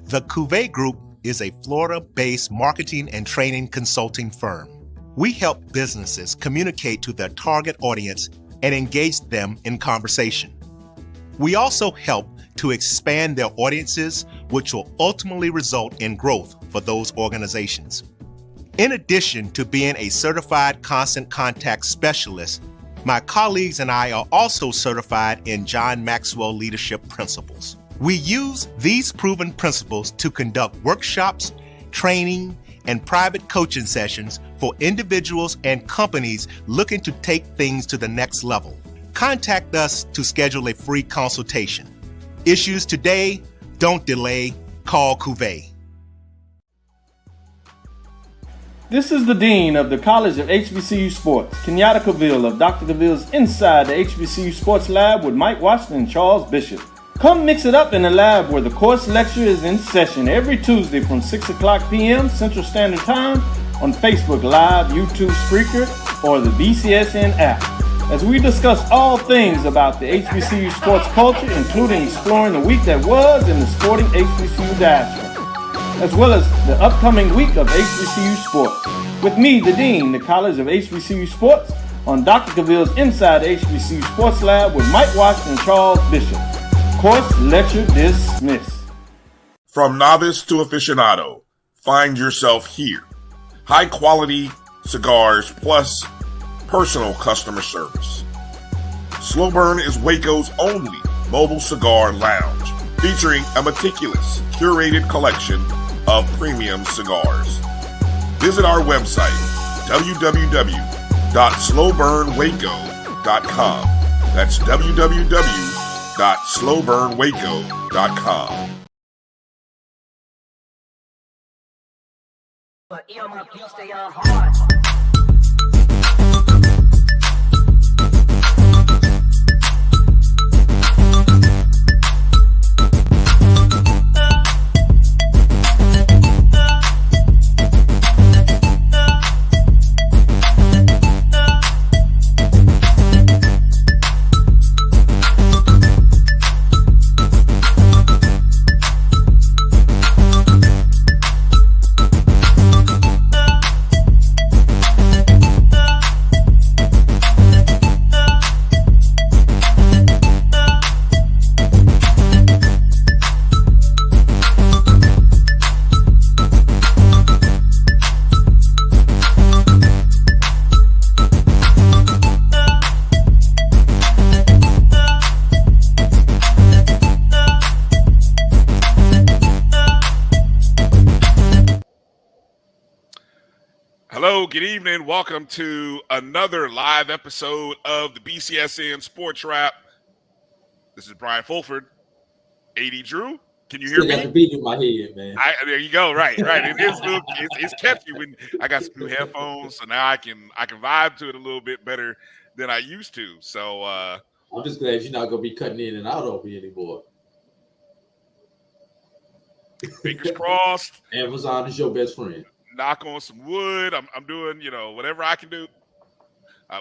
The Cuvée Group is a Florida-based marketing and training consulting firm. We help businesses communicate to their target audience and engage them in conversation. We also help to expand their audiences, which will ultimately result in growth for those organizations. In addition to being a certified constant contact specialist, my colleagues and I are also certified in John Maxwell Leadership Principles. We use these proven principles to conduct workshops, training, and private coaching sessions for individuals and companies looking to take things to the next level. Contact us to schedule a free consultation. Issues today, don't delay, call Cuvée. This is the Dean of the College of HBCU Sports, Kenyatta Cavill of Dr. Cavill's Inside the HBCU Sports Lab with Mike Washington and Charles Bishop. Come mix it up in the lab where the course lecture is in session every Tuesday from 6 o'clock p.m. Central Standard Time on Facebook Live, YouTube Spreaker, or the BCSN app, as we discuss all things about the HBCU sports culture, including exploring the week that was in the sporting HBCU diaspora, as well as the upcoming week of HBCU Sports. With me, the Dean, the College of HBCU Sports, on Dr. Cavill's Inside the HBCU Sports Lab with Mike Washington and Charles Bishop. Course lecture dismissed. From novice to aficionado, find yourself here. High quality cigars plus personal customer service. Slow Burn is Waco's only mobile cigar lounge, featuring a meticulous, curated collection of premium cigars. Visit our website, www.slowburnwaco.com. That's www.slowburnwaco.com. Hello, good evening. Welcome to another live episode of the BCSN SportsWrap. This is Brian Fulford. A.D. Drew, can you hear me? Got the beat in my head, man. There you go. Right. It is it's catchy when I got some new headphones, so now I can vibe to it a little bit better than I used to. So I'm just glad you're not gonna be cutting in and out on me anymore. Fingers crossed. Amazon is your best friend. Knock on some wood. I'm doing, whatever I can do.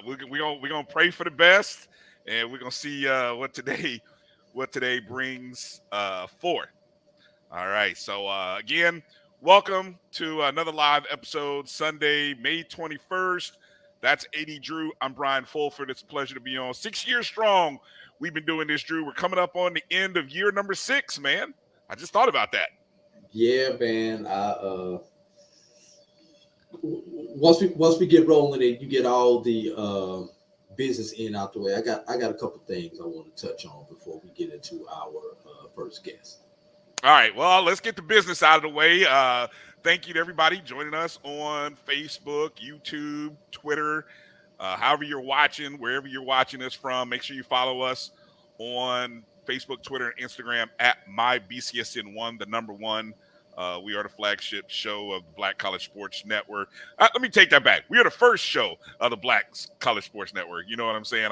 We're gonna pray for the best, and we're gonna see what today brings forth. All right. So again, welcome to another live episode, Sunday, May 21st. That's A.D. Drew. I'm Brian Fulford. It's a pleasure to be on. 6 years strong. We've been doing this, Drew. We're coming up on the end of year number 6, man. I just thought about that. Yeah, man. Once we get rolling and you get all the business out the way, I got a couple things I want to touch on before we get into our first guest. All right, well, let's get the business out of the way. Thank you to everybody joining us on Facebook, YouTube, Twitter, however you're watching, wherever you're watching us from. Make sure you follow us on Facebook, Twitter, and Instagram at MyBCSN1, the number 1. We are the flagship show of the Black College Sports Network. Let me take that back. We are the first show of the Black College Sports Network. You know what I'm saying?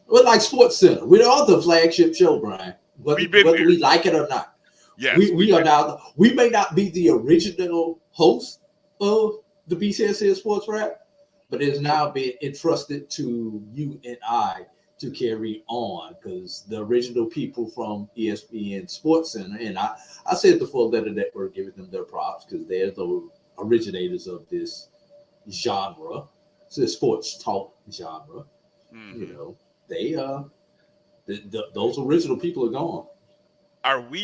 We're like Sports Center. We're all the flagship show, Brian. Whether we like it or not. Yes, we are now. We may not be the original host of the BCSN SportsWrap, but it has now been entrusted to you and I to carry on, because the original people from ESPN Sports Center, and I said the Full Letter Network, giving them their props because they're the originators of this genre, so the sports talk genre. Mm-hmm. You know, they those original people are gone. Are we?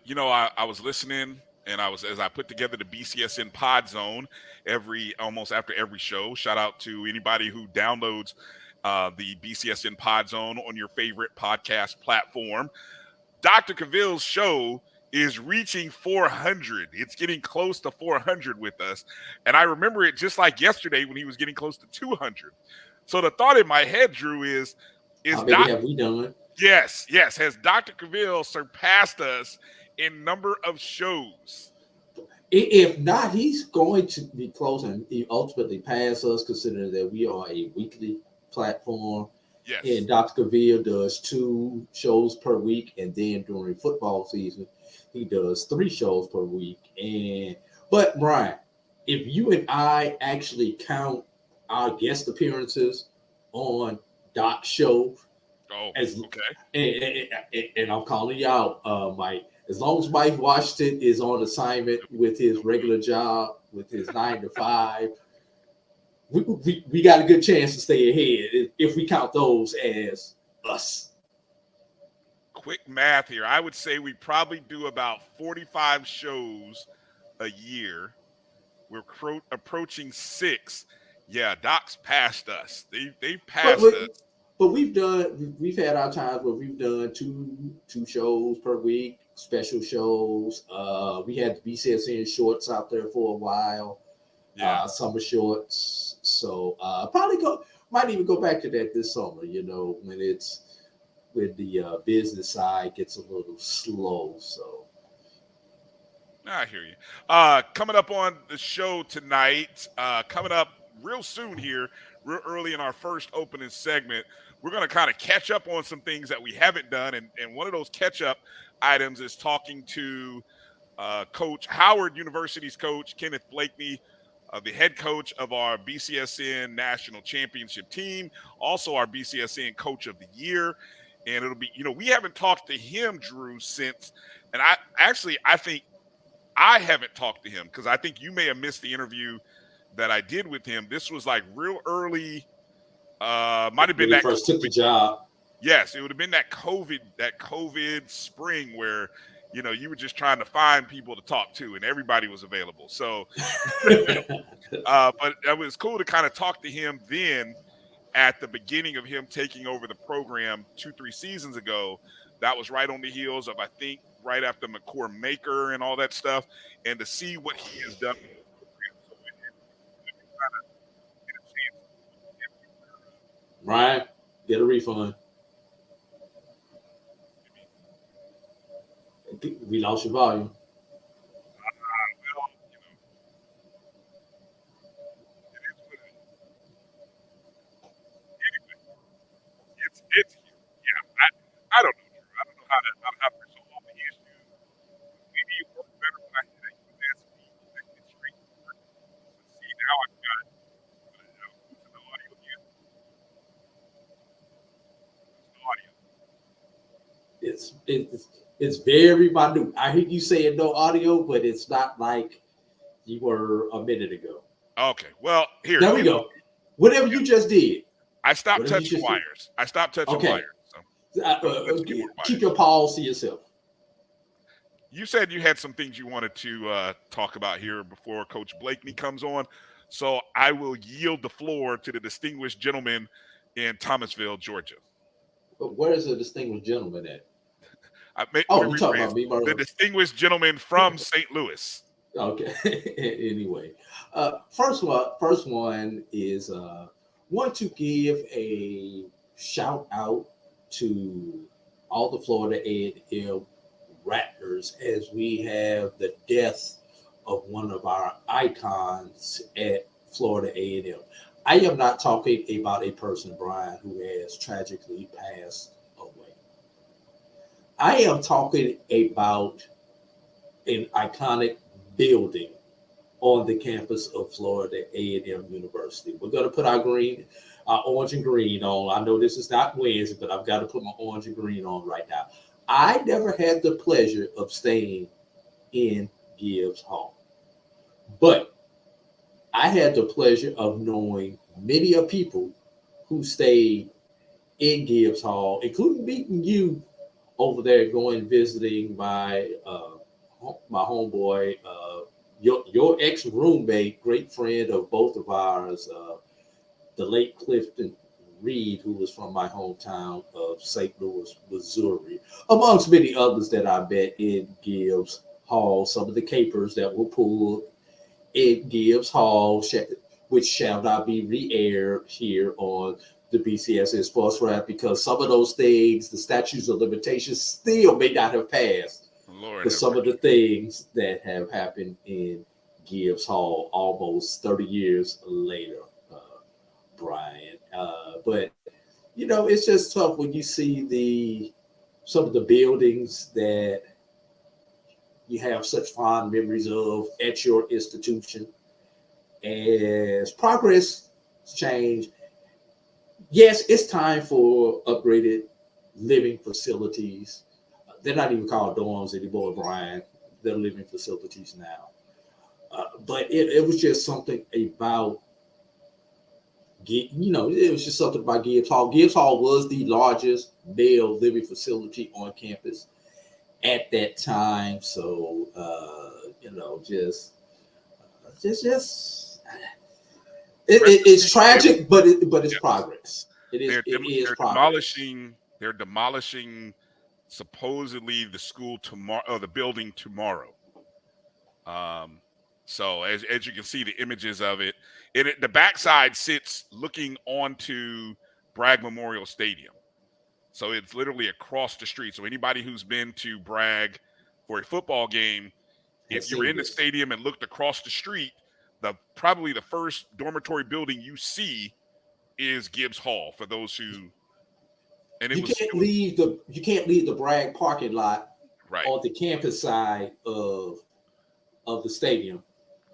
You know, I was listening, and as I put together the BCSN Pod Zone almost after every show. Shout out to anybody who downloads the BCSN Pod Zone on your favorite podcast platform. Dr. Cavill's show is reaching 400. It's getting close to 400 with us. And I remember it just like yesterday when he was getting close to 200. So the thought in my head, Drew, is how many have we done? Yes. Has Dr. Cavill surpassed us in number of shows? If not, he's going to be close and he ultimately pass us, considering that we are a weekly platform. Yes. And Dr. Cavill does 2 shows per week, and then during football season, he does 3 shows per week. But Bryan, if you and I actually count our guest appearances on Doc's show, okay. And I'm calling you out, Mike. As long as Mike Washington is on assignment with his regular job, with his 9 to 5, we got a good chance to stay ahead if we count those as us. Quick math here. I would say we probably do about 45 shows a year. We're approaching 6. Yeah, Doc's passed us. They've passed us. But we've had our times where we've done two shows per week, special shows. We had the BCSN shorts out there for a while. Yeah. Summer shorts. So might even go back to that this summer, you know, when the business side gets a little slow. So I hear you. Coming up on the show tonight, coming up real soon here, real early in our first opening segment, we're going to kind of catch up on some things that we haven't done. And one of those catch-up items is talking to Coach Howard University's coach, Kenneth Blakeney, the head coach of our BCSN National Championship team, also our BCSN Coach of the Year. And it'll be, you know, we haven't talked to him, Drew, since, and I think I haven't talked to him because I think you may have missed the interview that I did with him. This was like real early. Might have been that first took the job. Yes, it would have been that COVID spring where, you know, you were just trying to find people to talk to and everybody was available. So, but it was cool to kind of talk to him then at the beginning of him taking over the program 2-3 seasons ago. That was right on the heels of, I think, right after McCord Maker and all that stuff, and to see what he has done. Bryan, get a refund. We lost your volume. I don't know. I don't know how to resolve the issue. Maybe it worked better when I hit a USB connected straight to work. See, now I've got the audio again. The audio. It's very minute. I hear you saying no audio, but it's not like you were a minute ago. Okay. Well, here. There we go. Whatever you just did. I stopped touching wires. Wires. So keep your pause to yourself. You said you had some things you wanted to talk about here before Coach Blakeney comes on. So I will yield the floor to the distinguished gentleman in Thomasville, Georgia. But where is the distinguished gentleman at? You're talking about me, the distinguished gentleman from St. Louis. Okay. Anyway, first one is want to give a shout out to all the Florida A&M Rattlers as we have the death of one of our icons at Florida A&M. I am not talking about a person, Bryan, who has tragically passed away. I am talking about an iconic building on the campus of Florida A&M University. We're going to put our green orange and green on. I know this is not Wednesday, but I've got to put my orange and green on right now. I never had the pleasure of staying in Gibbs Hall, but I had the pleasure of knowing many of people who stayed in Gibbs Hall, including meeting you over there, going visiting my homeboy, your ex roommate, great friend of both of ours, the late Clifton Reed, who was from my hometown of St. Louis, Missouri, amongst many others that I met in Gibbs Hall. Some of the capers that were pulled in Gibbs Hall, which shall not be re-aired here on the BCSN SportsWrap, because some of those things, the statutes of limitations, still may not have passed for some of the things that have happened in Gibbs Hall almost 30 years later, Brian. But it's just tough when you see some of the buildings that you have such fond memories of at your institution. As progress change, yes, it's time for upgraded living facilities. They're not even called dorms anymore, Brian. They're living facilities now. But it was just something about, it was just something about Gibbs Hall. Gibbs Hall was the largest male living facility on campus at that time. So, it's tragic, but it's progress. It is progress. They're demolishing supposedly the school tomorrow, or the building tomorrow. So as you can see, the images of it, the backside sits looking onto Bragg Memorial Stadium. So it's literally across the street. So anybody who's been to Bragg for a football game, if you're in the stadium and looked across the street, probably the first dormitory building you see is Gibbs Hall. For those who, you can't leave the Bragg parking lot right on the campus side of the stadium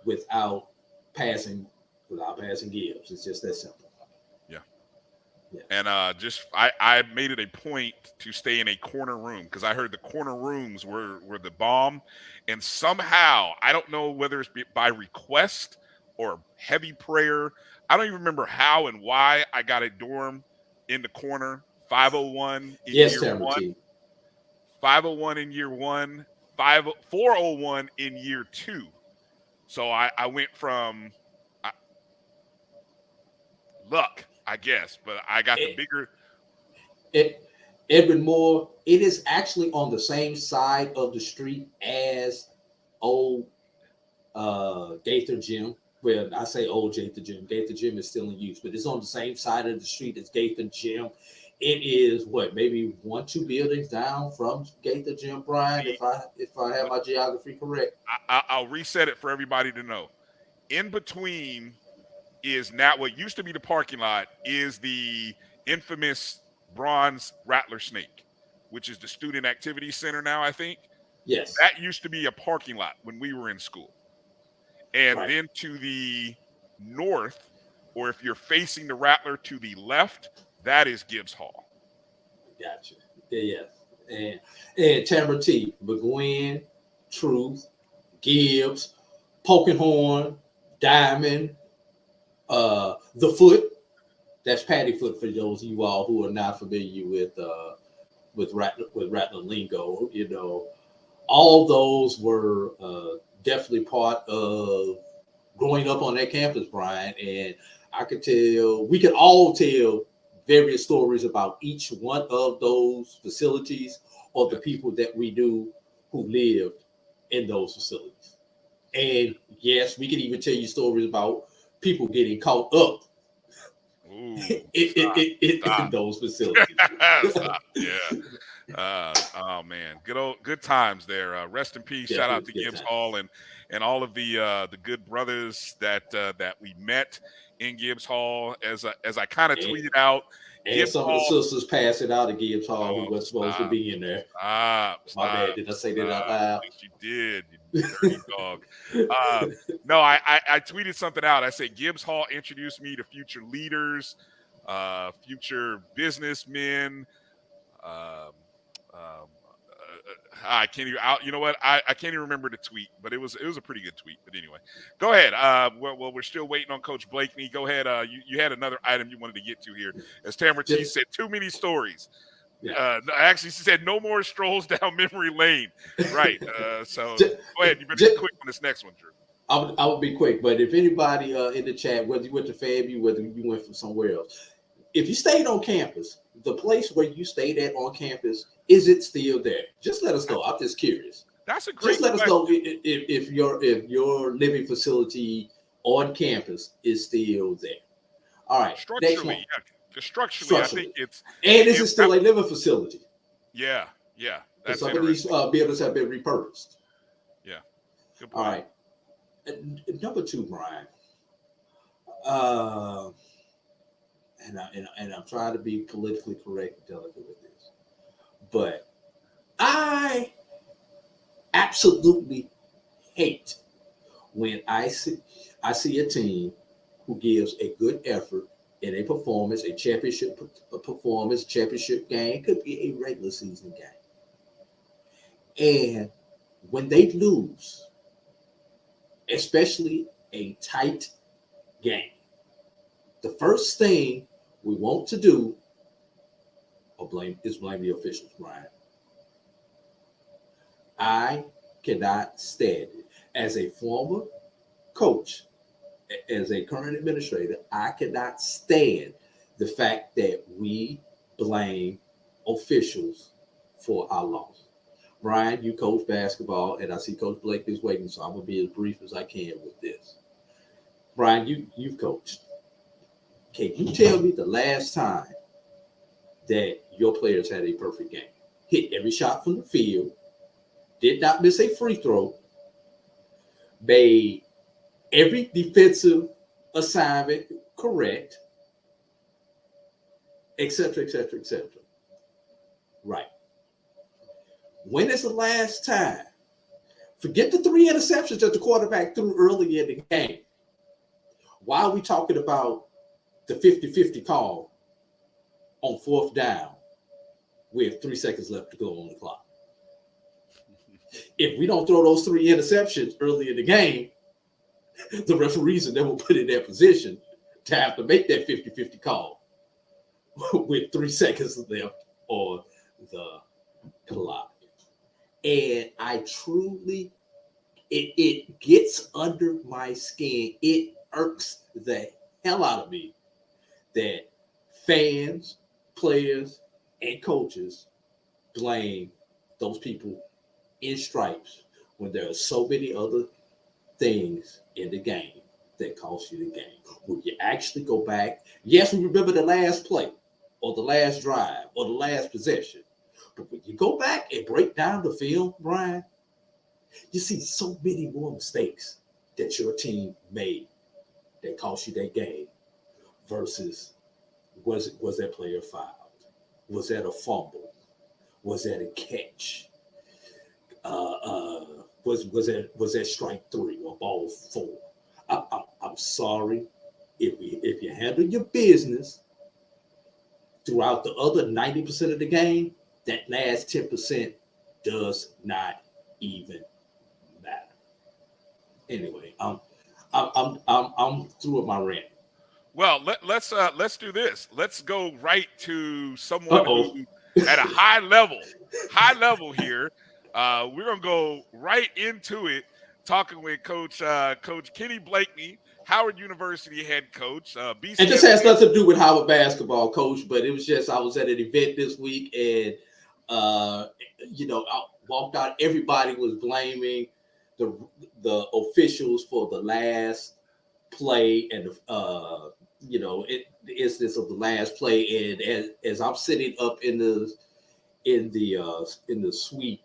without passing Gibbs. It's just that simple. Yeah. And I made it a point to stay in a corner room, because I heard the corner rooms were the bomb. And somehow, I don't know whether it's by request or heavy prayer, I don't even remember how and why I got a dorm in the corner. 501 in year one. 501 in year one. 401 in year two. So I went from luck, I guess, but I got the bigger. Edwin Moore, it is actually on the same side of the street as old Gaither Gym. Well, I say old Gaither Gym. Gaither Gym is still in use, but it's on the same side of the street as Gaither Gym. It is maybe 1-2 buildings down from Gaither Gym, Brian, if I have my geography correct. I'll reset it for everybody to know. In between is now what used to be the parking lot is the infamous bronze Rattler Snake, which is the student activity center now, I think. Yes. That used to be a parking lot when we were in school. And then to the north, or if you're facing the Rattler to the left, that is Gibbs Hall. Gotcha. Yeah. And Tamara T, McGuinn, Truth, Gibbs, Pokenhorn, Diamond, The Foot. That's Patty Foot for those of you all who are not familiar with Rattler lingo. All those were definitely part of growing up on that campus, Brian. And we could all tell various stories about each one of those facilities, or the people that we knew who lived in those facilities. And yes, we can even tell you stories about people getting caught up in those facilities. Yeah. Oh man, good times there. Rest in peace. Shout out to Gibbs Hall and all of the good brothers that we met in Gibbs Hall. As I kind of tweeted out, and Gibbs some Hall, of the sisters passing out at Gibbs Hall who was supposed to be in there. My bad. Did I say that out loud? Yes, you did, you dirty dog. No, I tweeted something out. I said Gibbs Hall introduced me to future leaders, future businessmen. I can't even. You know what? I can't even remember the tweet, but it was a pretty good tweet. But anyway, go ahead. Well, we're still waiting on Coach Blakeney. Go ahead. You had another item you wanted to get to here. As Tamara T said, too many stories. Yeah. Actually, she said no more strolls down memory lane. Right. So go ahead. You better be quick on this next one, Drew. I would be quick, but if anybody in the chat, whether you went to FAMU, whether you went from somewhere else, if you stayed on campus, the place where you stayed at on campus, is it still there? Just let us know. I'm just curious. That's a great Just let question. us know if your living facility on campus is still there. All right. Structurally, structurally, I think it's. And this is still a living facility. Yeah. That's some of these buildings have been repurposed. Yeah. Good point. All right. Number 2, Bryan. And I'm trying to be politically correct and delicate with this, but I absolutely hate when I see a team who gives a good effort in a performance, a championship performance, championship game, could be a regular season game, and when they lose, especially a tight game, the first thing we want to do is blame the officials, Bryan. I cannot stand it. As a former coach, as a current administrator, I cannot stand the fact that we blame officials for our loss. Bryan, you coach basketball, and I see Coach Blake is waiting, so I'm going to be as brief as I can with this. Bryan, you've coached. Can you tell me the last time that your players had a perfect game? Hit every shot from the field, did not miss a free throw, made every defensive assignment correct, etc., etc., etc. Right. When is the last time? Forget the 3 interceptions that the quarterback threw early in the game. Why are we talking about the 50-50 call on 4th down with 3 seconds left to go on the clock? If we don't throw those 3 interceptions early in the game, the referees are never put in that position to have to make that 50-50 call with 3 seconds left on the clock. And I truly, it gets under my skin. It irks the hell out of me that fans, players, and coaches blame those people in stripes when there are so many other things in the game that cost you the game. When you actually go back, yes, we remember the last play or the last drive or the last possession, but when you go back and break down the film, Bryan, you see so many more mistakes that your team made that cost you that game versus was that player fouled? Was that a fumble? Was that a catch? Was that strike 3 or ball 4? I'm sorry. If you handle your business throughout the other 90% of the game, that last 10% does not even matter. Anyway, I'm through with my rant. Well, let's do this. Let's go right to someone who at a high level here. We're gonna go right into it, talking with Coach Kenny Blakeney, Howard University head coach. BCSN. And this has nothing to do with Howard basketball, coach, but it was just I was at an event this week, and I walked out. Everybody was blaming the officials for the last play and the instance of the last play. And as I'm sitting up in the suite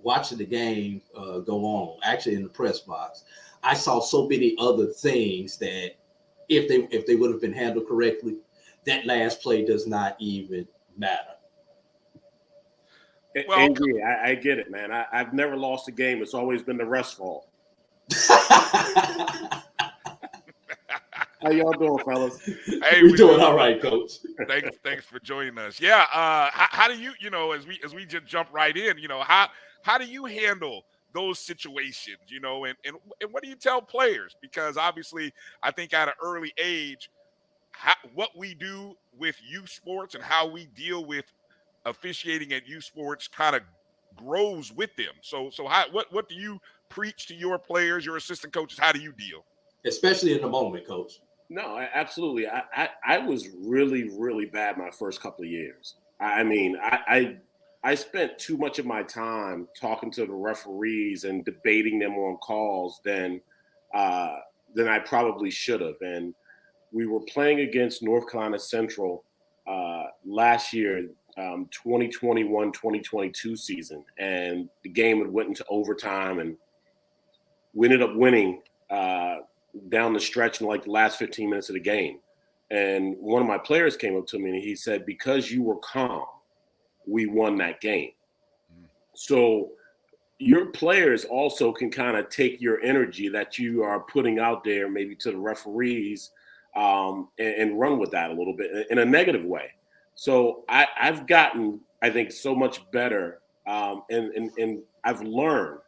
watching the game go on, actually in the press box, I saw so many other things that if they would have been handled correctly, that last play does not even matter. Well, Andy, I get it, man. I've never lost a game. It's always been the ref's fault. How y'all doing, fellas? Hey, We're doing all right, Coach. Thanks for joining us. Yeah. How do you, as we just jump right in, how do you handle those situations, and what do you tell players? Because obviously, I think at an early age, what we do with youth sports and how we deal with officiating at youth sports kind of grows with them. So what do you preach to your players, your assistant coaches? How do you deal? Especially in the moment, Coach. No, absolutely. I was really, really bad my first couple of years. I mean, I spent too much of my time talking to the referees and debating them on calls than I probably should have. And we were playing against North Carolina Central last year, 2021-2022 season, and the game had went into overtime, and we ended up winning down the stretch in like the last 15 minutes of the game. And one of my players came up to me and he said, because you were calm, we won that game. So your players also can kind of take your energy that you are putting out there maybe to the referees and run with that a little bit in a negative way. So I've gotten, I think, so much better and I've learned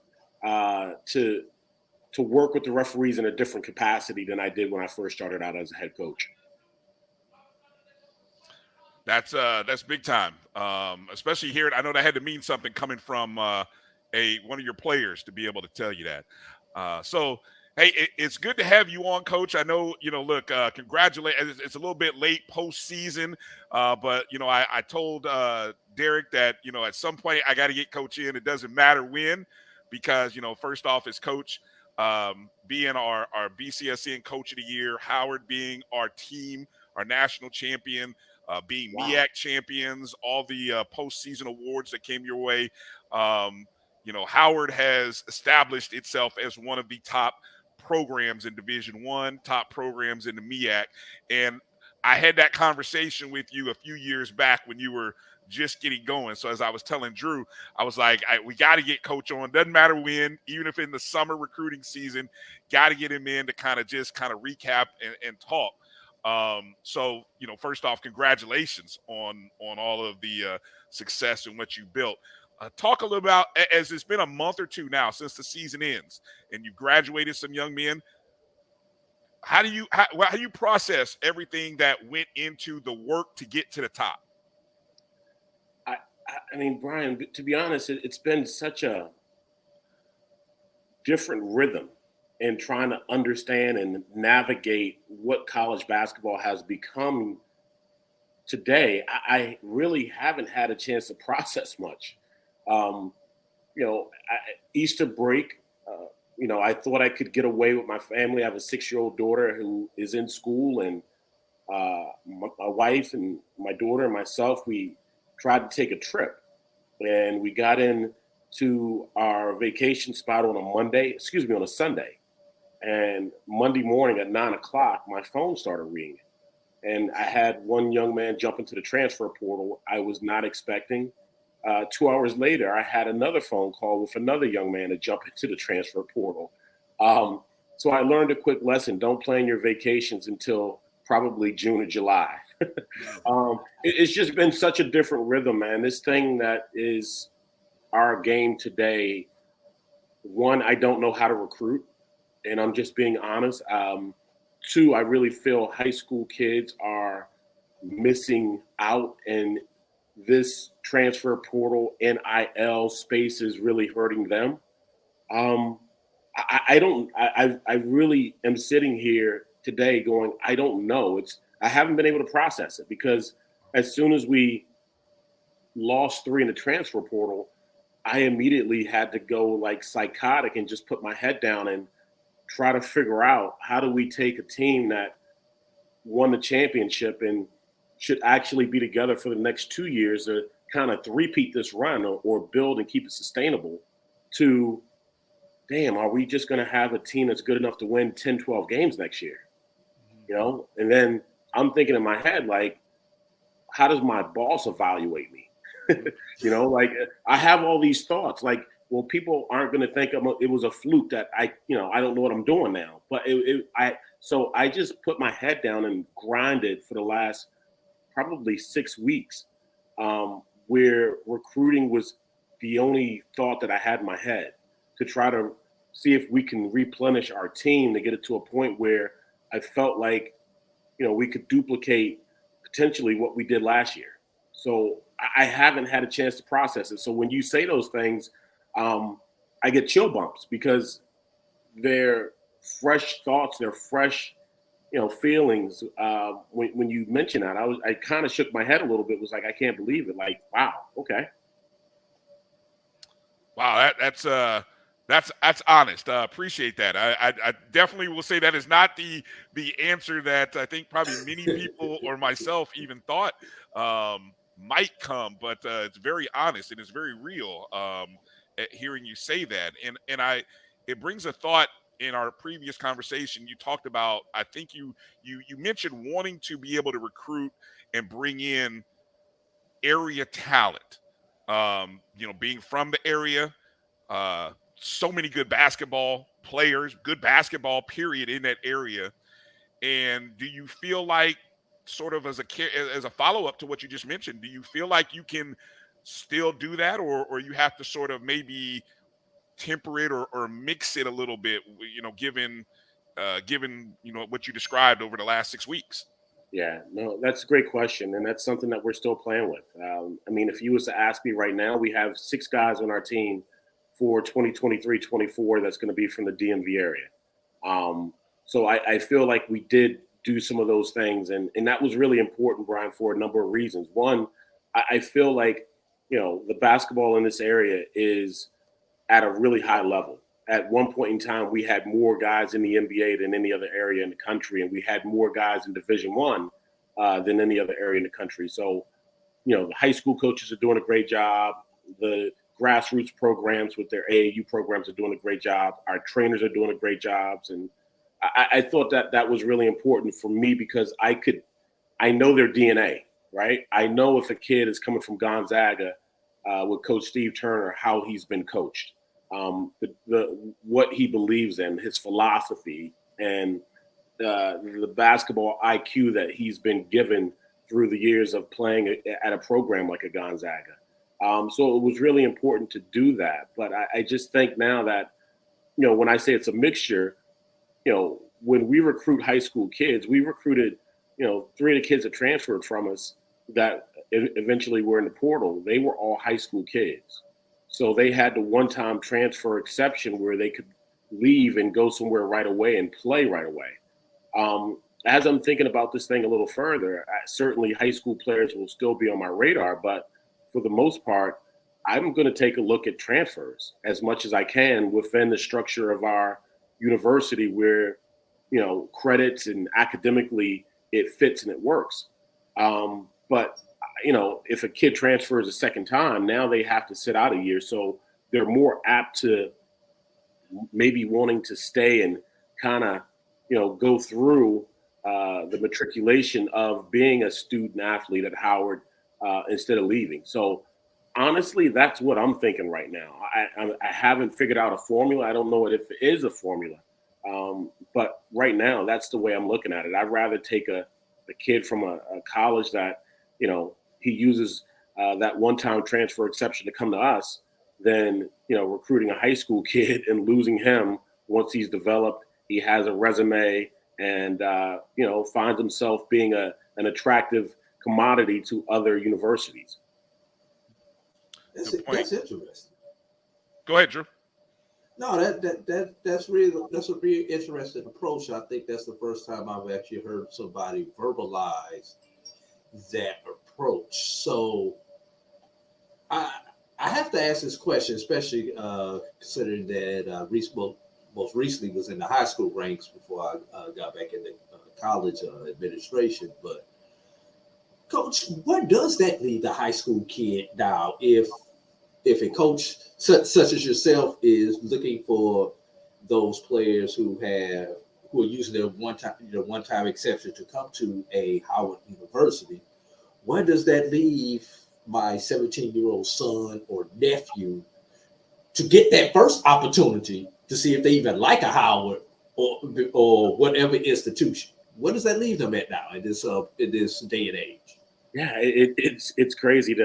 to work with the referees in a different capacity than I did when I first started out as a head coach. That's big time, especially here. I know that had to mean something coming from one of your players to be able to tell you that. So, hey, it's good to have you on, Coach. I know, look, congratulate. It's a little bit late postseason, but, I told Derek that, at some point I got to get Coach in. It doesn't matter when, because, first off, as Coach, being our BCSN Coach of the Year, Howard being our team, our national champion, being MEAC champions, all the postseason awards that came your way. Howard has established itself as one of the top programs in Division I, top programs in the MEAC. And I had that conversation with you a few years back when you were just getting going. So as I was telling Drew, I was like, we got to get Coach on. Doesn't matter when, even if in the summer recruiting season, got to get him in to kind of recap and talk. So, first off, congratulations on all of the success and what you built. Talk a little about, as it's been a month or two now since the season ends and you've graduated some young men. How do you process everything that went into the work to get to the top? I mean, Bryan, to be honest, it's been such a different rhythm in trying to understand and navigate what college basketball has become today. I really haven't had a chance to process much. Easter break, I thought I could get away with my family. I have a 6-year-old daughter who is in school, and my wife and my daughter and myself, we tried to take a trip, and we got into our vacation spot on a Sunday. And Monday morning at 9:00, my phone started ringing, and I had one young man jump into the transfer portal I was not expecting. 2 hours later, I had another phone call with another young man to jump into the transfer portal. So I learned a quick lesson: don't plan your vacations until probably June or July. It's just been such a different rhythm, man. This thing that is our game today, one, I don't know how to recruit, and I'm just being honest. Two, I really feel high school kids are missing out, and this transfer portal NIL space is really hurting them. I really am sitting here today going, I don't know. I haven't been able to process it, because as soon as we lost 3 in the transfer portal, I immediately had to go like psychotic and just put my head down and try to figure out, how do we take a team that won the championship and should actually be together for the next 2 years to kind of three-peat this run or build and keep it sustainable, to, damn, are we just going to have a team that's good enough to win 10, 12 games next year? And then I'm thinking in my head, like, how does my boss evaluate me? I have all these thoughts. Like, well, people aren't going to think it was a fluke that I don't know what I'm doing now. But so I just put my head down and grinded for the last probably 6 weeks, where recruiting was the only thought that I had in my head, to try to see if we can replenish our team to get it to a point where I felt like, we could duplicate potentially what we did last year. So I haven't had a chance to process it. So when you say those things, I get chill bumps, because they're fresh thoughts, they're fresh, feelings. When you mention that, I kind of shook my head a little bit. Was like, I can't believe it. Like, wow, okay. Wow, that's honest. Appreciate that. I definitely will say that is not the answer that I think probably many people or myself even thought might come, but it's very honest and it's very real. At hearing you say that, and it brings a thought. In our previous conversation, you talked about, I think you mentioned wanting to be able to recruit and bring in area talent. Being from the area, so many good basketball players, good basketball period in that area. And do you feel like, sort of as a follow-up to what you just mentioned, do you feel like you can still do that, or you have to sort of maybe temper it or mix it a little bit, given what you described over the last 6 weeks? Yeah, no, that's a great question, and that's something that we're still playing with. If you was to ask me right now, we have 6 guys on our team for 2023-24 that's going to be from the DMV area. So I feel like we did do some of those things, and that was really important, Brian, for a number of reasons. One, I feel like, the basketball in this area is at a really high level. At one point in time, we had more guys in the NBA than any other area in the country, and we had more guys in Division I than any other area in the country. So, the high school coaches are doing a great job. The grassroots programs with their AAU programs are doing a great job. Our trainers are doing a great job. And I thought that was really important for me, because I know their DNA, right? I know if a kid is coming from Gonzaga with Coach Steve Turner, how he's been coached. What he believes in, his philosophy, and the basketball IQ that he's been given through the years of playing at a program like a Gonzaga. So it was really important to do that. But I just think now that, when I say it's a mixture, when we recruit high school kids, we recruited, 3 of the kids that transferred from us that eventually were in the portal. They were all high school kids. So they had the one-time transfer exception where they could leave and go somewhere right away and play right away. As I'm thinking about this thing a little further, certainly high school players will still be on my radar, but for the most part, I'm going to take a look at transfers as much as I can within the structure of our university where, credits and academically it fits and it works. But if a kid transfers a second time, now they have to sit out a year. So they're more apt to maybe wanting to stay and kind of, go through the matriculation of being a student athlete at Howard instead of leaving. So honestly, that's what I'm thinking right now. I haven't figured out a formula. I don't know if it is a formula. But right now, that's the way I'm looking at it. I'd rather take a kid from a college that, he uses that one-time transfer exception to come to us than, recruiting a high school kid and losing him once he's developed, he has a resume, and, finds himself being an attractive commodity to other universities. That's interesting. Go ahead, Drew. No, that's a really interesting approach. I think that's the first time I've actually heard somebody verbalize that approach. So I have to ask this question, especially considering that Reese most recently was in the high school ranks before I got back into college administration. But Coach, where does that leave the high school kid now if a coach such as yourself is looking for those players who are using their one-time exception to come to a Howard University? Where does that leave my 17-year-old son or nephew to get that first opportunity to see if they even like a Howard or whatever institution. What does that leave them at now in this day and age? Yeah, it's crazy.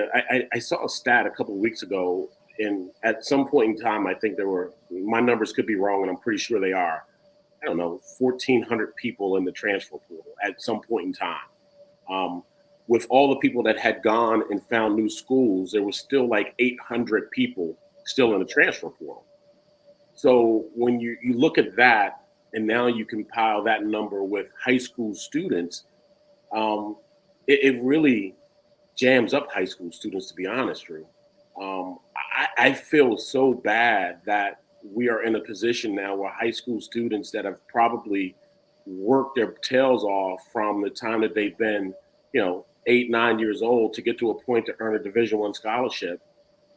I saw a stat a couple of weeks ago, and at some point in time, I think my numbers could be wrong, and I'm pretty sure they are. I don't know, 1,400 people in the transfer portal at some point in time. With all the people that had gone and found new schools, there was still like 800 people still in the transfer portal. So when you look at that, and now you compile that number with high school students, it really jams up high school students, to be honest, Drew. I feel so bad that we are in a position now where high school students that have probably worked their tails off from the time that they've been, 8, 9 years old to get to a point to earn a Division I scholarship,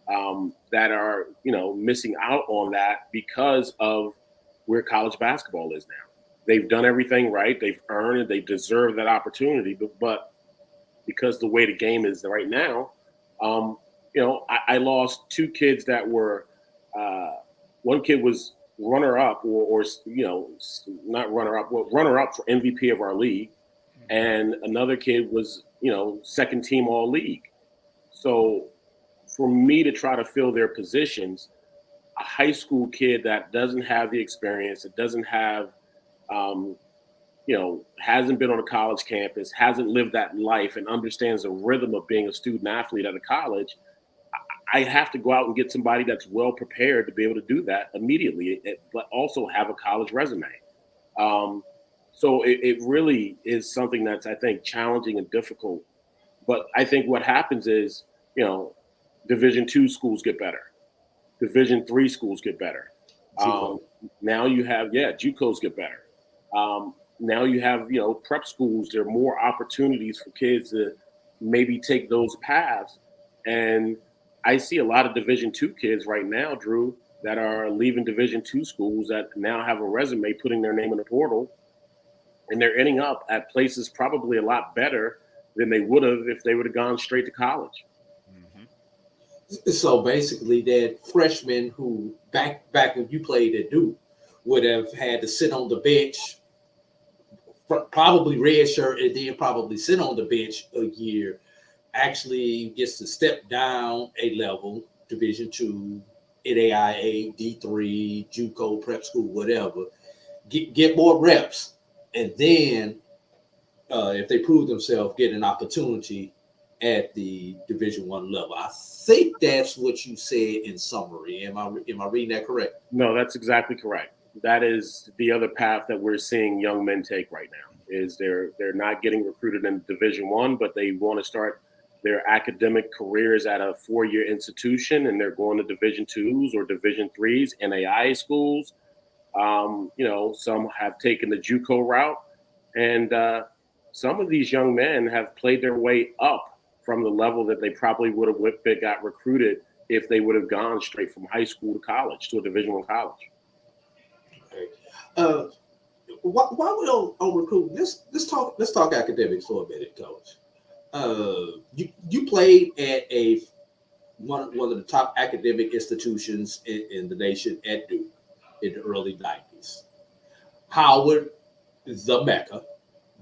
that are, missing out on that because of where college basketball is now. They've done everything right. They've earned it. They deserve that opportunity. But because the way the game is right now, I lost 2 kids that were, one kid was runner-up or not runner-up, well, runner-up for MVP of our league. And another kid was, second team all league. So for me to try to fill their positions, a high school kid that doesn't have the experience, that doesn't have, hasn't been on a college campus, hasn't lived that life and understands the rhythm of being a student athlete at a college, I have to go out and get somebody that's well prepared to be able to do that immediately, but also have a college resume. So it really is something that's, I think, challenging and difficult. But I think what happens is, Division II schools get better. Division III schools get better. Now you have, JUCOs get better. Now you have, prep schools. There are more opportunities for kids to maybe take those paths. And I see a lot of Division II kids right now, Drew, that are leaving Division II schools that now have a resume, putting their name in the portal, and they're ending up at places probably a lot better than they would have if they would have gone straight to college. So basically, that freshman who back when you played at Duke would have had to sit on the bench, probably redshirt, and then probably sit on the bench a year, actually gets to step down a level, Division II, NAIA, D3, JUCO, prep school, whatever, get more reps, and then if they prove themselves, get an opportunity at the Division I level. I think that's what you said in summary. Am I reading that correct? No, that's exactly correct. That is the other path that we're seeing young men take right now. Is they're not getting recruited in Division I, but they want to start their academic careers at a 4-year institution, and they're going to Division IIs or Division IIIs, NAIA schools. Some have taken the JUCO route, and some of these young men have played their way up from the level that they probably would have got recruited if they would have gone straight from high school to college, to a Division I college. Okay. While we're on recruiting, let's talk academics for a minute, Coach. You played at one of the top academic institutions in the nation at Duke in the early 90s. Howard is the Mecca,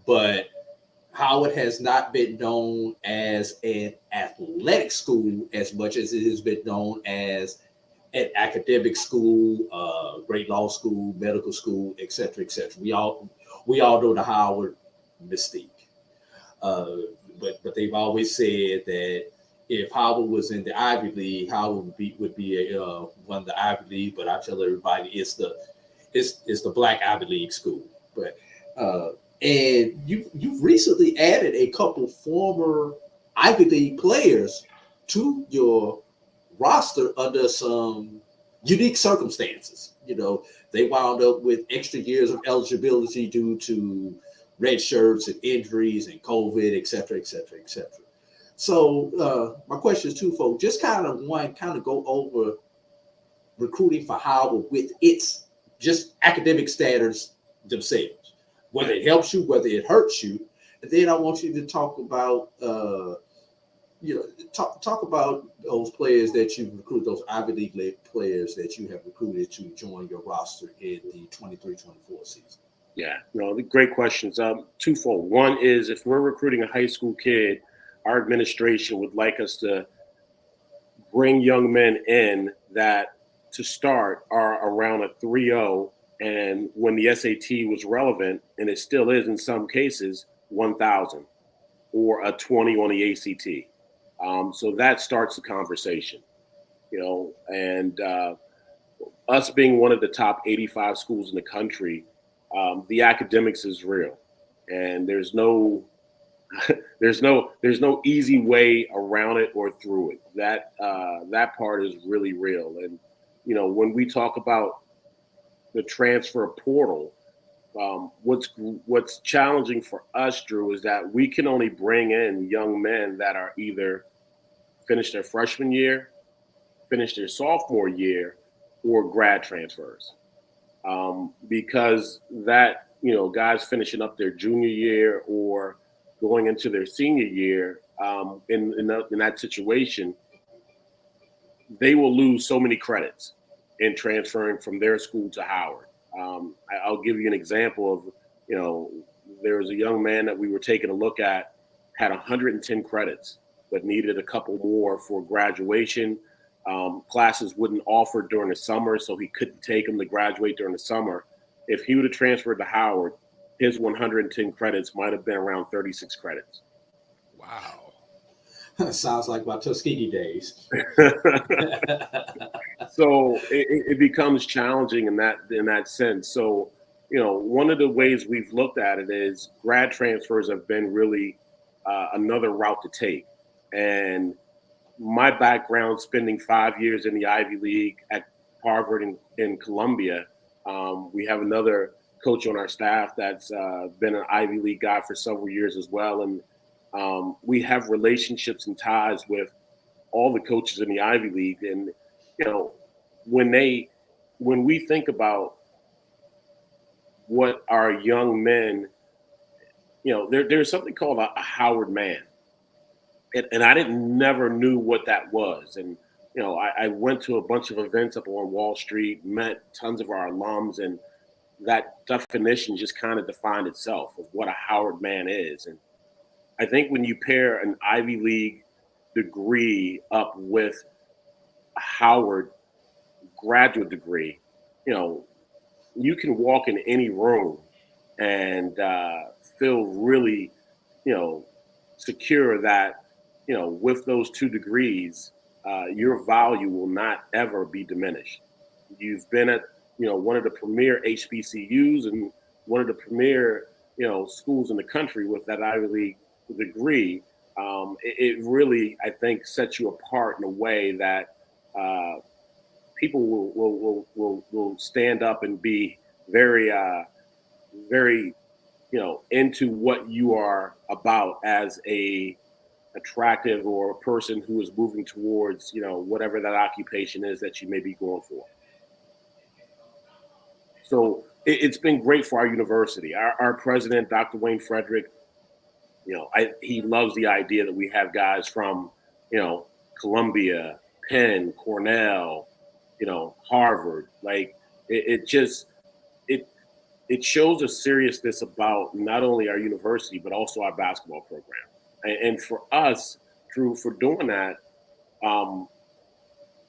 but Howard has not been known as an athletic school as much as it has been known as an academic school, great law school, medical school, et cetera, et cetera. We all know the Howard mystique. But they've always said that if Howard was in the Ivy League, Howard would be one of the Ivy League. But I tell everybody it's the Black Ivy League school. But and you've recently added a couple former Ivy League players to your roster under some unique circumstances. They wound up with extra years of eligibility due to red shirts and injuries and COVID, et cetera, et cetera, et cetera. So my question is twofold. Just kind of go over recruiting for Howard with its just academic standards themselves, whether it helps you, whether it hurts you. And then I want you to talk about talk about those players that you recruit, those Ivy League players that you have recruited to join your roster in the 23-24 season. Yeah, great questions. Twofold. One is, if we're recruiting a high school kid, our administration would like us to bring young men in that, to start, are around a 3.0, and when the SAT was relevant, and it still is in some cases, 1,000 or a 20 on the ACT. So that starts the conversation, and us being one of the top 85 schools in the country, the academics is real, and there's no easy way around it or through it. That part is really real. And when we talk about the transfer portal, what's challenging for us, Drew, is that we can only bring in young men that are either finished their freshman year, finished their sophomore year, or grad transfers. Because that, guys finishing up their junior year or going into their senior year, in that situation, they will lose so many credits in transferring from their school to Howard. I'll give you an example of, there was a young man that we were taking a look at, had 110 credits, but needed a couple more for graduation. Classes wouldn't offer during the summer, so he couldn't take them to graduate during the summer. If he would have transferred to Howard, his 110 credits might have been around 36 credits. Wow. Sounds like my Tuskegee days. So it becomes challenging in that sense. So, one of the ways we've looked at it is grad transfers have been really another route to take. And my background, spending 5 years in the Ivy League at Harvard and Columbia, we have another coach on our staff that's been an Ivy League guy for several years as well. And we have relationships and ties with all the coaches in the Ivy League. And, when we think about what our young men, there's something called a Howard man. And I never knew what that was. And, I went to a bunch of events up on Wall Street, met tons of our alums, and that definition just kind of defined itself of what a Howard man is. And I think when you pair an Ivy League degree up with a Howard graduate degree, you can walk in any room and feel really, secure that, with those two degrees, your value will not ever be diminished. You've been at, one of the premier HBCUs and one of the premier, schools in the country with that Ivy League degree. It really, I think, sets you apart in a way that people will stand up and be very, very, into what you are about as a attractive or a person who is moving towards, whatever that occupation is that you may be going for. So it's been great for our university. Our president, Dr. Wayne Frederick, he loves the idea that we have guys from, Columbia, Penn, Cornell, Harvard. Like it shows a seriousness about not only our university, but also our basketball program. And for us, Drew, for doing that,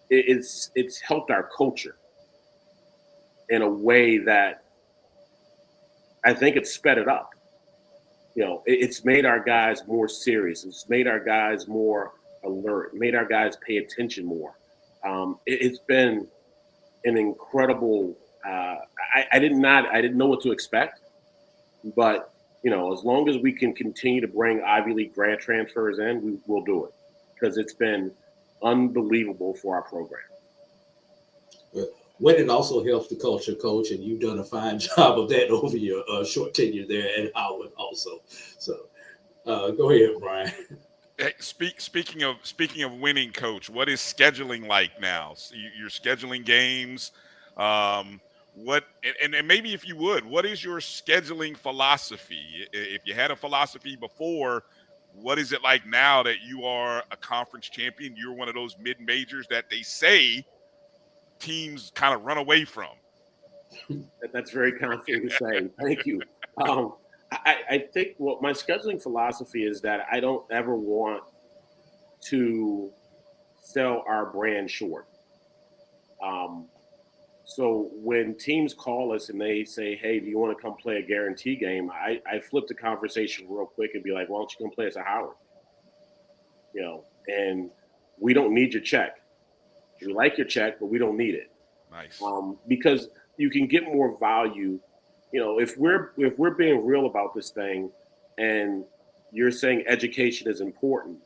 it's helped our culture in a way that I think it's sped it up. It's made our guys more serious. It's made our guys more alert, made our guys pay attention more. It's been an incredible, I didn't know what to expect, but as long as we can continue to bring Ivy League grad transfers in, we'll do it, because it's been unbelievable for our program. When it also helps the culture, Coach, and you've done a fine job of that over your short tenure there at Howard also. So go ahead, Bryan. Hey, speaking of winning, Coach, what is scheduling like now? So you're scheduling games. What and maybe if you would, what is your scheduling philosophy? If you had a philosophy before, What is it like now that you are a conference champion? You're one of those mid-majors that they say teams kind of run away from. That's very kind of you to say. Thank you. I think my scheduling philosophy is that I don't ever want to sell our brand short. So when teams call us and they say, hey, do you want to come play a guarantee game? I flip the conversation real quick and be like, why don't you come play us at Howard? And we don't need your check. We like your check, but we don't need it. Nice. Because you can get more value. If we're being real about this thing and you're saying education is important,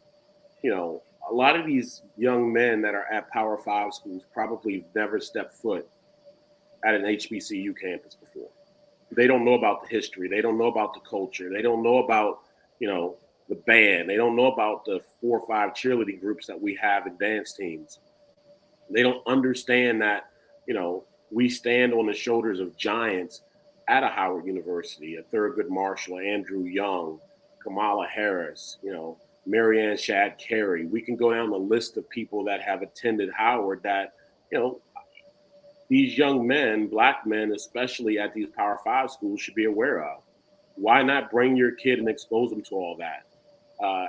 a lot of these young men that are at Power 5 schools probably never stepped foot at an HBCU campus before. They don't know about the history. They don't know about the culture. They don't know about, the band. They don't know about the 4 or 5 cheerleading groups that we have and dance teams. They don't understand that, we stand on the shoulders of giants at a Howard University, a Thurgood Marshall, Andrew Young, Kamala Harris, Marianne Shad Carey. We can go down the list of people that have attended Howard that, these young men, Black men, especially at these Power 5 schools, should be aware of. Why not bring your kid and expose them to all that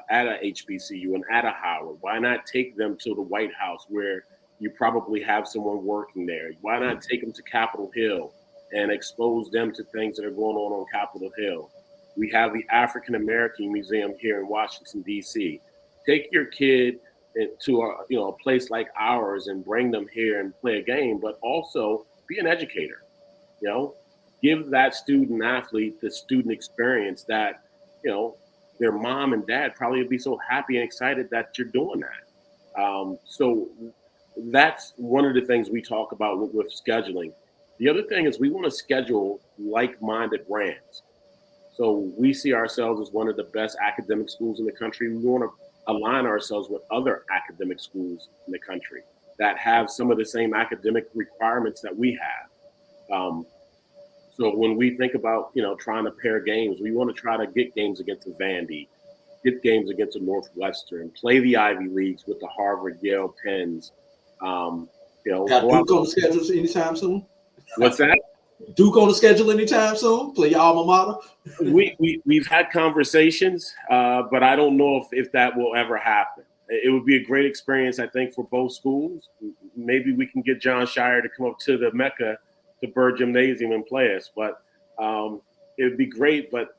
at a HBCU and at a Howard? Why not take them to the White House where you probably have someone working there? Why not take them to Capitol Hill and expose them to things that are going on Capitol Hill? We have the African American Museum here in Washington, D.C. Take your kid to a place like ours and bring them here and play a game, but also be an educator. Give that student athlete the student experience that their mom and dad probably would be so happy and excited that you're doing that. So that's one of the things we talk about with scheduling. The other thing is we want to schedule like-minded brands. So we see ourselves as one of the best academic schools in the country. We want to align ourselves with other academic schools in the country that have some of the same academic requirements that we have. So when we think about, trying to pair games, we want to try to get games against the Vandy, get games against the Northwestern, play the Ivy Leagues with the Harvard, Yale, Penns. Got Duke on the schedule anytime soon? What's that? Duke on the schedule anytime soon? Play your alma mater? We've had conversations, but I don't know if that will ever happen. It would be a great experience, I think, for both schools. Maybe we can get John Shire to come up to the Mecca, to Bird Gymnasium, and play us. But it would be great. But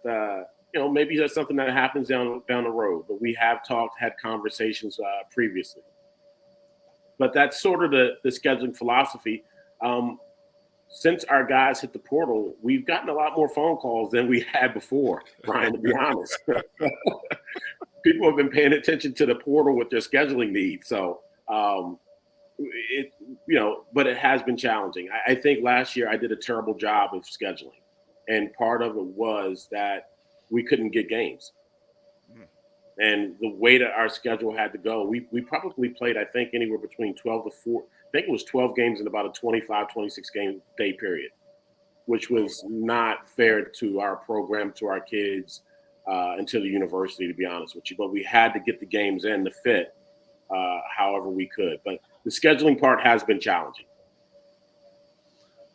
maybe that's something that happens down the road. But we have had conversations previously. But that's sort of the scheduling philosophy. Since our guys hit the portal, we've gotten a lot more phone calls than we had before, Bryan, to be honest. People have been paying attention to the portal with their scheduling needs. So, but it has been challenging. I think last year I did a terrible job of scheduling. And part of it was that we couldn't get games. And the way that our schedule had to go, we probably played, I think, anywhere between 12 to 4. I think it was 12 games in about a 25, 26 game day period, which was not fair to our program, to our kids, and to the university, to be honest with you. But we had to get the games in to fit however we could. But the scheduling part has been challenging.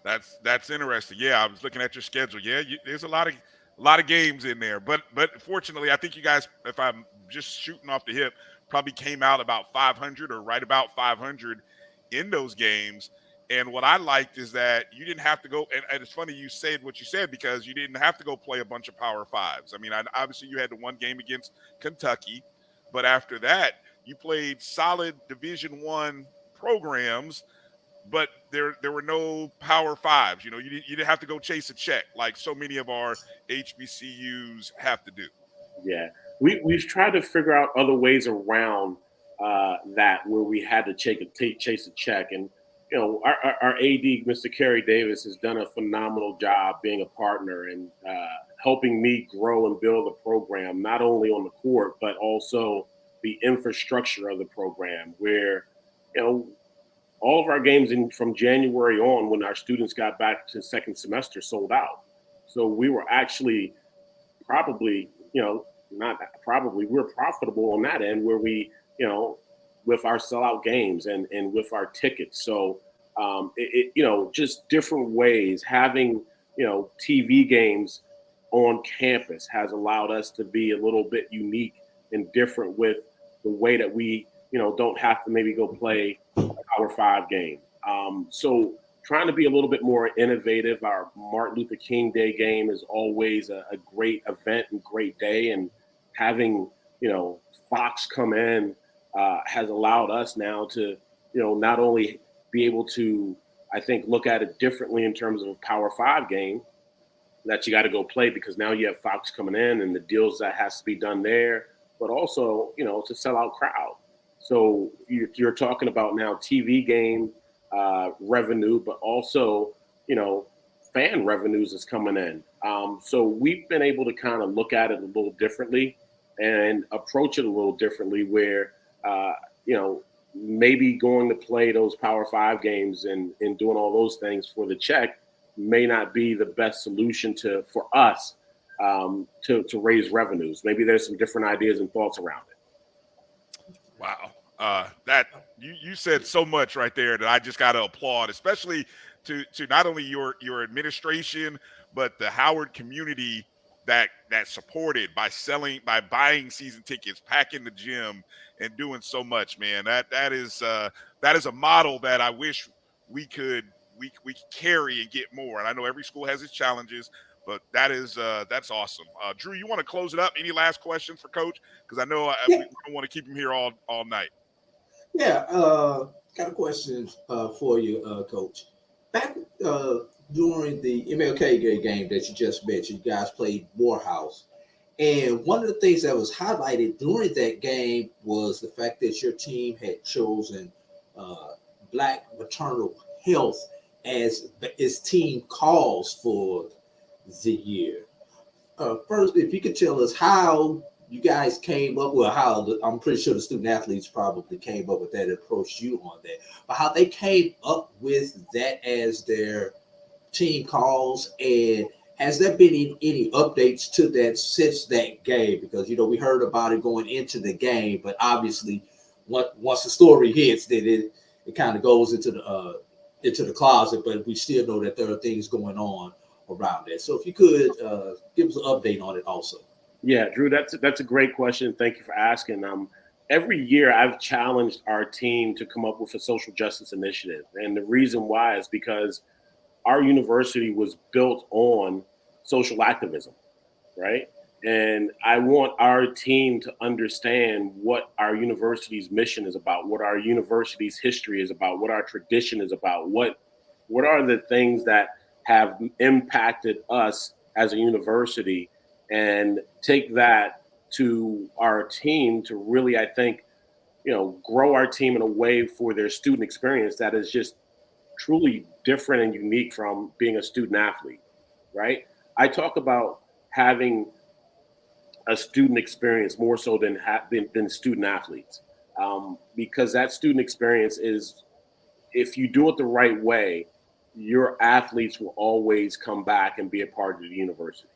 That's interesting. Yeah, I was looking at your schedule. Yeah, there's a lot of games in there. But fortunately, I think you guys, if I'm just shooting off the hip, probably came out about 500 or right about 500 in those games. And what I liked is that you didn't have to go, and it's funny you said what you said, because you didn't have to go play a bunch of Power 5s. I mean, obviously you had the one game against Kentucky, but after that, you played solid Division I programs, but there were no Power 5s. You didn't have to go chase a check like so many of our HBCUs have to do. Yeah, we've tried to figure out other ways around that, where we had to chase a check. And our AD, Mr. Kerry Davis, has done a phenomenal job being a partner and helping me grow and build the program, not only on the court, but also the infrastructure of the program, where, all of our games from January on, when our students got back to second semester, sold out. So we were actually probably, we're profitable on that end where we, with our sellout games and with our tickets. So, just different ways having, TV games on campus has allowed us to be a little bit unique and different with the way that we, don't have to maybe go play a Power 5 game. So trying to be a little bit more innovative. Our Martin Luther King Day game is always a great event and great day. And having, Fox come in has allowed us now to, not only be able to, I think, look at it differently in terms of a Power 5 game that you got to go play because now you have Fox coming in and the deals that has to be done there, but also, it's a sellout crowd. So you're talking about now TV game revenue, but also, fan revenues is coming in. So we've been able to kind of look at it a little differently and approach it a little differently where, maybe going to play those Power 5 games and doing all those things for the check may not be the best solution for us to raise revenues. Maybe there's some different ideas and thoughts around it. Wow. That you said so much right there that I just got to applaud, especially to not only your administration, but the Howard community that supported by buying season tickets, packing the gym, and doing so much, man. That is a model that I wish we could carry and get more. And I know every school has its challenges, but that's awesome. Drew, you want to close it up? Any last questions for Coach? Because I know we don't want to keep him here all night. Yeah, got a question for you, Coach. Back during the MLK game that you just mentioned, you guys played Morehouse. And one of the things that was highlighted during that game was the fact that your team had chosen Black maternal health as its team cause for the year. First, if you could tell us how you guys came up with I'm pretty sure the student athletes probably came up with that and approached you on that, but how they came up with that as their team cause, and has there been any updates to that since that game? Because, we heard about it going into the game, but obviously once the story hits, then it kind of goes into the closet, but we still know that there are things going on around that. So if you could give us an update on it also. Yeah, Drew, that's a great question. Thank you for asking. Every year I've challenged our team to come up with a social justice initiative. And the reason why is because our university was built on social activism, right? And I want our team to understand what our university's mission is about, what our university's history is about, what our tradition is about, what are the things that have impacted us as a university, and take that to our team to really, I think, grow our team in a way for their student experience that is just truly different and unique from being a student athlete, right? I talk about having a student experience more so than student athletes, because that student experience is, if you do it the right way, your athletes will always come back and be a part of the university.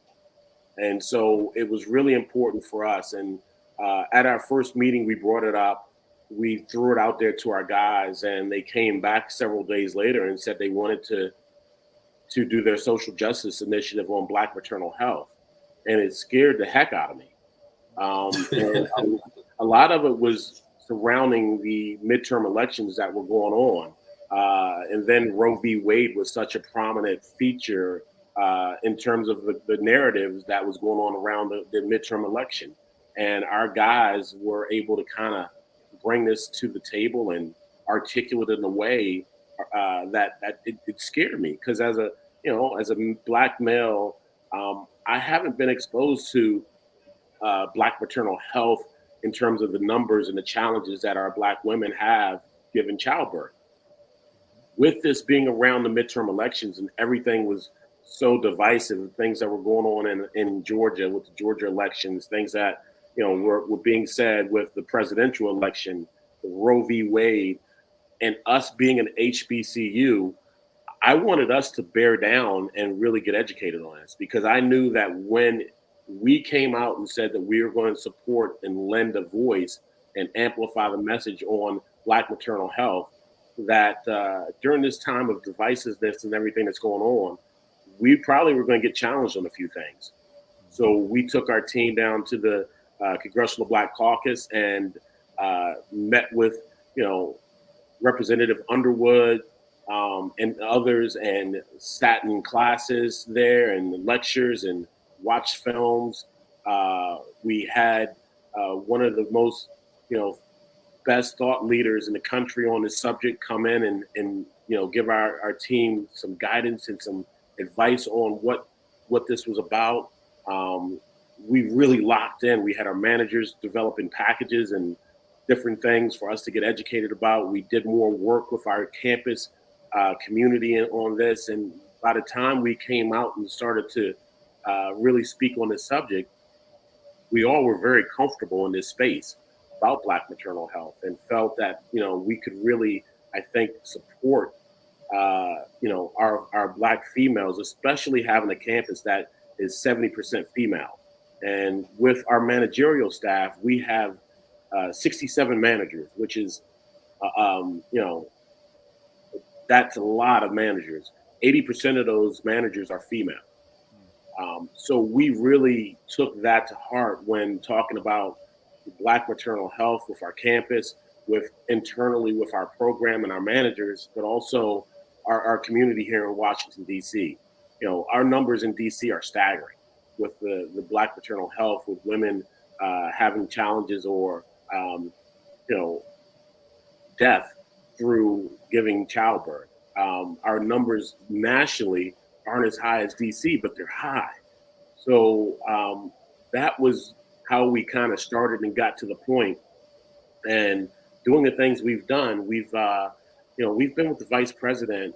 And so it was really important for us. And at our first meeting, we brought it up. We threw it out there to our guys, and they came back several days later and said they wanted to do their social justice initiative on Black maternal health. And it scared the heck out of me. And a lot of it was surrounding the midterm elections that were going on. And then Roe v. Wade was such a prominent feature in terms of the narratives that was going on around the midterm election. And our guys were able to kind of bring this to the table and articulate it in a way that it scared me. Because as a Black male, I haven't been exposed to Black maternal health in terms of the numbers and the challenges that our Black women have given childbirth. With this being around the midterm elections and everything was so divisive, things that were going on in Georgia with the Georgia elections, things that were being said with the presidential election, the Roe v. Wade, and us being an HBCU, I wanted us to bear down and really get educated on this, because I knew that when we came out and said that we were going to support and lend a voice and amplify the message on Black maternal health, that during this time of divisiveness and everything that's going on, we probably were going to get challenged on a few things. So we took our team down to the Congressional Black Caucus and met with, Representative Underwood and others, and sat in classes there and lectures and watched films. We had one of the most, best thought leaders in the country on this subject come in and give our team some guidance and some advice on what this was about. We really locked in. We had our managers developing packages and different things for us to get educated about. We did more work with our campus community on this. And by the time we came out and started to really speak on this subject, we all were very comfortable in this space about Black maternal health, and felt that, we could really, I think, support, our Black females, especially having a campus that is 70% female. And with our managerial staff, we have 67 managers, which is, that's a lot of managers. 80% of those managers are female. So we really took that to heart when talking about Black maternal health with our campus, with internally with our program and our managers, but also our community here in Washington, D.C. Our numbers in D.C. are staggering with the Black maternal health, with women having challenges or, death through giving childbirth. Our numbers nationally aren't as high as D.C., but they're high. So that was how we kind of started and got to the point. And doing the things we've done, we've been with the vice president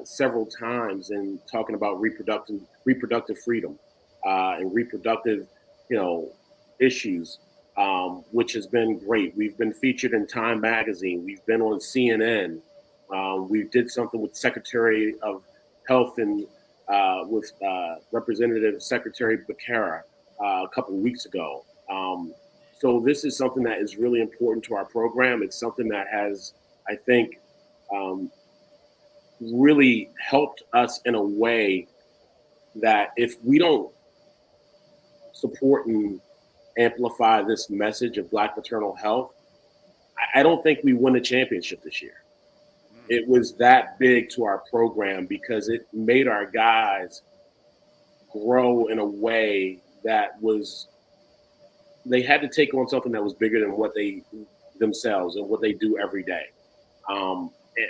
several times and talking about reproductive freedom and reproductive, issues, which has been great. We've been featured in Time Magazine. We've been on CNN. We did something with Secretary of Health and with Representative Secretary Becerra a couple of weeks ago. So this is something that is really important to our program. It's something that has, I think, really helped us in a way that if we don't support and amplify this message of Black maternal health, I don't think we win a championship this year. It was that big to our program because it made our guys grow in a way that was, they had to take on something that was bigger than what they themselves and what they do every day.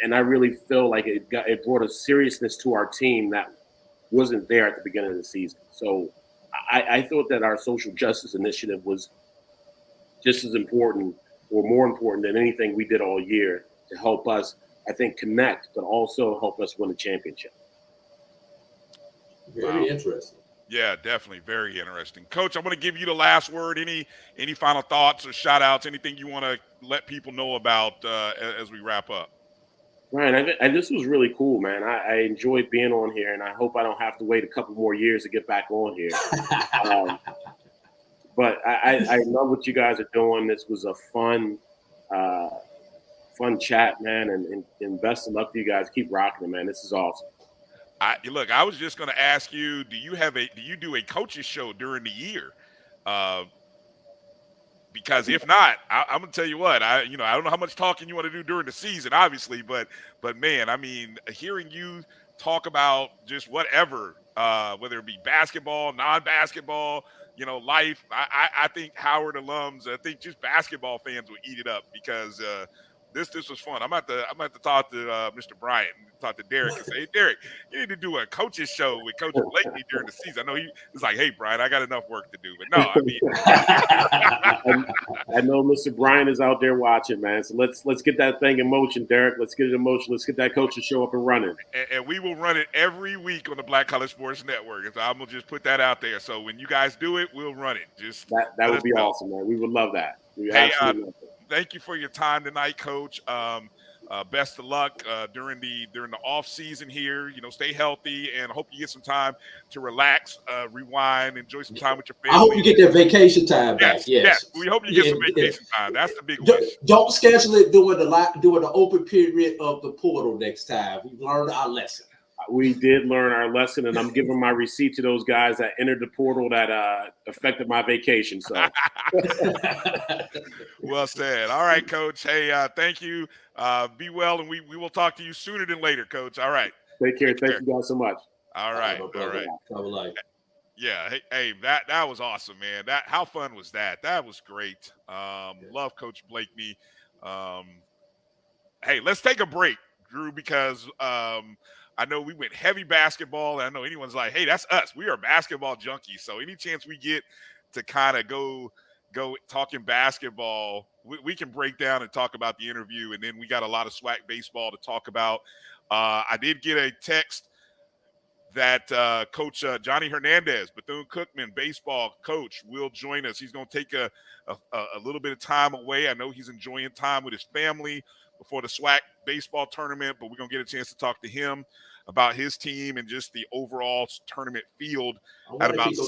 And I really feel like it brought a seriousness to our team that wasn't there at the beginning of the season. So I thought that our social justice initiative was just as important or more important than anything we did all year to help us, I think, connect, but also help us win a championship. Very interesting. Yeah, definitely. Very interesting. Coach, I'm going to give you the last word. Any final thoughts or shout outs, anything you want to let people know about as we wrap up? Ryan, this was really cool, man. I enjoyed being on here, and I hope I don't have to wait a couple more years to get back on here. But I love what you guys are doing. This was a fun chat, man, and best of luck to you guys. Keep rocking it, man. This is awesome. Look, I was just going to ask you, do you do a coaches show during the year? Because if not, I'm gonna tell you what, I don't know how much talking you want to do during the season, obviously, but man, I mean, hearing you talk about just whatever, whether it be basketball, non-basketball, life, I think Howard alums, I think just basketball fans will eat it up because this was fun. I'm about to talk to Mr. Bryan, talk to Derek and say, hey, Derek, you need to do a coach's show with Coach Blakeney during the season. I know he was like, hey, Bryan, I got enough work to do. But no, I mean. I know Mr. Bryan is out there watching, man. So let's get that thing in motion, Derek. Let's get it in motion. Let's get that coach's show up and running. And we will run it every week on the Black College Sports Network. And so I'm going to just put that out there. So when you guys do it, we'll run it. Just that would be awesome, man. We would love that. Hey, thank you for your time tonight, Coach. best of luck during the off season here. Stay healthy, and hope you get some time to relax, rewind, enjoy some time with your family. I hope you get that vacation time back. Yes. We hope you get some vacation time. That's the big wish. Don't schedule it during the open period of the portal next time. We learned our lesson. We did learn our lesson, and I'm giving my receipt to those guys that entered the portal that affected my vacation. So, well said. All right, Coach. Hey, thank you. Be well, and we will talk to you sooner than later, Coach. All right. Take care. Thank you guys so much. All right. All right. Yeah. Hey, that was awesome, man. How fun was that? That was great. Love Coach Blakeney. Hey, let's take a break, Drew, because I know we went heavy basketball, and I know anyone's like, hey, that's us. We are basketball junkies. So any chance we get to kind of go talking basketball, we can break down and talk about the interview. And then we got a lot of SWAC baseball to talk about. I did get a text that Coach Johnny Hernandez, Bethune-Cookman baseball coach, will join us. He's going to take a little bit of time away. I know he's enjoying time with his family before the SWAC baseball tournament, but we're going to get a chance to talk to him about his team and just the overall tournament field at about some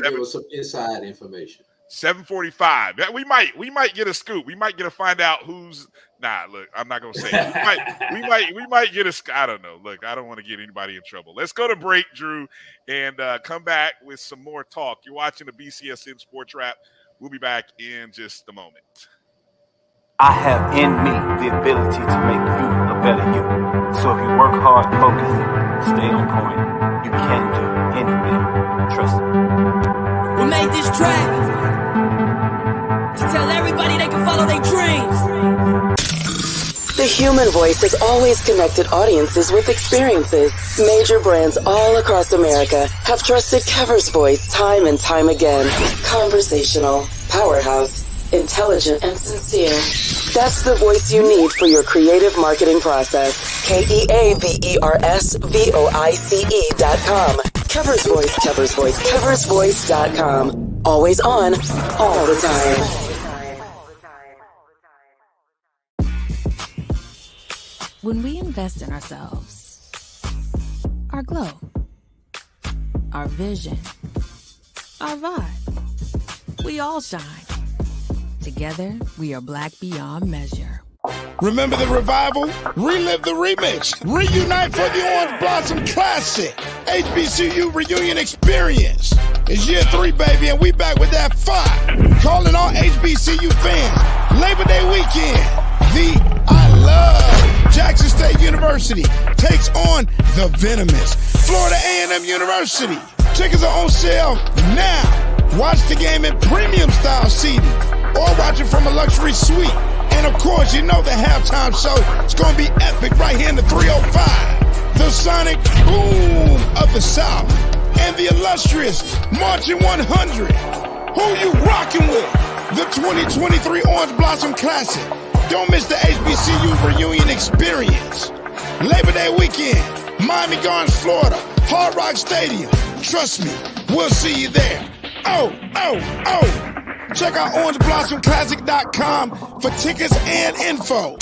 inside information. 7:45. We might get a scoop. We might get to find out who's. Nah, look, I'm not gonna say it. We might get a. I don't know. Look, I don't want to get anybody in trouble. Let's go to break, Drew, and come back with some more talk. You're watching the BCSN SportsWrap. We'll be back in just a moment. I have in me the ability to make you a better you. So if you work hard, focus, stay on point, you can do anything. Trust me. We made this track to tell everybody they can follow their dreams. The human voice has always connected audiences with experiences. Major brands all across America have trusted Kever's voice time and time again. Conversational, powerhouse, intelligent, and sincere. That's the voice you need for your creative marketing process. KEAVERSVOICE.com. Kever's Voice, Kever's Voice, KeversVoice.com. Always on, all the time. When we invest in ourselves, our glow, our vision, our vibe, we all shine. Together, we are black beyond measure. Remember the revival? Relive the remix. Reunite for the Orange Blossom Classic. HBCU Reunion Experience. It's year 3, baby, and we back with that fire. Calling all HBCU fans. Labor Day weekend. The I Love Jackson State University takes on the venomous Florida A&M University. Tickets are on sale now. Watch the game in premium style seating or watch it from a luxury suite. And of course, you know the halftime show is going to be epic right here in the 305. The sonic boom of the South and the illustrious Marching 100. Who you rocking with? The 2023 Orange Blossom Classic. Don't miss the HBCU Reunion Experience. Labor Day weekend, Miami Gardens, Florida, Hard Rock Stadium. Trust me, we'll see you there. Oh. Check out OrangeBlossomClassic.com for tickets and info.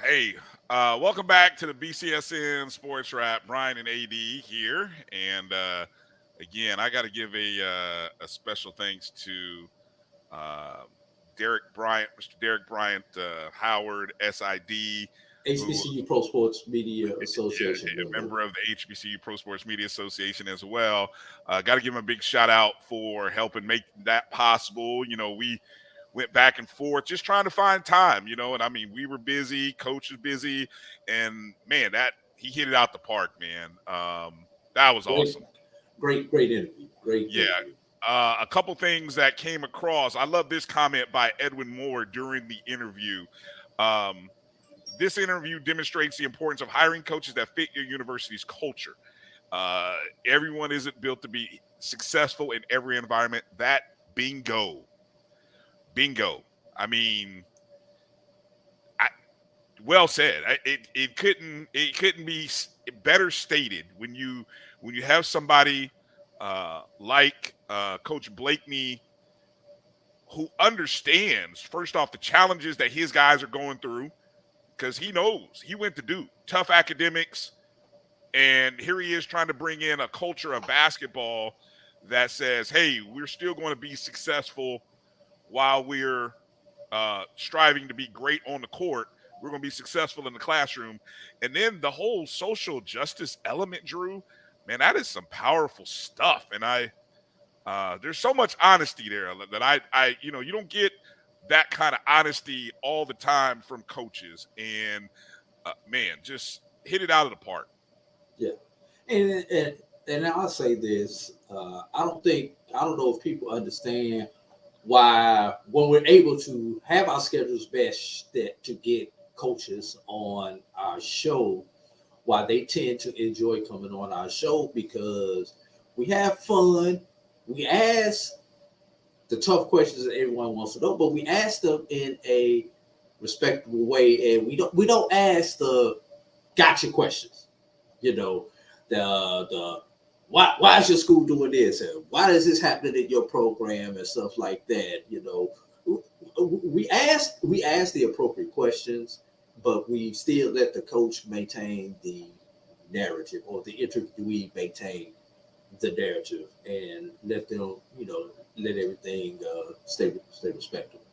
Hey, welcome back to the BCSN SportsWrap. Bryan and A.D. here, and again, I got to give a special thanks to Derek Bryant, Mr. Derek Bryant, Howard, SID. HBCU Pro Sports Media Association. A member of the HBCU Pro Sports Media Association as well. Got to give him a big shout out for helping make that possible. We went back and forth just trying to find time, and I mean, we were busy, coach was busy, and man, he hit it out the park, man. That was awesome. Great interview. Interview. A couple things that came across. I love this comment by Edwin Moore during the interview. This interview demonstrates the importance of hiring coaches that fit your university's culture. Everyone isn't built to be successful in every environment. That bingo. I mean, well said. It couldn't be better stated when you have somebody like Coach Blakeney, who understands, first off, the challenges that his guys are going through, because he knows he went to Duke, tough academics, and here he is trying to bring in a culture of basketball that says, hey, we're still going to be successful while we're striving to be great on the court. We're going to be successful in the classroom. And then the whole social justice element, Drew, man, that is some powerful stuff. And there's so much honesty there that I you don't get that kind of honesty all the time from coaches. And man, just hit it out of the park. Yeah, and I'll say this: I don't know if people understand why when we're able to have our schedules best to get coaches on our show, why they tend to enjoy coming on our show, because we have fun. We ask the tough questions that everyone wants to know, but we ask them in a respectable way, and we don't ask the gotcha questions. The why is your school doing this, and why is this happening in your program and stuff like that. We ask the appropriate questions, but we still let the coach maintain the narrative, or the interviewee maintain the narrative, and let them, let everything stay respectable.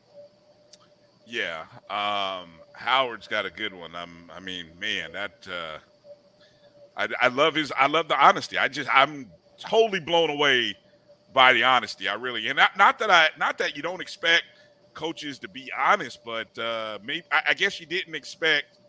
Yeah, Howard's got a good one. I mean, man, that I love the honesty. I'm totally blown away by the honesty. I really, and not that you don't expect coaches to be honest, but maybe I guess you didn't expect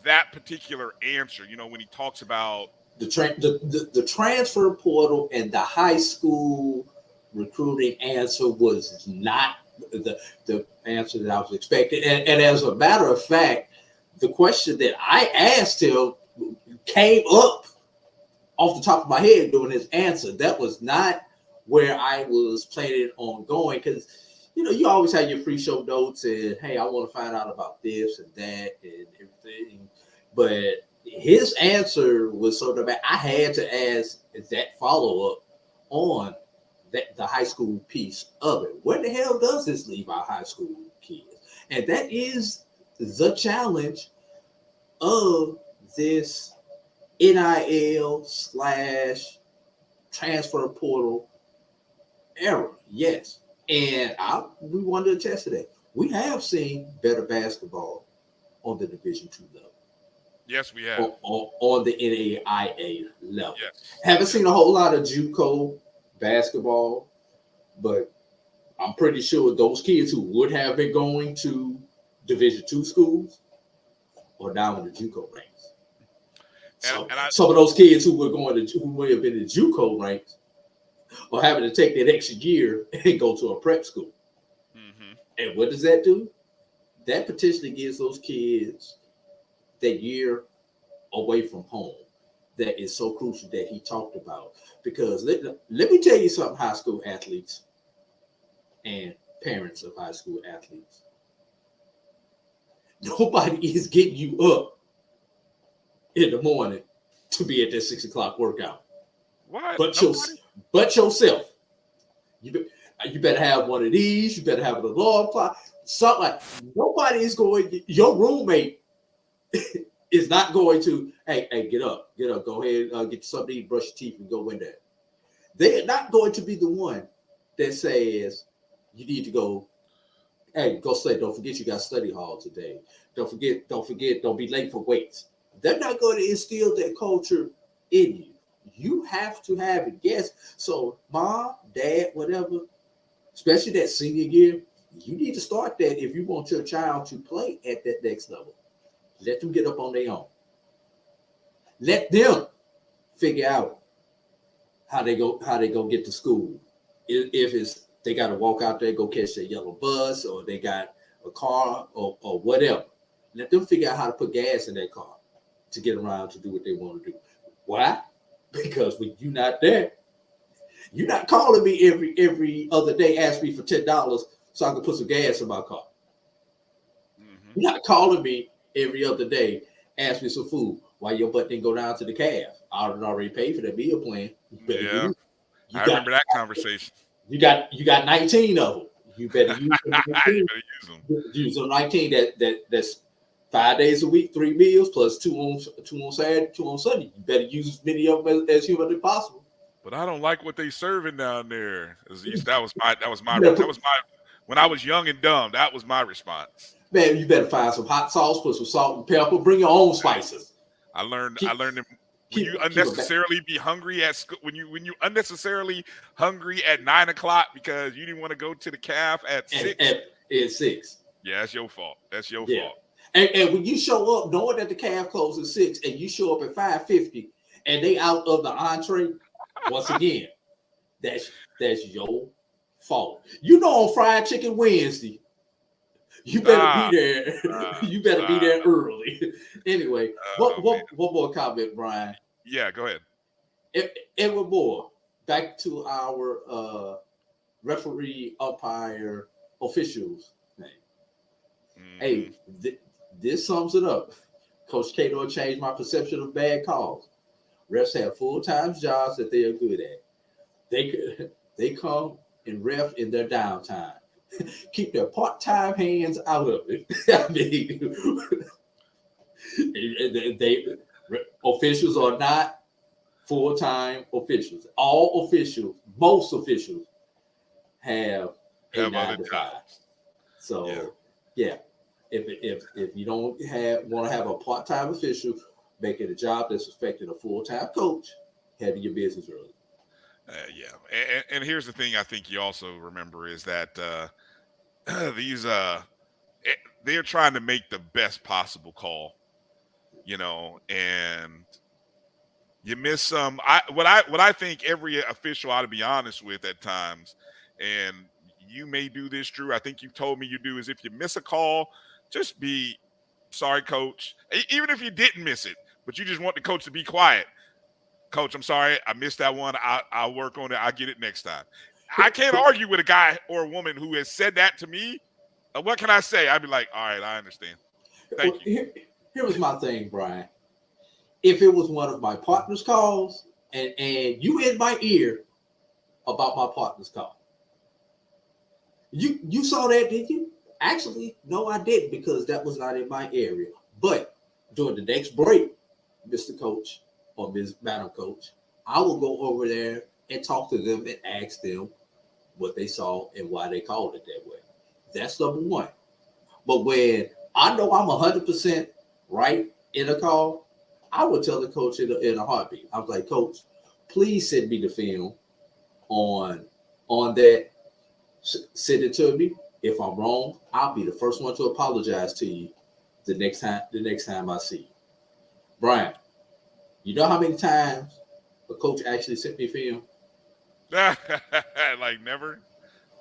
that particular answer. When he talks about the transfer portal and the high school recruiting answer was not the answer that I was expecting. And as a matter of fact, the question that I asked him came up off the top of my head during his answer. That was not where I was planning on going, because you always have your pre-show notes and, hey, I want to find out about this and that and everything. But his answer was so that I had to ask that follow-up on the high school piece of it. Where the hell does this leave our high school kids? And that is the challenge of this NIL / transfer portal era. Yes. And we wanted to test today. We have seen better basketball on the Division II level. Yes, we have. On the NAIA level. Yes. Haven't seen a whole lot of JUCO basketball, but I'm pretty sure those kids who would have been going to Division II schools are now in the JUCO ranks. Some of those kids who may have been in JUCO ranks are having to take that extra year and go to a prep school. Mm-hmm. And what does that do? That potentially gives those kids that year away from home that is so crucial that he talked about. Because let me tell you something, high school athletes and parents of high school athletes. Nobody is getting you up in the morning to be at that 6 o'clock workout. What? But yourself. You better have one of these. You better have an alarm clock. Something like nobody is going. Your roommate is not going to. Hey, get up, go ahead, get something to eat, brush your teeth, and go in there. They are not going to be the one that says you need to go. Hey, go study. Don't forget you got study hall today. Don't forget. Don't be late for weights. They're not going to instill that culture in you. You have to have it. Yes. So mom, dad, whatever, especially that senior year, you need to start that if you want your child to play at that next level. Let them get up on their own. Let them figure out how they go get to school. If it's they got to walk out there, go catch their yellow bus, or they got a car or whatever. Let them figure out how to put gas in their car to get around to do what they want to do. Why? Because when you're not there, you're not calling me every other day, ask me for $10 so I can put some gas in my car. Mm-hmm. You're not calling me every other day, ask me some food. Why your butt didn't go down to the calf? I already paid for that meal plan. Yeah, I remember that conversation. You got 19 of them. You better use them. You better use them. Use them 19. That's 5 days a week, 3 meals plus two on Saturday, 2 on Sunday. You better use as many of them as humanly possible. But I don't like what they serving down there. That was my when I was young and dumb. That was my response. Man, you better find some hot sauce, put some salt and pepper, bring your own spices. I learned that when you unnecessarily be hungry at school, when you unnecessarily hungry at 9 o'clock because you didn't want to go to the calf at 6. At 6. Yeah, that's your fault. That's your fault. And when you show up knowing that the calf closes at 6 and you show up at 5:50 and they out of the entree, once again, that's your fault. You know, on Fried Chicken Wednesday, you better be there. You better be there early. Anyway, one more comment, Brian. Yeah, go ahead. And one more. Back to our referee, umpire, officials name. Hey, this sums it up. Coach Cato changed my perception of bad calls. Refs have full-time jobs that they are good at. They come and ref in their downtime. Keep their part-time hands out of it. I mean, officials are not full-time officials. All officials, most officials, have a 9 to 5. So, yeah. If you don't want to have a part-time official making a job that's affecting a full-time coach, handle your business early. And here's the thing I think you also remember is that they're trying to make the best possible call, and you miss some. What I think every official ought to be honest with at times, and you may do this, Drew. I think you told me you do, is if you miss a call, just be sorry, coach. Even if you didn't miss it, but you just want the coach to be quiet. Coach, I'm sorry, I missed that one. I'll work on it. I'll get it next time. I can't argue with a guy or a woman who has said that to me. What can I say? I'd be like, all right, I understand. Thank you. Here was my thing, Brian. If it was one of my partner's calls and you in my ear about my partner's call, you saw that, did you? Actually, no, I didn't, because that was not in my area. But during the next break, Mr. Coach or Madam Coach, I will go over there and talk to them and ask them what they saw and why they called it that way. That's number one. But when I know I'm 100% right in a call, I would tell the coach in a heartbeat. I was like, Coach, please send me the film on that. Send it to me. If I'm wrong, I'll be the first one to apologize to you the next time I see you. Brian, you know how many times a coach actually sent me film? Like never?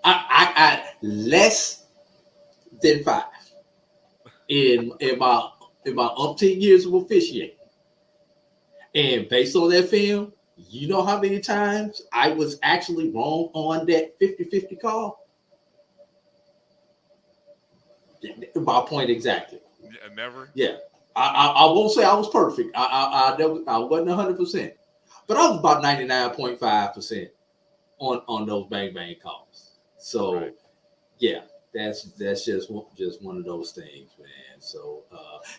I less than 5 in my umpteen years of officiating. And based on that film, you know how many times I was actually wrong on that 50-50 call? My point exactly. Never? Yeah. I won't say I was perfect. I wasn't 100%. But I was about 99.5% on those bang calls. So right. Yeah, that's just one of those things, man. So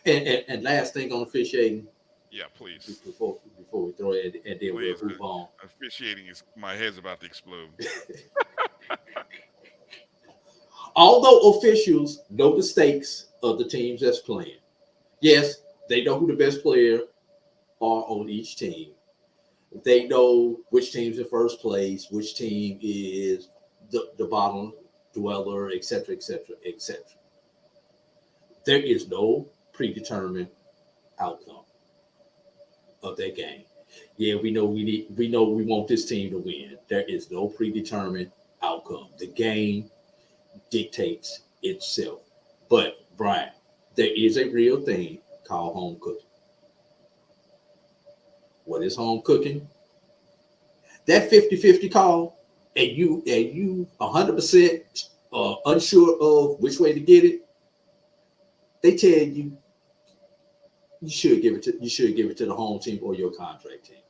and last thing on officiating. Yeah, please. Before we throw it and then we'll move on. Officiating my head's about to explode. Although officials know the stakes of the teams that's playing, yes, they know who the best player are on each team. They know which team's in first place, which team is the bottom dweller, etc., etc., etc. There is no predetermined outcome of that game. Yeah, we know we want this team to win. There is no predetermined outcome. The game dictates itself. But Brian, there is a real thing called home cooking. What is home cooking? That 50-50 call, and you 100% unsure of which way to get it, they tell you you should give it to the home team or your contract team.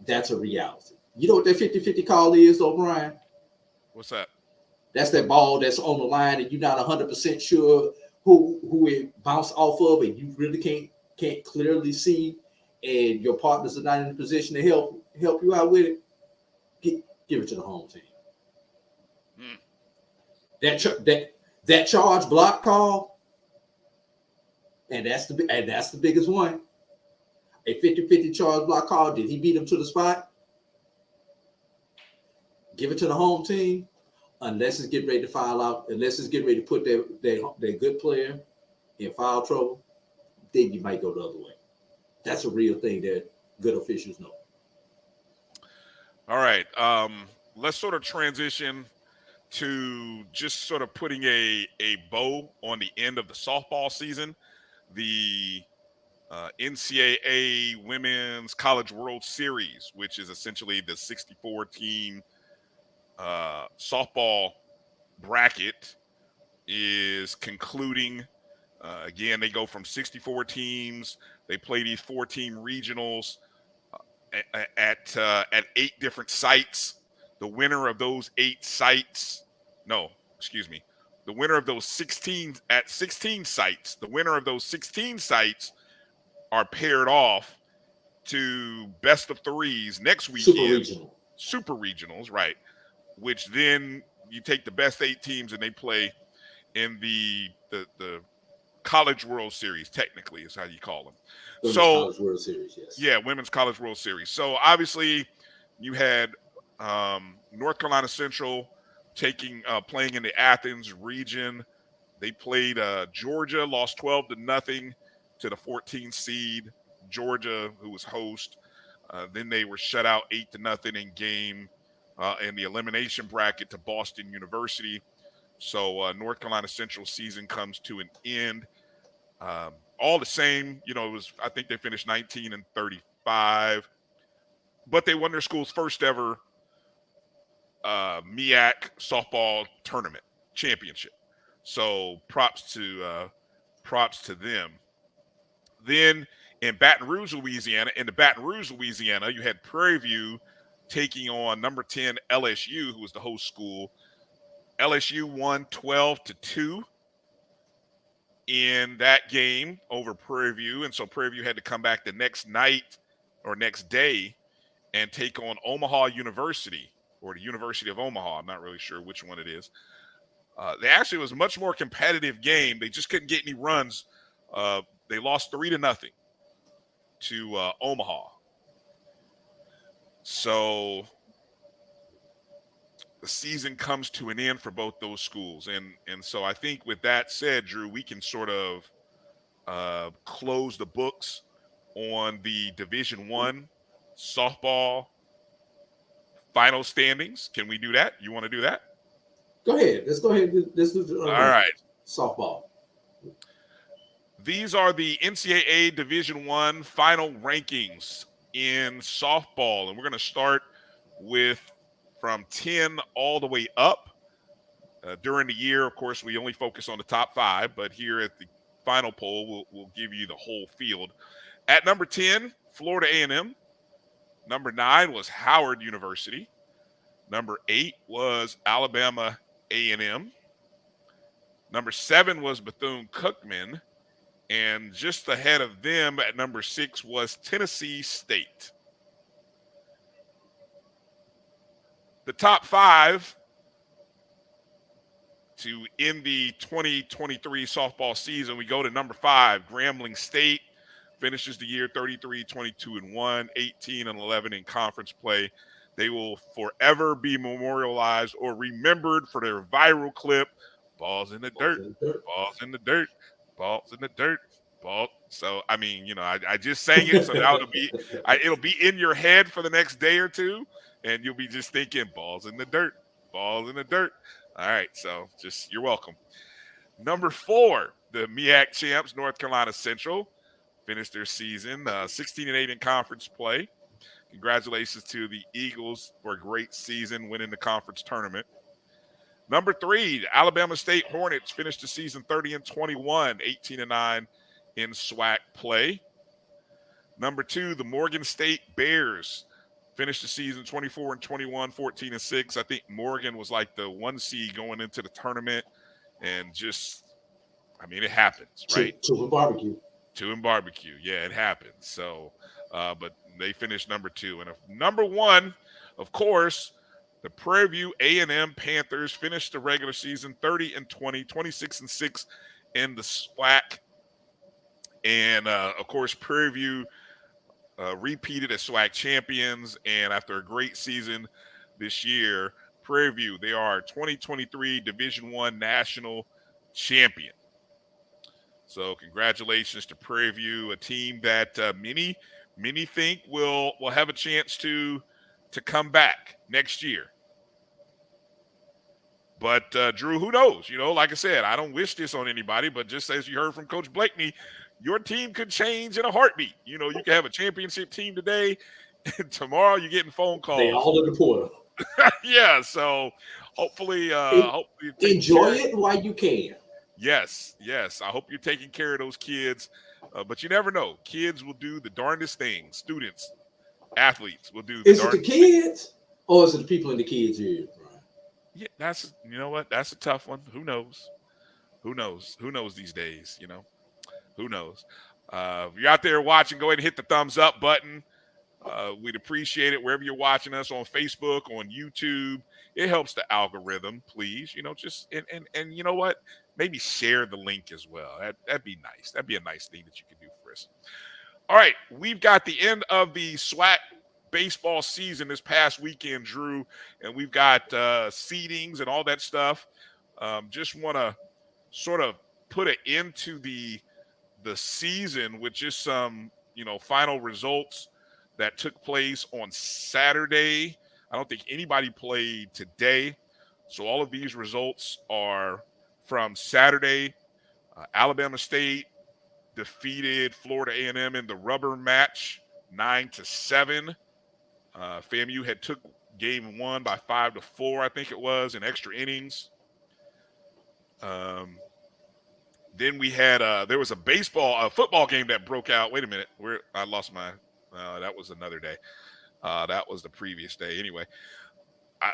That's a reality. You know what that 50-50 call is, though, Bryan? What's that? That's that ball that's on the line and you're not 100% sure who it bounced off of, and you really can't clearly see, and your partners are not in a position to help you out with it. Give it to the home team. That charge block call, and that's the biggest one. A 50-50 charge block call. Did he beat him to the spot? Give it to the home team, unless it's getting ready to foul out, unless it's getting ready to put their good player in foul trouble, then you might go the other way. That's a real thing that good officials know. All right. Let's sort of transition to just sort of putting a bow on the end of the softball season. The NCAA Women's College World Series, which is essentially the 64-team softball bracket, is concluding. Again, they go from 64 teams. They play these 4-team regionals at 8 different sites. The winner of those 8 sites, the winner of those 16 at 16 sites. The winner of those 16 sites are paired off to best of 3s next weekend. Super regionals, right? Which then you take the best 8 teams and they play in the College World Series, technically is how you call them. College World Series, yes. Yeah, Women's College World Series. So obviously you had North Carolina Central playing in the Athens region. They played Georgia, lost 12-0 to the 14th seed Georgia, who was host. Then they were shut out 8-0 in game in the elimination bracket to Boston University. So North Carolina Central season comes to an end. All the same, it was, I think they finished 19-35, but they won their school's first ever MEAC softball tournament championship. So props to them. Then in Baton Rouge, Louisiana, you had Prairie View taking on number 10 LSU, who was the host school. LSU won 12-2 in that game over Prairie View, and so Prairie View had to come back the next night or next day and take on Omaha University, or the University of Omaha. I'm not really sure which one it is. It was a much more competitive game. They just couldn't get any runs. They lost 3-0 to Omaha. So the season comes to an end for both those schools. And so I think with that said, Drew, we can sort of close the books on the Division I softball final standings. Can we do that? You want to do that? Go ahead. Let's go ahead. Let's do all right. Softball. These are the NCAA Division I final rankings in softball. And we're going to start with from 10 all the way up. During the year, of course, we only focus on the top 5, but here at the final poll, we'll give you the whole field. At number 10, Florida A&M. Number 9 was Howard University. Number 8 was Alabama A&M. Number 7 was Bethune-Cookman. And just ahead of them at number 6 was Tennessee State. The top 5 to end the 2023 softball season, we go to number 5, Grambling State. Finishes the year 33-22-1, 18-11 in conference play. They will forever be memorialized or remembered for their viral clip, balls in the dirt, balls in the dirt, balls in the dirt, ball. So, I mean, I just sang it, so now it'll be in your head for the next day or two, and you'll be just thinking, balls in the dirt, balls in the dirt. All right, so you're welcome. Number 4, the MEAC champs, North Carolina Central, finished their season 16-8 in conference play. Congratulations to the Eagles for a great season winning the conference tournament. Number 3, the Alabama State Hornets finished the season 30-21, 18-9 in SWAC play. Number 2, the Morgan State Bears finished the season 24-21, 14-6. I think Morgan was like the 1 seed going into the tournament, and just, I mean, it happens, right? Two and barbecue. 2 and barbecue, yeah, it happens. So, but they finished number 2, and number 1, of course, the Prairie View A&M Panthers finished the regular season 30-20, 26-6 in the SWAC, and of course, Prairie View repeated as SWAC champions, and after a great season this year, Prairie View, they are 2023 Division I national champion. So congratulations to Prairie View, a team that many think will have a chance to come back next year. But Drew, who knows? You know, like I said, I don't wish this on anybody, but just as you heard from Coach Blakeney, your team could change in a heartbeat. You know, you can have a championship team today, and tomorrow you're getting phone calls. They all in the portal. Yeah, so hopefully, enjoy it while you can. Yes. I hope you're taking care of those kids, but you never know. Kids will do the darndest things. Students, athletes will do. Is it the kids or is it the people in the kids' ears, Brian? Yeah, that's, you know what? That's a tough one. Who knows? Who knows these days? You know. Who knows? If you're out there watching, go ahead and hit the thumbs up button. We'd appreciate it wherever you're watching us, on Facebook, on YouTube. It helps the algorithm, please. You know, just and you know what? Maybe share the link as well. That'd be nice. That'd be a nice thing that you could do for us. All right, we've got the end of the SWAC baseball season this past weekend, Drew, and we've got seedings and all that stuff. Just want to sort of put an end to the season with just some, you know, final results that took place on Saturday. I don't think anybody played today. So all of these results are from Saturday. Alabama State defeated Florida A&M in the rubber match 9-7. FAMU had took game 1 by 5-4, I think it was, in extra innings. Then we had there was a football game that broke out. Wait a minute, I lost my. That was another day. That was the previous day. Anyway,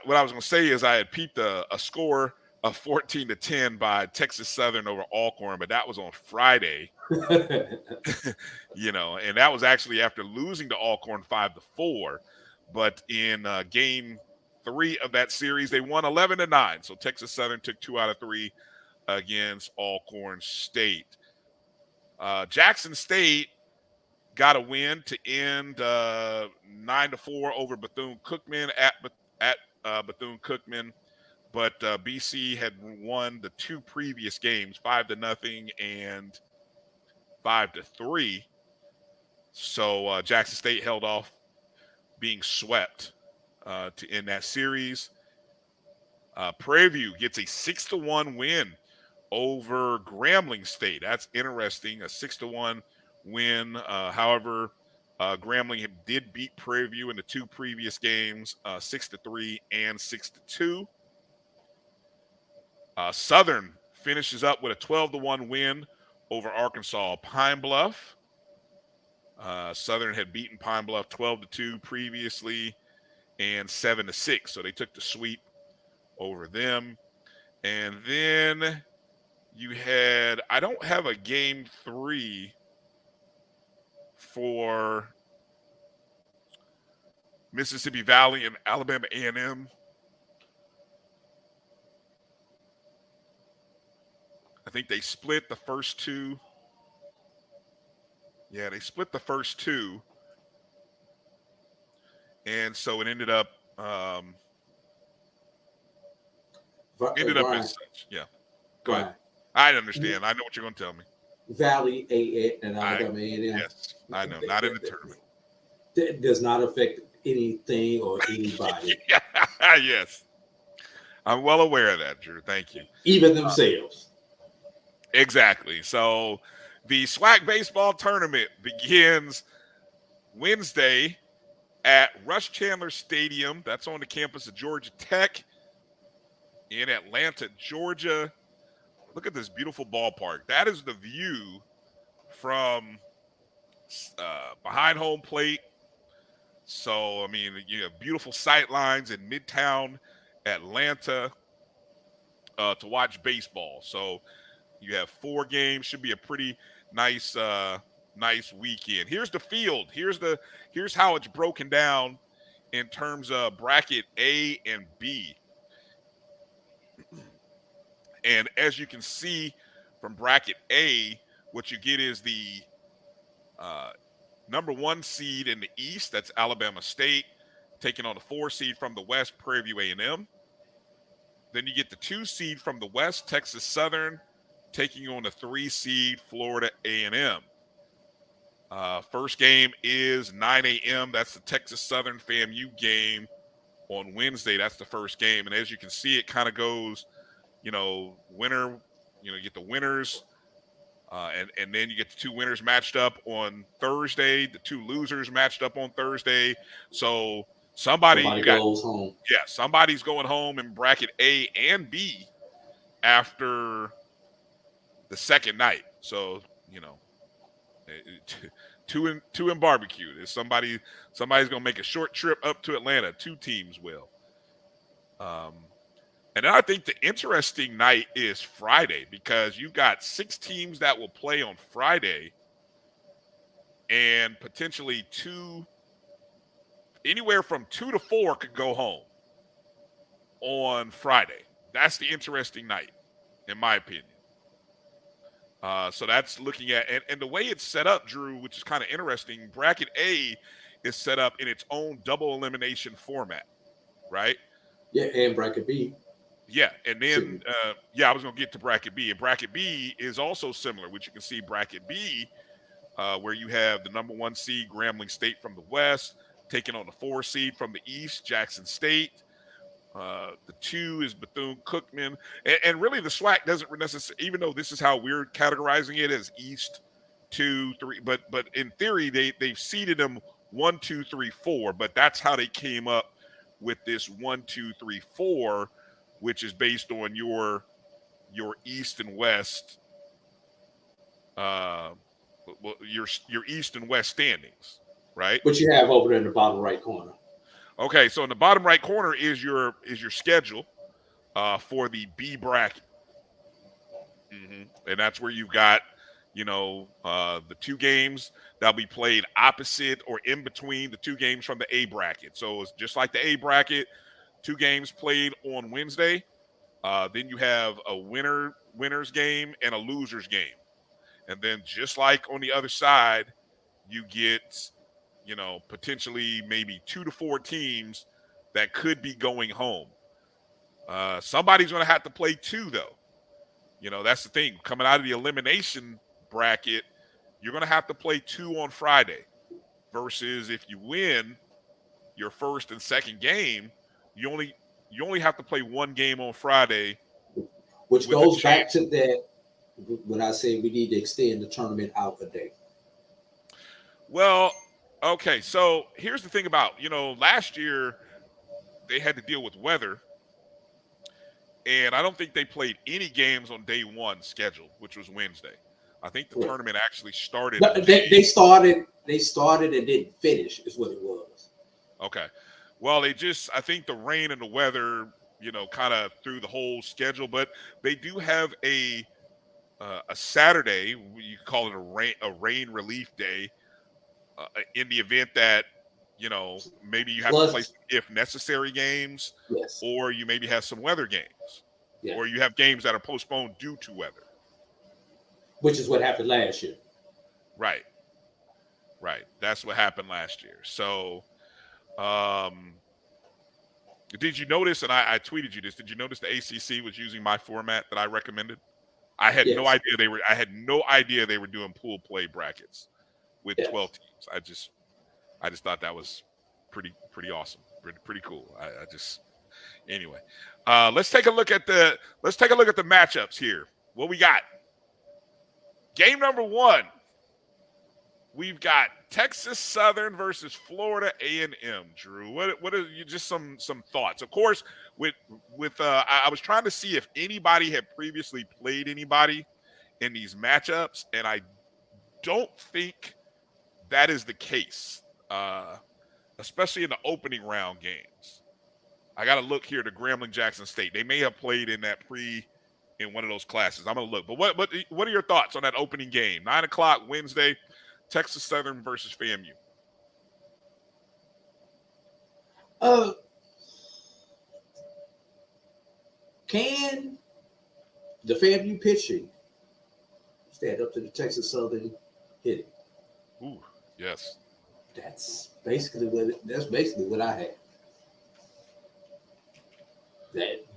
what I was going to say is I had peeped a score of 14-10 by Texas Southern over Alcorn, but that was on Friday. You know, and that was actually after losing to Alcorn 5-4. But in game 3 of that series, they won 11-9. So Texas Southern took 2 out of 3 against Alcorn State. Jackson State got a win to end 9-4 over Bethune-Cookman at Bethune-Cookman, but BC had won the 2 previous games, 5-0 and 5-3. So Jackson State held off being swept to end that series. Prairie View gets a 6-1 win over Grambling State. That's interesting, a 6-1 win. However, Grambling did beat Prairie View in the 2 previous games, 6-3 and 6-2. Southern finishes up with a 12-1 win over Arkansas Pine Bluff. Southern had beaten Pine Bluff 12-2 previously and 7-6, so they took the sweep over them. And then you had, I don't have a game 3 for Mississippi Valley and Alabama A&M. I think they split the first 2. Yeah, they split the first 2. And so it ended up as such. Yeah. Go ahead. I understand. I know what you're going to tell me. Valley A and Alabama A&M. Yes, I know. Not in the tournament. That does not affect anything or anybody. Yes. I'm well aware of that, Drew. Thank you. Even themselves. Exactly. So the SWAC baseball tournament begins Wednesday at Rush Chandler Stadium. That's on the campus of Georgia Tech in Atlanta, Georgia. Look at this beautiful ballpark. That is the view from behind home plate. So, I mean, you have beautiful sight lines in Midtown Atlanta to watch baseball. So you have 4 games. Should be a pretty nice nice weekend. Here's the field. Here's how it's broken down in terms of bracket A and B. And as you can see from bracket A, what you get is the number 1 seed in the East. That's Alabama State, taking on the 4 seed from the West, Prairie View A&M. Then you get the 2 seed from the West, Texas Southern, taking on the 3 seed, Florida A&M. First game is 9 a.m. That's the Texas Southern FAMU game on Wednesday. That's the first game. And as you can see, it kind of goes, winner, you get the winners. And then you get the 2 winners matched up on Thursday, the 2 losers matched up on Thursday. So somebody goes home. Yeah, somebody's going home in bracket A and B after the second night. So, two in barbecue. Somebody's gonna make a short trip up to Atlanta. 2 teams will. And then I think the interesting night is Friday, because you got 6 teams that will play on Friday, and potentially anywhere from 2 to 4 could go home on Friday. That's the interesting night, in my opinion. So that's looking at, and the way it's set up, Drew, which is kind of interesting, bracket A is set up in its own double elimination format, right? Yeah, and bracket B. Yeah, and then, I was going to get to bracket B. And bracket B is also similar, which you can see bracket B, where you have the number 1 seed, Grambling State from the West, taking on the 4 seed from the East, Jackson State. The 2 is Bethune-Cookman. And really the SWAC doesn't necessarily, even though this is how we're categorizing it as East 2, 3, but in theory, they've seeded them 1, 2, 3, 4, but that's how they came up with this 1, 2, 3, 4, which is based on your East and West, your East and West standings, right? Which you have over there in the bottom right corner. Okay, so in the bottom right corner is your schedule for the B bracket, and that's where you've got the 2 games that'll be played opposite or in between the 2 games from the A bracket. So it's just like the A bracket. 2 games played on Wednesday. Then you have a winner's game and a loser's game. And then just like on the other side, you get, potentially maybe 2 to 4 teams that could be going home. Somebody's going to have to play 2, though. That's the thing. Coming out of the elimination bracket, you're going to have to play 2 on Friday. Versus if you win your first and second game, you only have to play 1 game on Friday. Which goes back to that when I say we need to extend the tournament out a day. Well, okay, so here's the thing about, last year they had to deal with weather, and I don't think they played any games on day 1 scheduled, which was Wednesday. I think the tournament actually started. No, they started and didn't finish is what it was. Okay. Well, I think the rain and the weather, kind of threw the whole schedule, but they do have a Saturday, you call it a rain relief day, in the event that, maybe you have to play some if necessary games, yes, or you maybe have some weather games, or you have games that are postponed due to weather. Which is what happened last year. Right. That's what happened last year. So, did you notice, and I tweeted you this, did you notice the ACC was using my format that I recommended? I had no idea they were doing pool play brackets with 12 teams. I just thought that was pretty awesome. Pretty cool. Anyway. Let's take a look at the matchups here. What we got? Game number 1. we've got Texas Southern versus Florida A&M. Drew, what are you, just some thoughts? Of course, I was trying to see if anybody had previously played anybody in these matchups, and I don't think that is the case, especially in the opening round games. I got to look here to Grambling Jackson State. They may have played in one of those classes. I'm going to look. But what are your thoughts on that opening game? 9 o'clock Wednesday, Texas Southern versus FAMU. Can the FAMU pitching stand up to the Texas Southern hitting? Ooh, yes. That's basically what I had.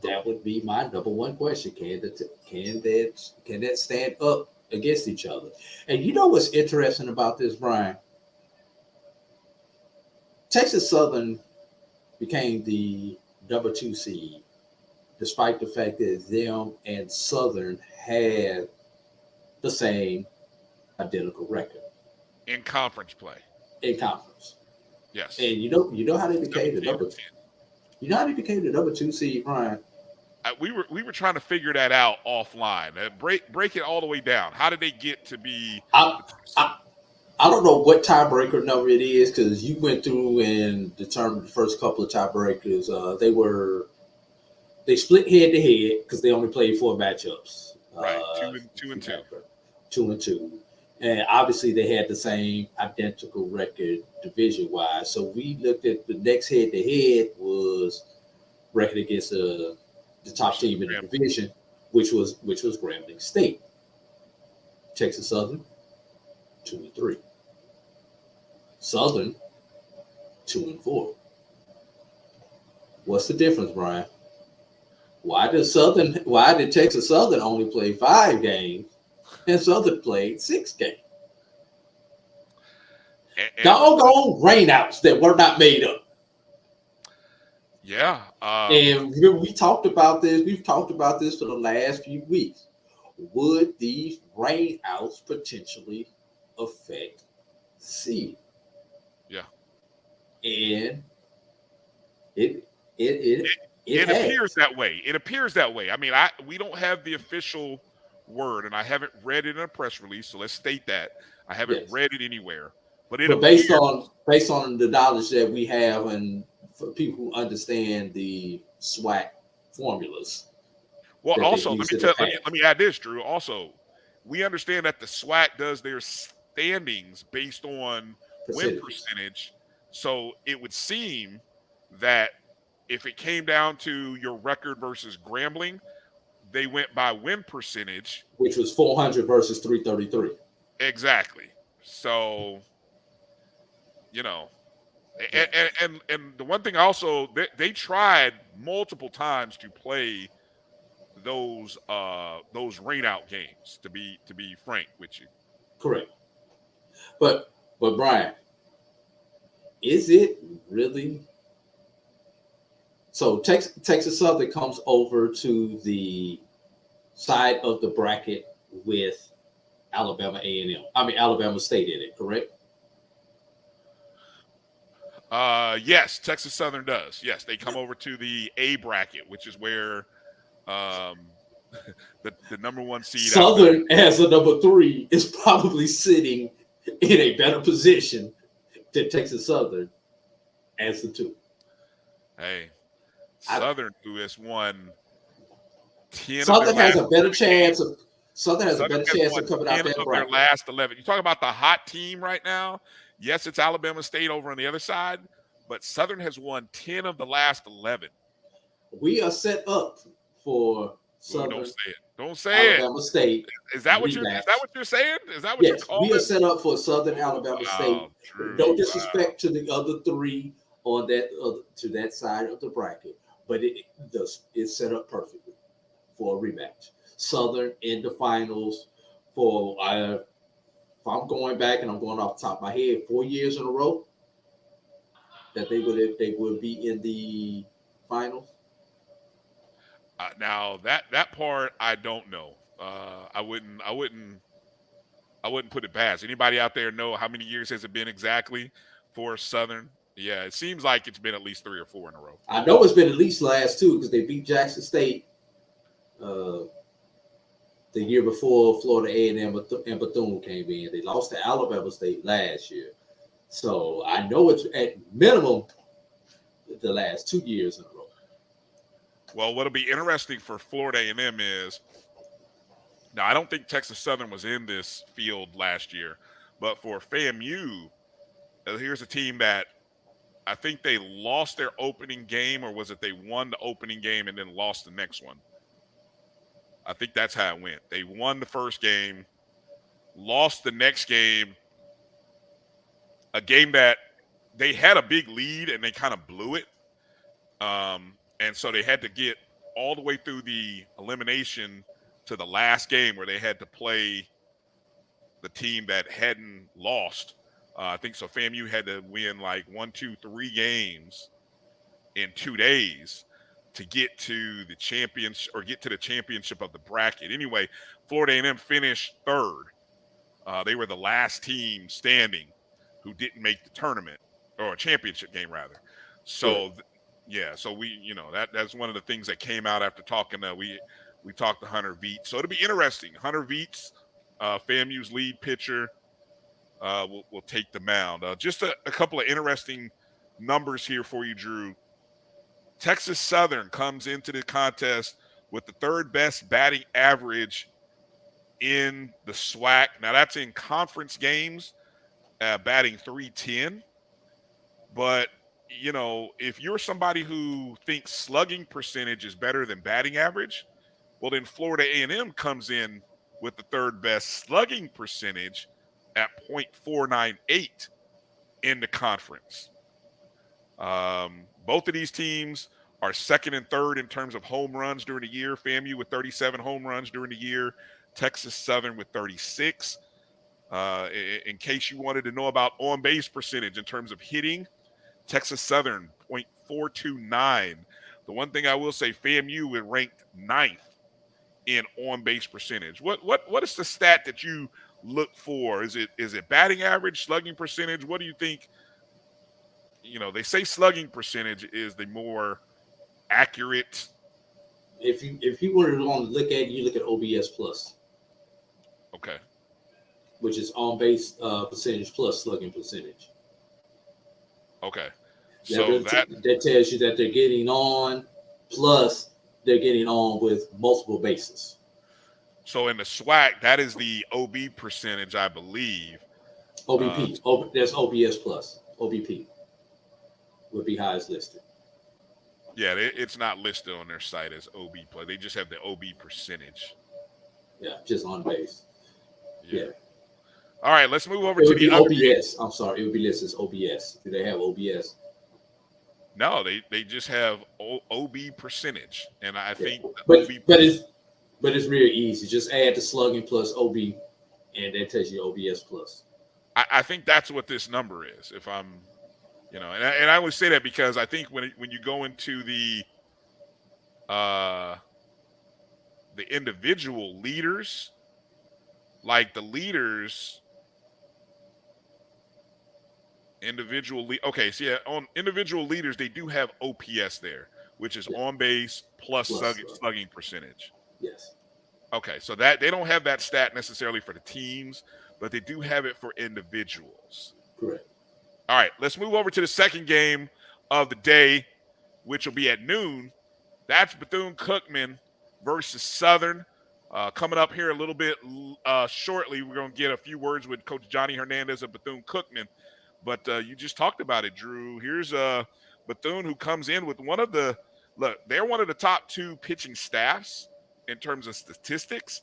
That would be my number one question. Can that stand up against each other? And you know what's interesting about this, Brian? Texas Southern became the number 2 seed, despite the fact that them and Southern had the same identical record in conference play. In conference, yes. And you know how they became the number 10. You know how they became the number 2 seed, Brian? We were trying to figure that out offline. Break it all the way down. How did they get to be? I don't know what tiebreaker number it is, because you went through and determined the first couple of tiebreakers. They split head to head because they only played 4 matchups. Right, 2 and 2. 2 and 2. And obviously they had the same identical record division-wise. So we looked at the next head-to-head was record against the top team in the division, which was Grambling State. Texas Southern, 2 and 3. Southern, 2 and 4. What's the difference, Brian? Why did Texas Southern only play 5 games and Southern played 6 games? Doggone rainouts that were not made up. Yeah. And we talked about this. We've talked about this for the last few weeks. Would these rainouts potentially affect seed? Yeah. And it appears that way. It appears that way. I mean, we don't have the official word, and I haven't read it in a press release, so let's state that. I haven't read it anywhere. But based on the knowledge that we have, and for people who understand the SWAC formulas. Well, also let me add this, Drew. Also, we understand that the SWAC does their standings based on win percentage. So it would seem that if it came down to your record versus Grambling, they went by win percentage, which was 400 versus 333. Exactly. So, and the one thing also, they tried multiple times to play those rainout games, to be frank with you. Correct. But Brian, is it really? So Texas Southern comes over to the side of the bracket with Alabama State in it, correct? Yes, Texas Southern does. Yes, they come over to the A bracket, which is where the number 1 seed Southern as a number 3 is probably sitting in a better position than Texas Southern as the 2. Hey, Southern, who has won 10 Southern of has a better chance of coming out there. Their last 11. You talk about the hot team right now. Yes, it's Alabama State over on the other side, but Southern has won 10 of the last 11. We are set up for Southern. Don't say it. Alabama State. Is that what you're saying? Is that what you're calling? We are set up for Southern Alabama State. True. No disrespect to the other 3 on to that side of the bracket, but it's set up perfectly for a rematch. Southern in the finals for if I'm going back and I'm going off the top of my head, 4 years in a row that they would be in the finals. Now that part I don't know. I wouldn't I wouldn't put it past. Anybody out there know how many years has it been exactly for Southern? Yeah, it seems like it's been at least 3 or 4 in a row. I know it's been at least last 2 because they beat Jackson State the year before Florida A&M and Bethune came in. They lost to Alabama State last year. So I know it's at minimum the last 2 years in a row. Well, what'll be interesting for Florida A&M is, now I don't think Texas Southern was in this field last year, but for FAMU, here's a team that I think they lost their opening game, or was it they won the opening game and then lost the next one? I think that's how it went. They won the first game, lost the next game, a game that they had a big lead and they kind of blew it. And so they had to get all the way through the elimination to the last game where they had to play the team that hadn't lost. I think so FAMU had to win like 1, 2, 3 games in 2 days to get to the championship or get to the championship of the bracket. Anyway, Florida A&M finished 3rd. They were the last team standing who didn't make the tournament, or a championship game rather. So so we, that's one of the things that came out after talking. We talked to Hunter Veets. So it'll be interesting. Hunter Veets, FAMU's lead pitcher, will take the mound. Just a couple of interesting numbers here for you, Drew. Texas Southern comes into the contest with the 3rd best batting average in the SWAC. Now that's in conference games, batting .310. But, if you're somebody who thinks slugging percentage is better than batting average, well, then Florida A&M comes in with the 3rd best slugging percentage at .498 in the conference. Both of these teams are 2nd and 3rd in terms of home runs during the year. FAMU with 37 home runs during the year. Texas Southern with 36. In case you wanted to know about on-base percentage in terms of hitting, Texas Southern .429. The one thing I will say, FAMU was ranked 9th in on-base percentage. What is the stat that you look for? Is it batting average, slugging percentage? What do you think? They say slugging percentage is the more accurate. If you wanted to look at it, you look at OBS plus. Okay. Which is on base percentage plus slugging percentage. Okay. So that tells you that they're getting on, plus they're getting on with multiple bases. So in the SWAC, that is the OB percentage, I believe. OBP. There's OBS plus. OBP would be highest listed. Yeah, it's not listed on their site as OB play. They just have the OB percentage. Yeah, just on base. Yeah. All right, let's move over to the OBS. I'm sorry, it would be listed as OBS. Do they have OBS? No, they just have OB percentage, and I think. But it's real easy. Just add the slugging plus OB, and that tells you OBS plus. I think that's what this number is. If I'm, and I always say that because I think when you go into the individual leaders, like the leaders. Okay, so yeah, on individual leaders, they do have OPS there, which is on base plus slugging percentage. Yes. Okay, so that they don't have that stat necessarily for the teams, but they do have it for individuals. Correct. All right, let's move over to the second game of the day, which will be at noon. That's Bethune-Cookman versus Southern. Coming up here a little bit shortly, we're going to get a few words with Coach Johnny Hernandez of Bethune-Cookman. But you just talked about it, Drew. Here's Bethune, who comes in with they're one of the top 2 pitching staffs in terms of statistics.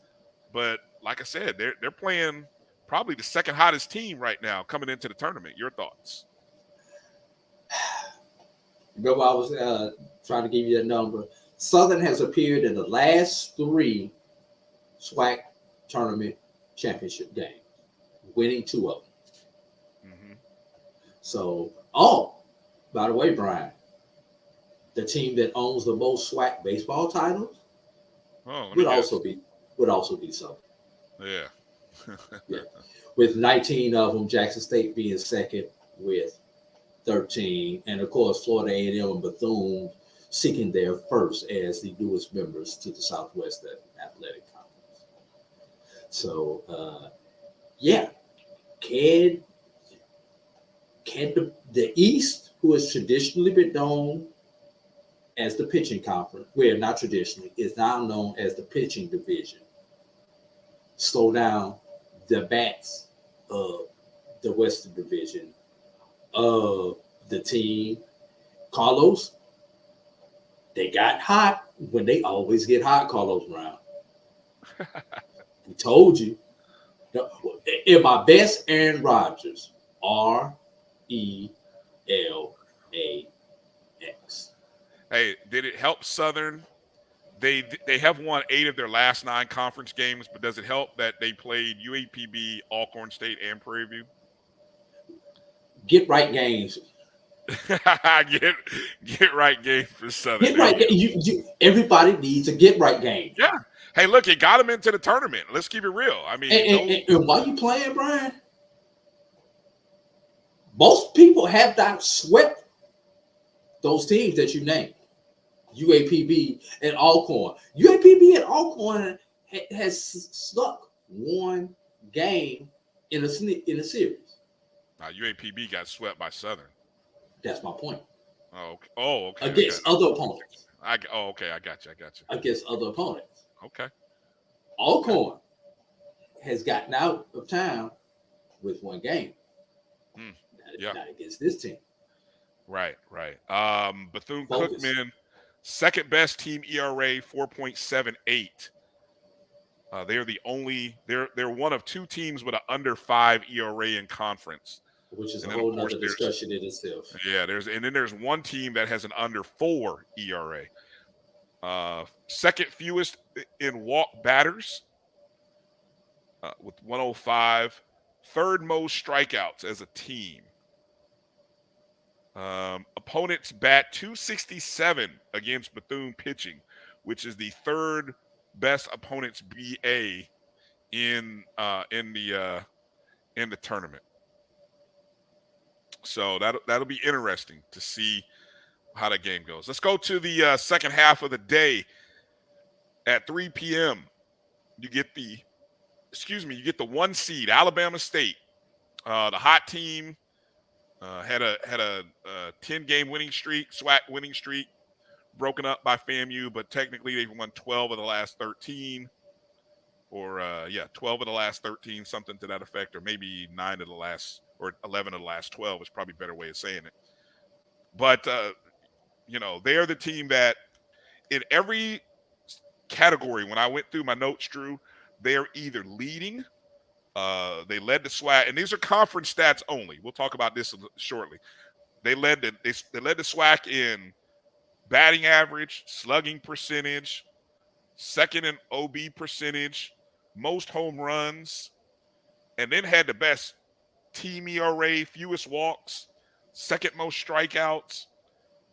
But like I said, they're playing probably the second hottest team right now coming into the tournament. Your thoughts? Remember, I was trying to give you that number. Southern has appeared in the last 3 SWAC tournament championship games, winning 2 of them. So, by the way, Brian, the team that owns the most SWAC baseball titles would also be Southern. Yeah. Yeah. With 19 of them, Jackson State being second with 13. And, of course, Florida A&M and Bethune seeking their first as the newest members to the Southwest Athletic Conference. So, yeah, can the East, who has traditionally been known as the pitching conference, well, not traditionally, is now known as the pitching division, slow down the bats of the Western Division of the team? Carlos, they got hot when they always get hot, Carlos Brown. We told you. In my best Aaron Rodgers, RELAX. Hey, did it help Southern? They have won 8 of their last 9 conference games, but does it help that they played UAPB, Alcorn State, and Prairie View? Get right games. get right game for Southern. Get right. Everybody needs a get right game. Yeah. Hey, look, it got them into the tournament. Let's keep it real. I mean, and while you playing, Brian, most people have not swept those teams that you named, UAPB and Alcorn. UAPB and Alcorn has snuck one game in a series. UAPB got swept by Southern. That's my point. Oh, okay. Against other opponents. Okay. I got you. Against other opponents. Okay. Alcorn has gotten out of town with one game. Not against this team. Right. Bethune-Cookman, second best team ERA, 4.78. They're one of 2 teams with an under 5 ERA in conference. Which is a whole other discussion in itself. Yeah, there's one team that has an under 4 ERA. Second fewest in walk batters with 105. Third most strikeouts as a team. Opponents bat 267 against Bethune pitching, which is the third best opponent's BA in the tournament. So that'll be interesting to see how that game goes. Let's go to the second half of the day. At 3 p.m., you get the 1 seed, Alabama State. The hot team had a 10-game winning streak, SWAC winning streak, broken up by FAMU, but technically they've won 12 of the last 13, or 12 of the last 13, something to that effect, or maybe 9 of the last, or 11 of the last 12 is probably a better way of saying it. But they are the team that in every category, when I went through my notes, Drew, they are either leading. They led the SWAC, and these are conference stats only. We'll talk about this shortly. They led the SWAC in batting average, slugging percentage, second in OB percentage, most home runs, and then had the best team ERA, fewest walks, second most strikeouts,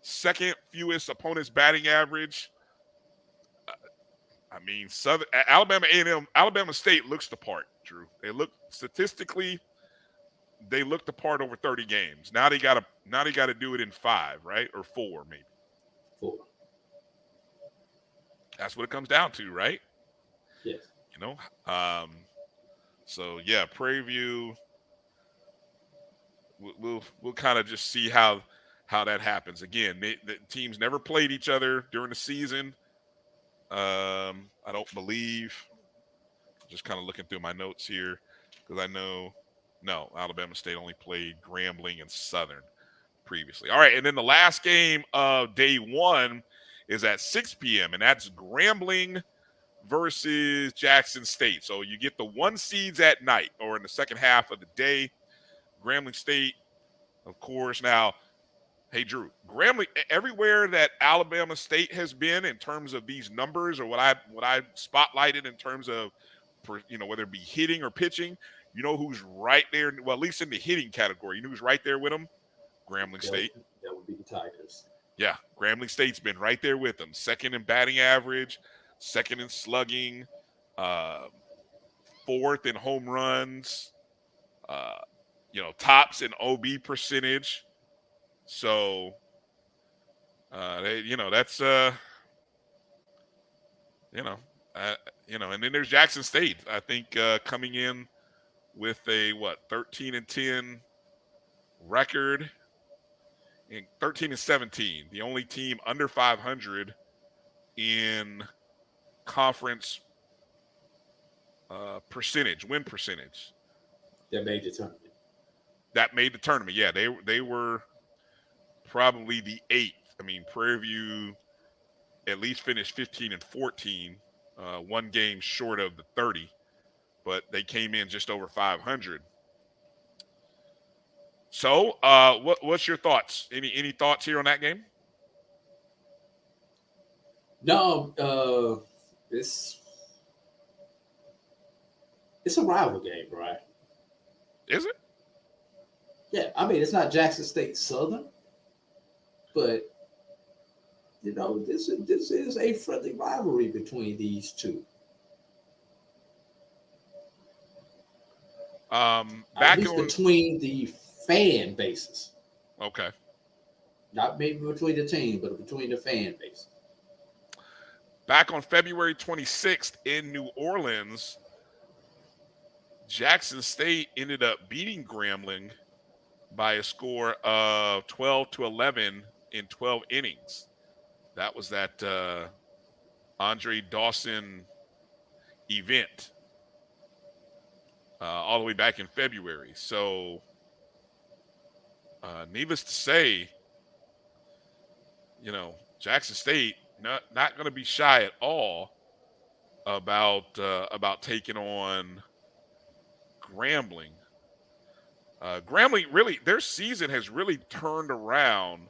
second fewest opponent's batting average. Alabama State looks the part, Drew. They look statistically, they looked the part over 30 games. Now they got to do it in 5, right? Or 4 maybe. 4. That's what it comes down to, right? Yes. So yeah, Prairie View. We'll kind of just see how that happens. Again, the teams never played each other during the season. I don't believe. Just kind of looking through my notes here because I know Alabama State only played Grambling and Southern previously. All right, and then the last game of day 1 is at 6 p.m. and that's Grambling versus Jackson State. So you get the 1 seeds at night or in the second half of the day. Grambling State, of course. Now, hey, Drew, Grambling, everywhere that Alabama State has been in terms of these numbers or what I spotlighted in terms of, whether it be hitting or pitching, who's right there, well, at least in the hitting category, you know who's right there with them? Grambling State. That would be the Tigers. Yeah, Grambling State's been right there with them. Second in batting average, second in slugging, 4th 4th in home runs, tops in OB percentage. So, that's, and then there's Jackson State, I think, coming in with a 13-10 record, and 13-17, the only team under 500 in conference win percentage. That made the tournament. Yeah, they were probably the 8th. I mean, Prairie View at least finished 15-14, one game short of the 30, but they came in just over 500. So, what's your thoughts? Any thoughts here on that game? No, it's a rival game, right? Is it? Yeah, I mean, it's not Jackson State Southern, but this is a friendly rivalry between these two. Between the fan bases. Okay. Not maybe between the team, but between the fan base. Back on February 26th in New Orleans, Jackson State ended up beating Grambling by a score of 12-11 in 12 innings. That was that Andre Dawson event all the way back in February. So, needless to say, Jackson State not going to be shy at all about taking on Grambling. Grambling, really, their season has really turned around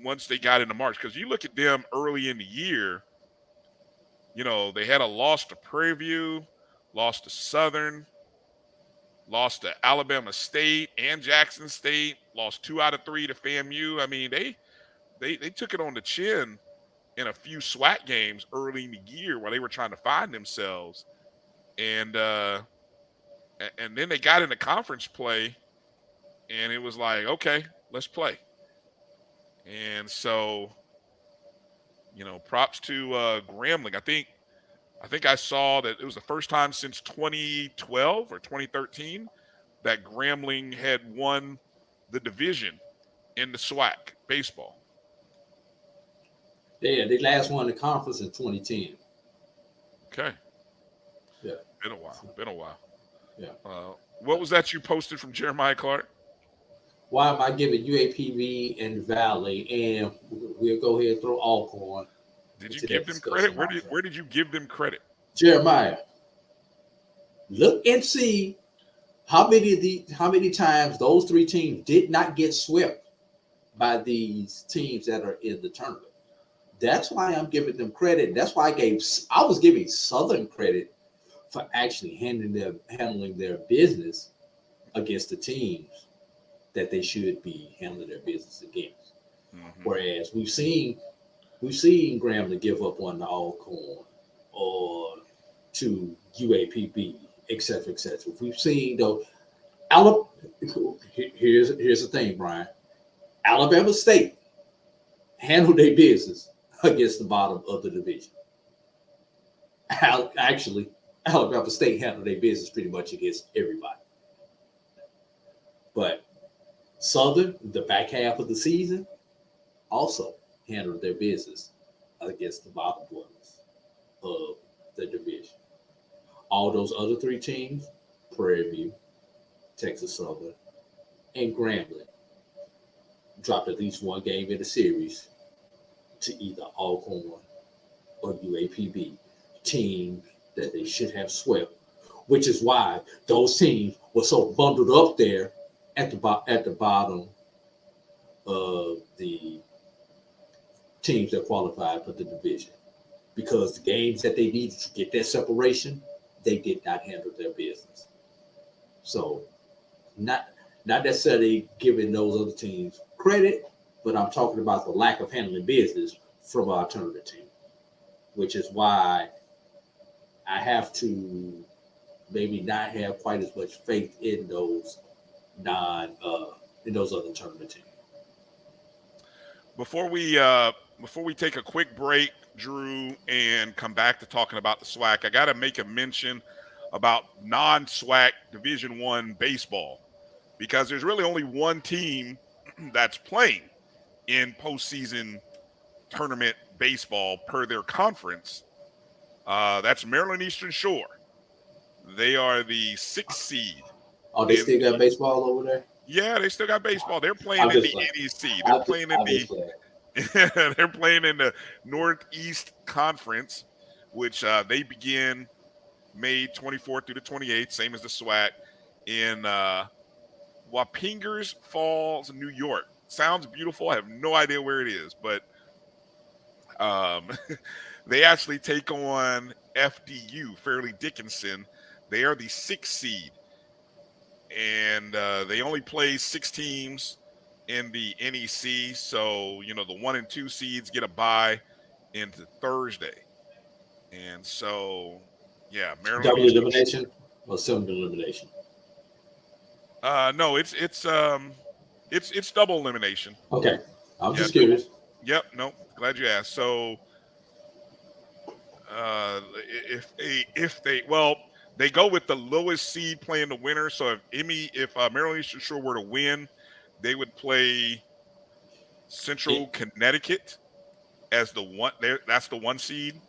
once they got into March, because you look at them early in the year, they had a loss to Prairie View, lost to Southern, lost to Alabama State and Jackson State, lost 2 out of 3 to FAMU. I mean, they took it on the chin in a few SWAC games early in the year while they were trying to find themselves. And then they got into conference play, and it was like, okay, let's play. And so, props to Grambling. I think I saw that it was the first time since 2012 or 2013 that Grambling had won the division in the SWAC baseball. Yeah, they last won the conference in 2010. Okay. Yeah. Been a while. Yeah. What was that you posted from Jeremiah Clark? Why am I giving UAPB and Valley? And we'll go ahead and throw Alcorn. Did you give them credit? Where did you give them credit? Jeremiah, look and see how many times those 3 teams did not get swept by these teams that are in the tournament. That's why I'm giving them credit. That's why I was giving Southern credit for actually handling their business against the teams that they should be handling their business against. Mm-hmm. Whereas we've seen Grambling give up on the Alcorn or to UAPB, et cetera, et cetera. We've seen though. Here's the thing, Brian. Alabama State handled their business against the bottom of the division. Actually, Alabama State handled their business pretty much against everybody. But Southern, the back half of the season, also handled their business against the bottom ones of the division. All those other 3 teams, Prairie View, Texas Southern, and Grambling, dropped at least 1 game in the series to either Alcorn or UAPB, teams that they should have swept, which is why those teams were so bundled up there at the bottom of the teams that qualified for the division, because the games that they needed to get that separation, they did not handle their business. So not necessarily giving those other teams credit, but I'm talking about the lack of handling business from our tournament team, which is why I have to maybe not have quite as much faith in those in those other tournament teams. Before we take a quick break, Drew, and come back to talking about the SWAC, I got to make a mention about non-SWAC Division I baseball, because there's really only one team that's playing in postseason tournament baseball per their conference. That's Maryland Eastern Shore. They are the 6th seed. Oh, they still got baseball over there? Yeah, they still got baseball. They're playing in the NEC. They're playing in they're playing in the Northeast Conference, which they begin May 24th through the 28th, same as the SWAC, in Wappingers Falls, New York. Sounds beautiful. I have no idea where it is, but they actually take on FDU, Fairleigh Dickinson. They are the 6th seed, and they only play 6 teams in the NEC. So, the 1 and 2 seeds get a bye into Thursday. And so, yeah, Maryland. Double elimination or single elimination? No, it's double elimination. Okay, I'm just curious. Yep, no, glad you asked. So, they go with the lowest seed playing the winner. So if Maryland Eastern Shore were to win, they would play Central Connecticut as the one. That's the 1 seed.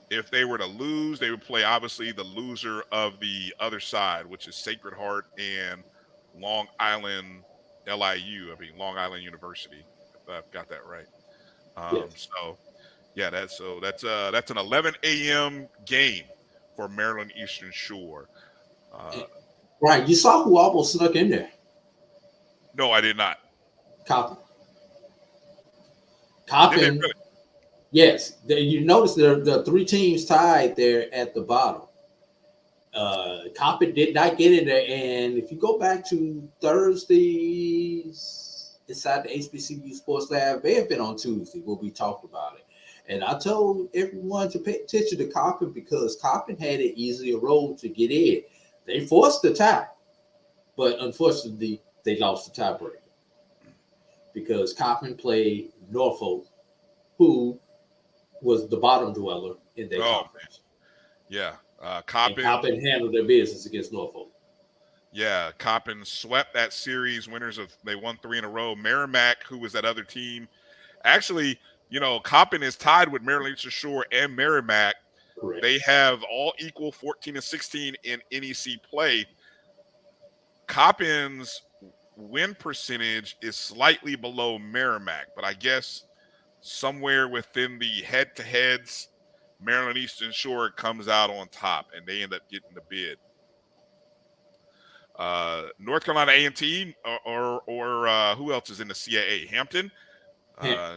If they were to lose, they would play obviously the loser of the other side, which is Sacred Heart and Long Island LIU. Long Island University. If I've got that right. Yes. So, yeah, that's an 11 a.m. game for Maryland Eastern Shore. Right, you saw who almost snuck in there. No, I did not. Coppin. Yes. You notice there are 3 teams tied there at the bottom. Coppin did not get in there. And if you go back to Thursdays inside the HBCU Sports Lab, they have been on Tuesday where we talked about it. And I told everyone to pay attention to Coppin because Coppin had an easier road to get in. They forced the tie, but unfortunately, they lost the tiebreaker because Coppin played Norfolk, who was the bottom dweller in their conference. Yeah, Coppin handled their business against Norfolk. Yeah, Coppin swept that series. They won 3 in a row. Merrimack, who was that other team, actually. Coppin is tied with Maryland Eastern Shore and Merrimack. Correct. They have all equal 14 and 16 in NEC play. Coppin's win percentage is slightly below Merrimack, but I guess somewhere within the head-to-heads, Maryland Eastern Shore comes out on top, and they end up getting the bid. North Carolina A&T or who else is in the CAA? Hampton?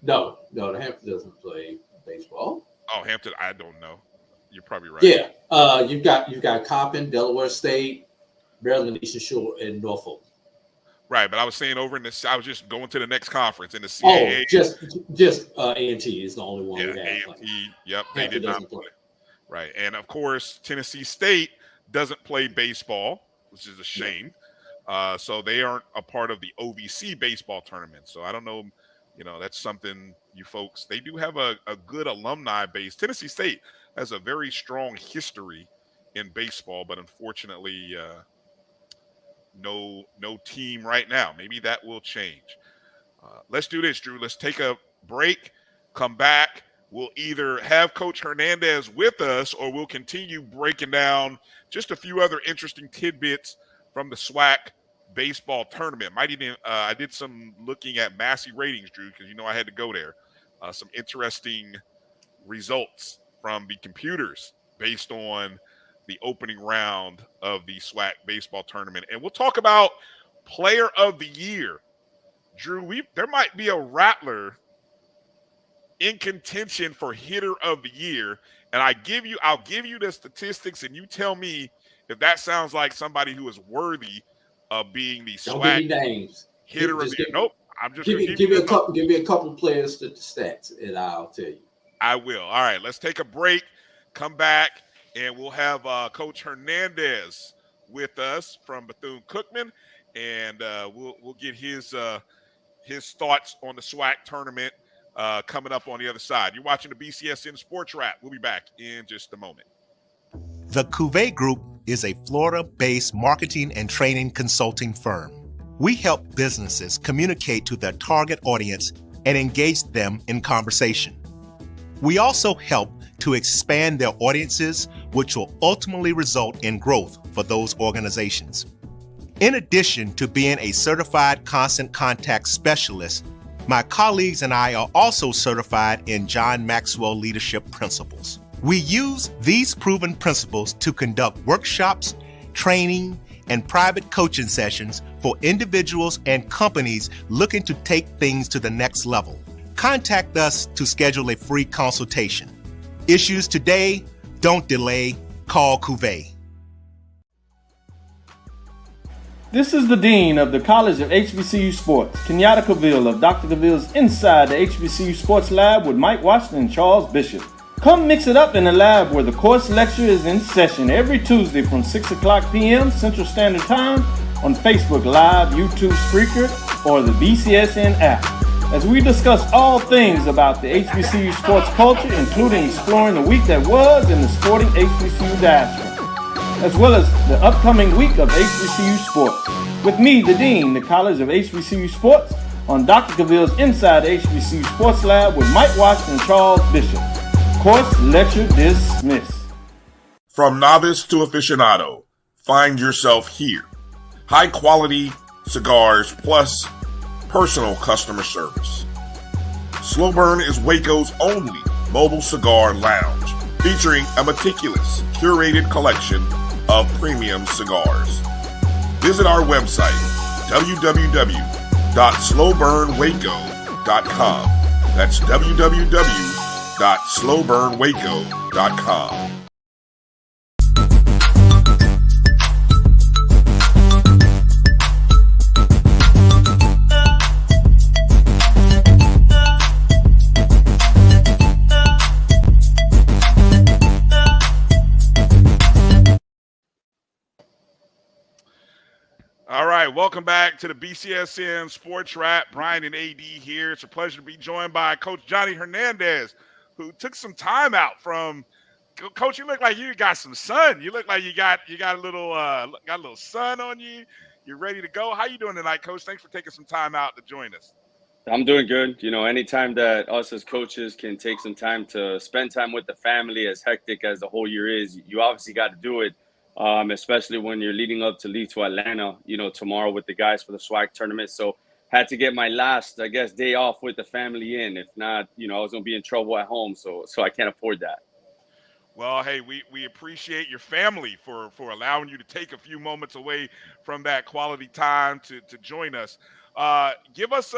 No, the Hampton doesn't play baseball. Oh, Hampton, I don't know. You're probably right. Yeah, you've got Coppin, Delaware State, Maryland Eastern Shore, and Norfolk. Right, but I was saying over in this, I was just going to the next conference in the CAA. Oh, just A&T is the only one. Yeah, A&T. Yep, they did not play. Right, and of course Tennessee State doesn't play baseball, which is a shame. So they aren't a part of the OVC baseball tournament. So I don't know. That's something you folks, they do have a good alumni base. Tennessee State has a very strong history in baseball, but unfortunately, no team right now. Maybe that will change. Let's do this, Drew. Let's take a break, come back. We'll either have Coach Hernandez with us or we'll continue breaking down just a few other interesting tidbits from the SWAC baseball tournament. I did some looking at Massey ratings, Drew, because I had to go there. Some interesting results from the computers based on the opening round of the SWAC baseball tournament. And we'll talk about player of the year. Drew, there might be a Rattler in contention for hitter of the year. And I'll give you the statistics and you tell me if that sounds like somebody who is worthy of being the SWAC hitter of the year. Nope. I'm just going to give me a couple players to the stats, and I'll tell you. I will. All right, let's take a break, come back, and we'll have Coach Hernandez with us from Bethune-Cookman, and we'll get his thoughts on the SWAC tournament coming up on the other side. You're watching the BCSN SportsWrap. We'll be back in just a moment. The Cuvée Group is a Florida-based marketing and training consulting firm. We help businesses communicate to their target audience and engage them in conversation. We also help to expand their audiences, which will ultimately result in growth for those organizations. In addition to being a certified constant contact specialist, my colleagues and I are also certified in John Maxwell Leadership Principles. We use these proven principles to conduct workshops, training, and private coaching sessions for individuals and companies looking to take things to the next level. Contact us to schedule a free consultation. Issues today, don't delay, call Cuvée. This is the Dean of the College of HBCU Sports, Kenyatta Cavill of Dr. Cavill's Inside the HBCU Sports Lab with Mike Washington and Charles Bishop. Come mix it up in the lab where the course lecture is in session every Tuesday from 6 o'clock p.m. Central Standard Time on Facebook Live, YouTube Spreaker, or the BCSN app, as we discuss all things about the HBCU sports culture, including exploring the week that was in the sporting HBCU diaspora, as well as the upcoming week of HBCU Sports. With me, the Dean, the College of HBCU Sports, on Dr. Cavill's Inside the HBCU Sports Lab with Mike Washington and Charles Bishop. Course lecture dismissed. From novice to aficionado, find yourself here. High quality cigars plus personal customer service. Slow Burn is Waco's only mobile cigar lounge, featuring a meticulous, curated collection of premium cigars. Visit our website, www.slowburnwaco.com. That's www.slowburnwaco.com. All right, welcome back to the BCSN SportsWrap. Bryan and A.D here. It's a pleasure to be joined by Coach Johnny Hernandez, who took some time out from. Coach, you look like you got some sun. You look like you got a little sun on you. You're ready to go. How you doing tonight, Coach? Thanks for taking some time out to join us. I'm doing good. You know, anytime that us as coaches can take some time to spend time with the family, as hectic as the whole year is, you obviously got to do it. Especially when you're leading up to leave to Atlanta, you know, tomorrow with the guys for the SWAC tournament. So had to get my last, I guess, day off with the family in. If not, you know, I was going to be in trouble at home. So I can't afford that. Well, hey, we appreciate your family for allowing you to take a few moments away from that quality time to join us. Give us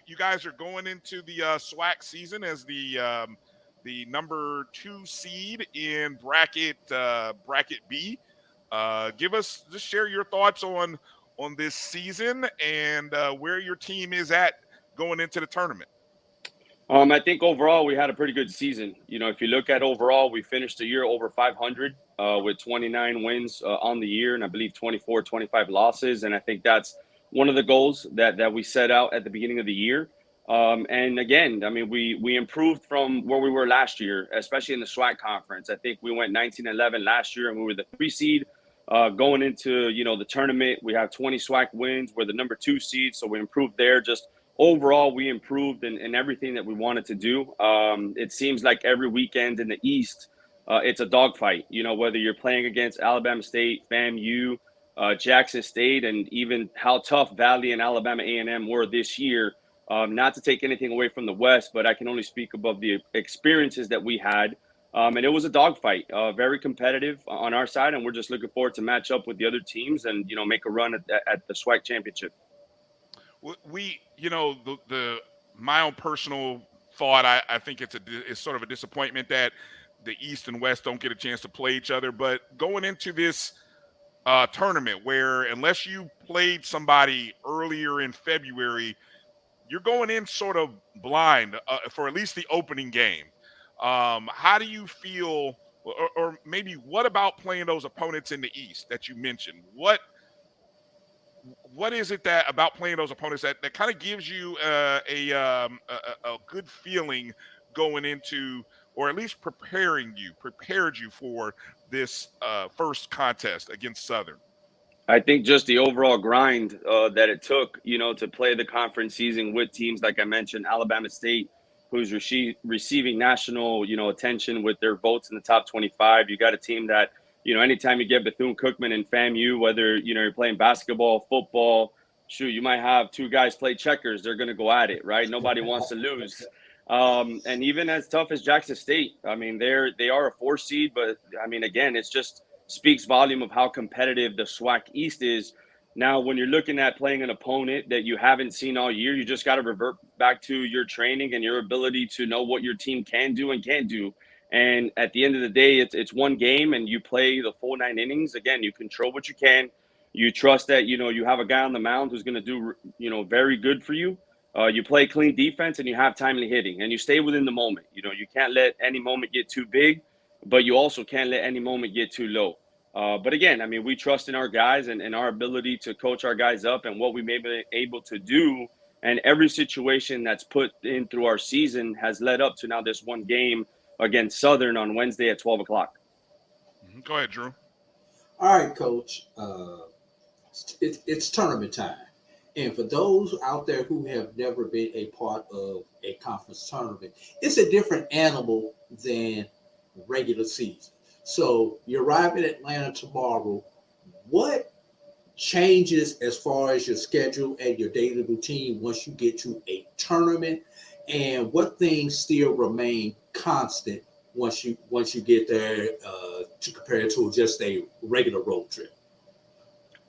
you guys are going into the SWAC season as the number 2 seed in bracket B. Just share your thoughts on this season and where your team is at going into the tournament. I think overall we had a pretty good season. You know, if you look at overall, we finished the year over 500 with 29 wins on the year, and I believe 25 losses. And I think that's one of the goals that we set out at the beginning of the year. And again, I mean, we improved from where we were last year, especially in the SWAC conference. I think we went 19-11 last year, and we were the 3 seed. Going into, you know, the tournament, we have 20 SWAC wins. We're the number 2 seed, so we improved there. Just overall, we improved in everything that we wanted to do. It seems like every weekend in the East, it's a dogfight. You know, whether you're playing against Alabama State, FAMU, Jackson State, and even how tough Valley and Alabama A&M were this year. Not to take anything away from the West, but I can only speak above the experiences that we had. And it was a dogfight, very competitive on our side, and we're just looking forward to match up with the other teams and, you know, make a run at the SWAC championship. We you know, my own personal thought, I think it's sort of a disappointment that the East and West don't get a chance to play each other. But going into this tournament, where unless you played somebody earlier in February, you're going in sort of blind for at least the opening game. How do you feel or maybe what about playing those opponents in the East that you mentioned? What is it that about playing those opponents that kind of gives you a good feeling going into, or at least prepared you for this first contest against Southern? I think just the overall grind that it took, to play the conference season with teams like I mentioned, Alabama State, who's receiving national, attention with their votes in the top 25. You got a team that, anytime you get Bethune-Cookman and FAMU, whether, you're playing basketball, football, shoot, you might have two guys play checkers. They're going to go at it, right? Nobody wants to lose. And even as tough as Jackson State, I mean, they are a 4 seed, but I mean, again, it's just speaks volume of how competitive the SWAC East is. Now, when you're looking at playing an opponent that you haven't seen all year, you just got to revert back to your training and your ability to know what your team can do and can't do. And at the end of the day, it's one game and you play the full 9 innings. Again, you control what you can. You trust that, you have a guy on the mound who's going to do, very good for you. You play clean defense and you have timely hitting and you stay within the moment. You can't let any moment get too big, but you also can't let any moment get too low. But again, I mean, we trust in our guys and our ability to coach our guys up and what we may be able to do. And every situation that's put in through our season has led up to now this one game against Southern on Wednesday at 12 o'clock. Go ahead, Drew. All right, Coach. It's tournament time. And for those out there who have never been a part of a conference tournament, it's a different animal than regular season. So you arrive in Atlanta tomorrow. What changes as far as your schedule and your daily routine once you get to a tournament? And what things still remain constant once you get there to compare to just a regular road trip?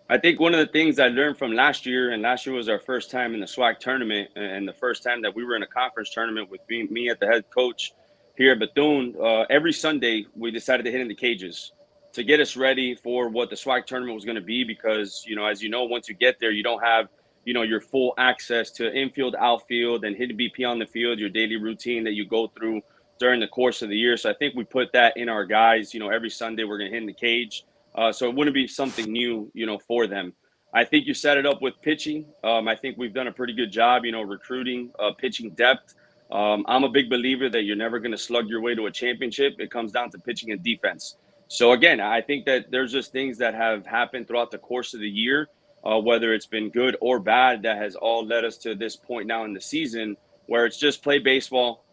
I think one of the things I learned from last year, and last year was our first time in the SWAC tournament and the first time that we were in a conference tournament with me at the head coach here at Bethune, every Sunday we decided to hit in the cages to get us ready for what the SWAC tournament was going to be because, as you know, once you get there, you don't have, your full access to infield, outfield, and hit BP on the field, your daily routine that you go through during the course of the year. So I think we put that in our guys, every Sunday we're going to hit in the cage. So it wouldn't be something new, for them. I think you set it up with pitching. I think we've done a pretty good job, recruiting pitching depth. I'm a big believer that you're never going to slug your way to a championship. It comes down to pitching and defense. So again, I think that there's just things that have happened throughout the course of the year, whether it's been good or bad, that has all led us to this point now in the season where it's just play baseball,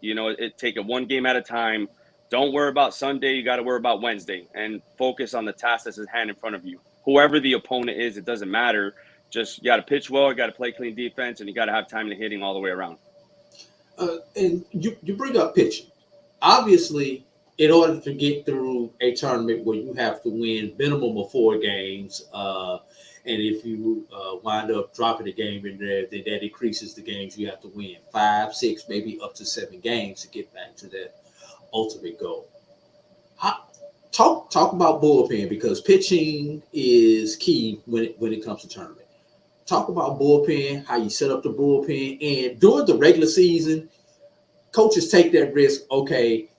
take it one game at a time. Don't worry about Sunday. You got to worry about Wednesday and focus on the task that's at hand in front of you. Whoever the opponent is, it doesn't matter. Just you got to pitch well, you got to play clean defense, and you got to have timely hitting all the way around. And you bring up pitching. Obviously, in order to get through a tournament where you have to win minimum of 4 games, and if you wind up dropping a game in there, then that increases the games you have to win. 5, 6, maybe up to 7 games to get back to that ultimate goal. Talk about bullpen because pitching is key when it comes to tournament. Talk about bullpen, how you set up the bullpen, and during the regular season, coaches take that risk. Okay,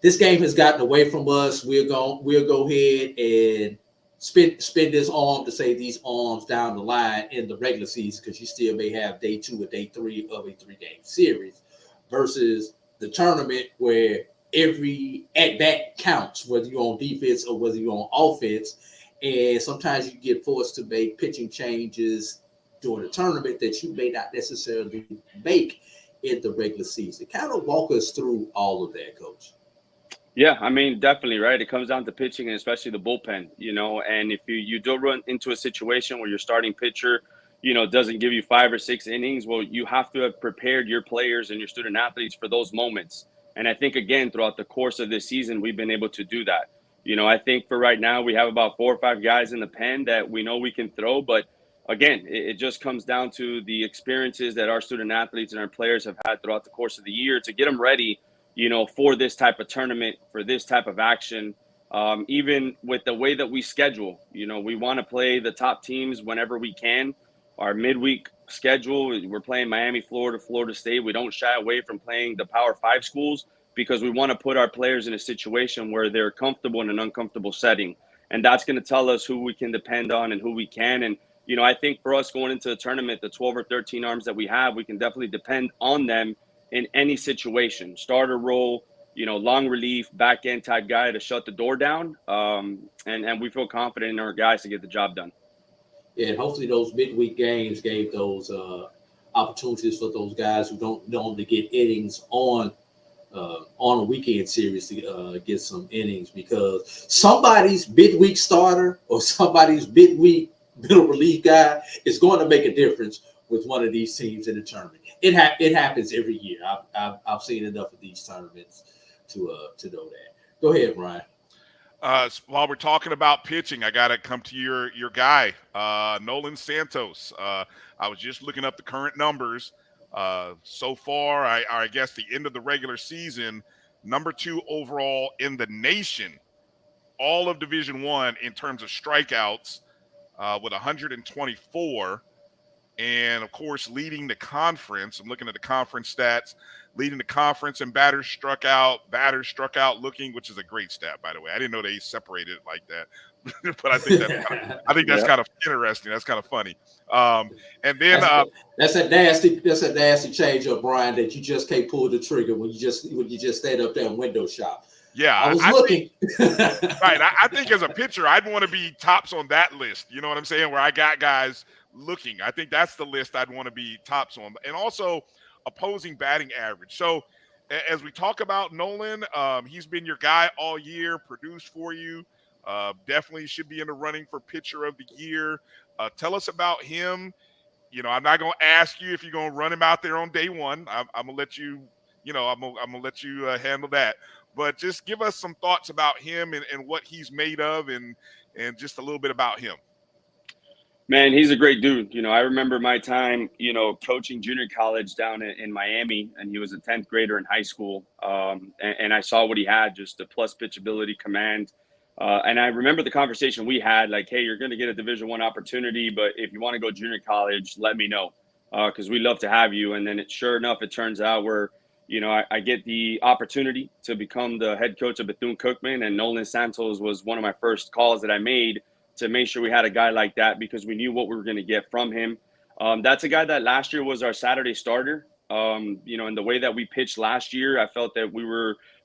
this game has gotten away from us. We'll go ahead and spend this arm to save these arms down the line in the regular season because you still may have day 2 or day 3 of a 3-game series versus the tournament where every at-bat counts, whether you're on defense or whether you're on offense. And sometimes you get forced to make pitching changes during the tournament that you may not necessarily make in the regular season. Kind of walk us through all of that, Coach. Yeah, I mean, definitely, right? It comes down to pitching and especially the bullpen, and if you do run into a situation where your starting pitcher, doesn't give you 5 or 6 innings, well, you have to have prepared your players and your student athletes for those moments. And I think, again, throughout the course of this season, we've been able to do that. I think for right now, we have about 4 or 5 guys in the pen that we know we can throw. But again, it just comes down to the experiences that our student athletes and our players have had throughout the course of the year to get them ready, for this type of tournament, for this type of action. Even with the way that we schedule, we want to play the top teams whenever we can. Our midweek schedule, we're playing Miami, Florida, Florida State. We don't shy away from playing the Power 5 schools, because we want to put our players in a situation where they're comfortable in an uncomfortable setting. And that's going to tell us who we can depend on and who we can. And, you know, I think for us going into the tournament, the 12 or 13 arms that we have, we can definitely depend on them in any situation. Starter role, you know, long relief, back end type guy to shut the door down. And we feel confident in our guys to get the job done. Yeah, and hopefully those midweek games gave those opportunities for those guys who don't normally get innings on a weekend series to get some innings, because somebody's midweek starter or somebody's midweek middle relief guy is going to make a difference with one of these teams in the tournament. It happens every year. I've seen enough of these tournaments to know that. Go ahead, Bryan. While we're talking about pitching, I got to come to your guy, Nolan Santos. I was just looking up the current numbers. So far, I guess the end of the regular season, number 2 overall in the nation, all of Division I in terms of strikeouts, with 124. And, of course, leading the conference. I'm looking at the conference stats. Leading the conference in batters struck out looking, which is a great stat, by the way. I didn't know they separated it like that. But I think that's kind of interesting. That's kind of funny. And then that's a nasty change up, Bryan, that you just can't pull the trigger when you just stand up there and window shop. Yeah, I was looking. Right. I think as a pitcher, I'd want to be tops on that list. You know what I'm saying? Where I got guys looking. I think that's the list I'd want to be tops on. And also opposing batting average. So as we talk about Nolan, he's been your guy all year, produced for you. Definitely should be in the running for pitcher of the year. Tell us about him. You know, I'm not going to ask you if you're going to run him out there on day one. I'm going to let you, I'm going to let you handle that. But just give us some thoughts about him and what he's made of and just a little bit about him. Man, he's a great dude. You know, I remember my time, coaching junior college down in Miami, and he was a 10th grader in high school. And I saw what he had, just the plus pitchability, command. And I remember the conversation we had, like, hey, you're going to get a Division I opportunity, but if you want to go junior college, let me know, because we'd love to have you. And then sure enough, it turns out I get the opportunity to become the head coach of Bethune-Cookman, and Nolan Santos was one of my first calls that I made to make sure we had a guy like that, because we knew what we were going to get from him. That's a guy that last year was our Saturday starter. And the way that we pitched last year, I felt that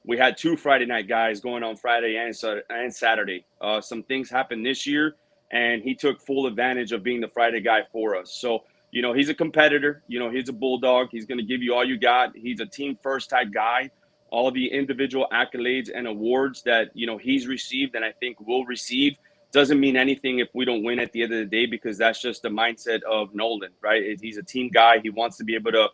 we had 2 Friday night guys going on Friday and Saturday. Some things happened this year, and he took full advantage of being the Friday guy for us. So, he's a competitor. He's a bulldog. He's going to give you all you got. He's a team first type guy. All the individual accolades and awards that, he's received and I think will receive doesn't mean anything if we don't win at the end of the day, because that's just the mindset of Nolan, right? He's a team guy. He wants to be able to,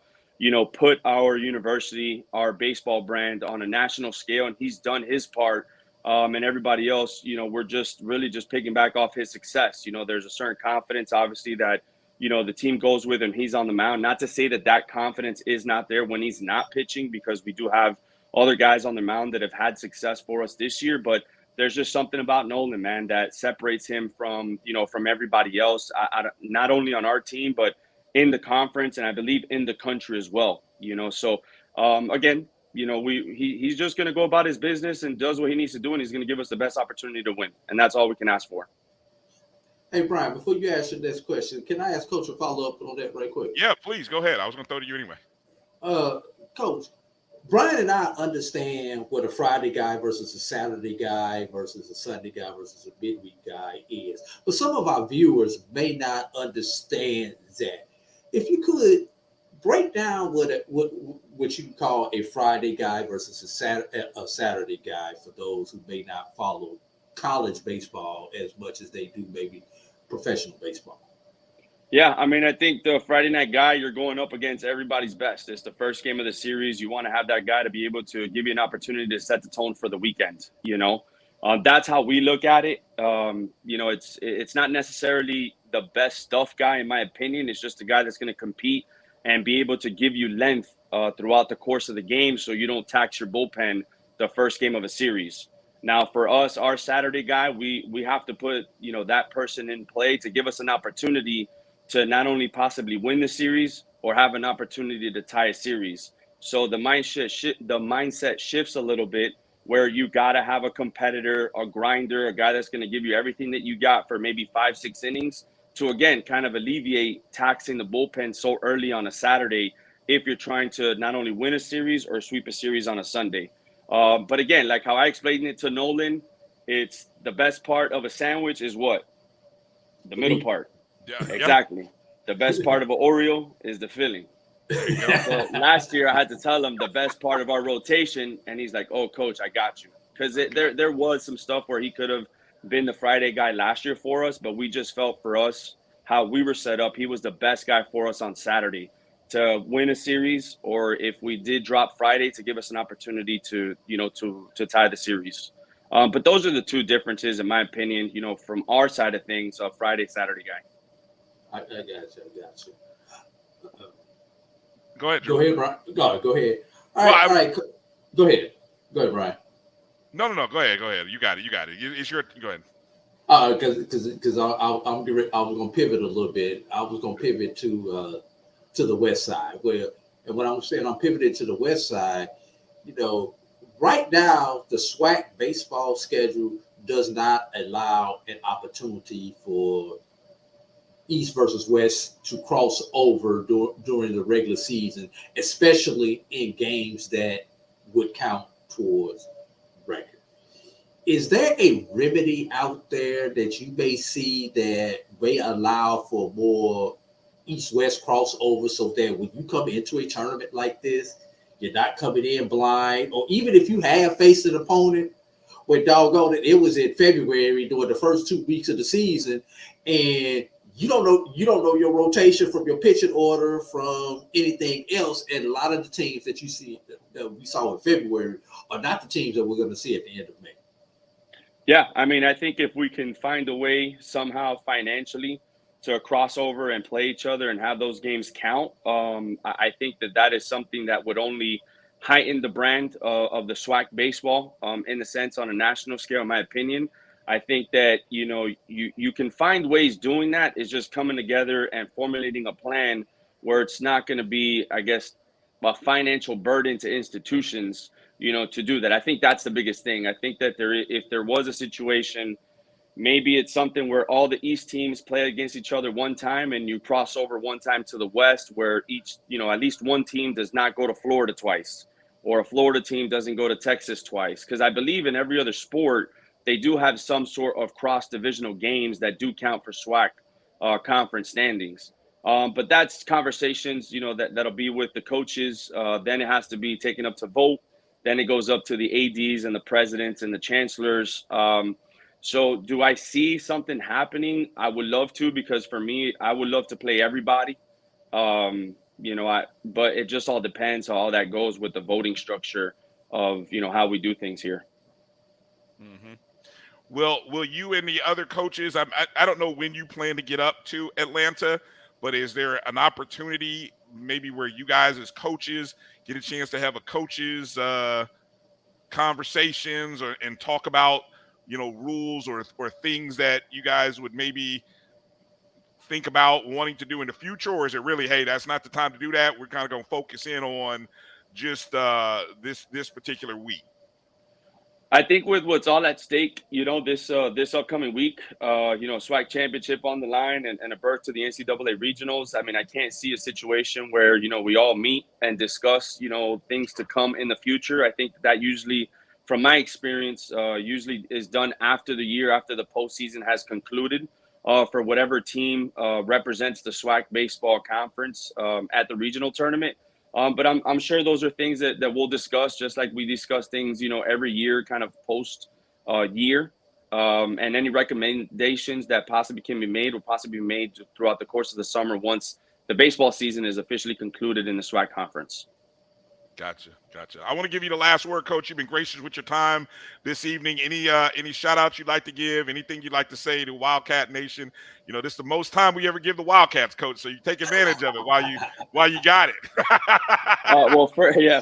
put our university, our baseball brand on a national scale, and he's done his part. And everybody else, we're just really just picking back off his success. There's a certain confidence, obviously, that, the team goes with him. He's on the mound. Not to say that confidence is not there when he's not pitching, because we do have other guys on the mound that have had success for us this year, but there's just something about Nolan, man, that separates him from everybody else, not only on our team, but in the conference, and I believe in the country as well. So again, he's just going to go about his business and does what he needs to do, and he's going to give us the best opportunity to win, and that's all we can ask for. Hey, Bryan, before you ask your next question, can I ask Coach a follow-up on that right quick? Yeah, please, go ahead. I was going to throw to you anyway. Coach, Bryan and I understand what a Friday guy versus a Saturday guy versus a Sunday guy versus a midweek guy is. But some of our viewers may not understand that. If you could break down what you call a Friday guy versus a Saturday guy for those who may not follow college baseball as much as they do maybe professional baseball. Yeah, I mean, I think the Friday night guy, you're going up against everybody's best. It's the first game of the series. You want to have that guy to be able to give you an opportunity to set the tone for the weekend. That's how we look at it. It's not necessarily the best stuff guy, in my opinion. It's just a guy that's going to compete and be able to give you length throughout the course of the game, so you don't tax your bullpen the first game of a series. Now, for us, our Saturday guy, we have to put that person in play to give us an opportunity to not only possibly win the series or have an opportunity to tie a series. So the mindset shifts a little bit, where you got to have a competitor, a grinder, a guy that's going to give you everything that you got for maybe 5-6 innings to, again, kind of alleviate taxing the bullpen so early on a Saturday if you're trying to not only win a series or sweep a series on a Sunday. But again, like how I explained it to Nolan, it's the best part of a sandwich is what? The middle part. Yeah, exactly. The best part of an Oreo is the filling. So last year I had to tell him the best part of our rotation, and he's like, "Oh, coach, I got you." Because there was some stuff where he could have been the Friday guy last year for us, but we just felt for us how we were set up, he was the best guy for us on Saturday to win a series, or if we did drop Friday, to give us an opportunity to tie the series. But those are the two differences, in my opinion, from our side of things, a Friday, Saturday guy. I got you. Go ahead, Drew. Go ahead, Brian. Go ahead. All right. Go ahead, Brian. No. Go ahead. You got it. It's your. Go ahead. Because I was going to pivot a little bit. I was going to pivot to the west side. And when I'm saying I'm pivoted to the west side, right now the SWAC baseball schedule does not allow an opportunity for East versus West to cross over during the regular season, especially in games that would count towards record. Is there a remedy out there that you may see that may allow for more East-West crossover so that when you come into a tournament like this, you're not coming in blind, or even if you have faced an opponent where doggone it was in February during the first 2 weeks of the season, and you don't know your rotation from your pitching order from anything else, and a lot of the teams that you see that we saw in February are not the teams that we're going to see at the end of May. Yeah, I mean, I think if we can find a way somehow financially to cross over and play each other and have those games count, I think that is something that would only heighten the brand of the SWAC baseball in a sense on a national scale, in my opinion. I think that, you can find ways doing that. It's just coming together and formulating a plan where it's not going to be, I guess, a financial burden to institutions, to do that. I think that's the biggest thing. I think that if there was a situation, maybe it's something where all the East teams play against each other one time and you cross over one time to the West, where each, at least one team does not go to Florida twice, or a Florida team doesn't go to Texas twice. Because I believe in every other sport, they do have some sort of cross-divisional games that do count for SWAC conference standings. But that's conversations, that'll be with the coaches. Then it has to be taken up to vote. Then it goes up to the ADs and the presidents and the chancellors. So do I see something happening? I would love to, because for me, I would love to play everybody. But it just all depends how all that goes with the voting structure of, how we do things here. Mm-hmm. Will you and the other coaches, I don't know when you plan to get up to Atlanta, but is there an opportunity maybe where you guys as coaches get a chance to have a coaches conversations and talk about, rules or things that you guys would maybe think about wanting to do in the future? Or is it really, hey, that's not the time to do that, we're kind of going to focus in on just this particular week? I think with what's all at stake, this upcoming week, SWAC championship on the line and a berth to the NCAA regionals. I mean, I can't see a situation where, we all meet and discuss, things to come in the future. I think that usually, from my experience, usually is done after the postseason has concluded, for whatever team represents the SWAC baseball conference at the regional tournament. But I'm sure those are things that we'll discuss, just like we discuss things, every year, kind of post year. And any recommendations that possibly can be made will possibly be made throughout the course of the summer once the baseball season is officially concluded in the SWAC conference. Gotcha. I want to give you the last word, Coach. You've been gracious with your time this evening. Any shout outs you'd like to give? Anything you'd like to say to Wildcat Nation? This is the most time we ever give the Wildcats, Coach. So you take advantage of it while you got it.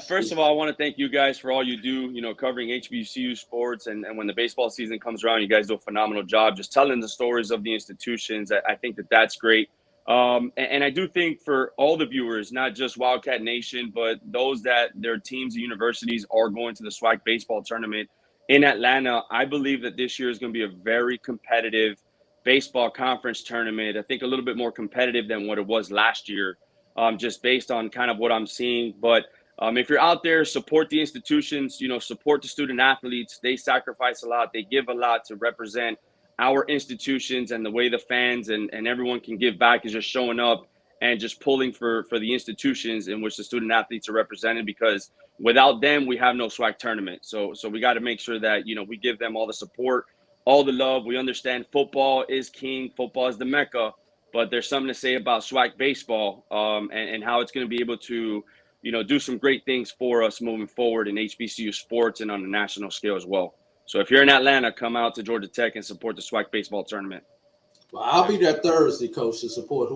First of all, I want to thank you guys for all you do, covering HBCU sports. And when the baseball season comes around, you guys do a phenomenal job just telling the stories of the institutions. I think that's great. And I do think for all the viewers, not just Wildcat Nation, but those that their teams and universities are going to the SWAC baseball tournament in Atlanta, I believe that this year is going to be a very competitive baseball conference tournament. I think a little bit more competitive than what it was last year, just based on kind of what I'm seeing. But if you're out there, support the institutions, support the student athletes. They sacrifice a lot. They give a lot to represent our institutions, and the way the fans and everyone can give back is just showing up and just pulling for the institutions in which the student athletes are represented, because without them, we have no SWAC tournament. So we got to make sure that, we give them all the support, all the love. We understand football is king, football is the Mecca, but there's something to say about SWAC baseball and how it's going to be able to, do some great things for us moving forward in HBCU sports and on the national scale as well. So if you're in Atlanta, come out to Georgia Tech and support the SWAC baseball tournament. Well, I'll be there Thursday, Coach, to support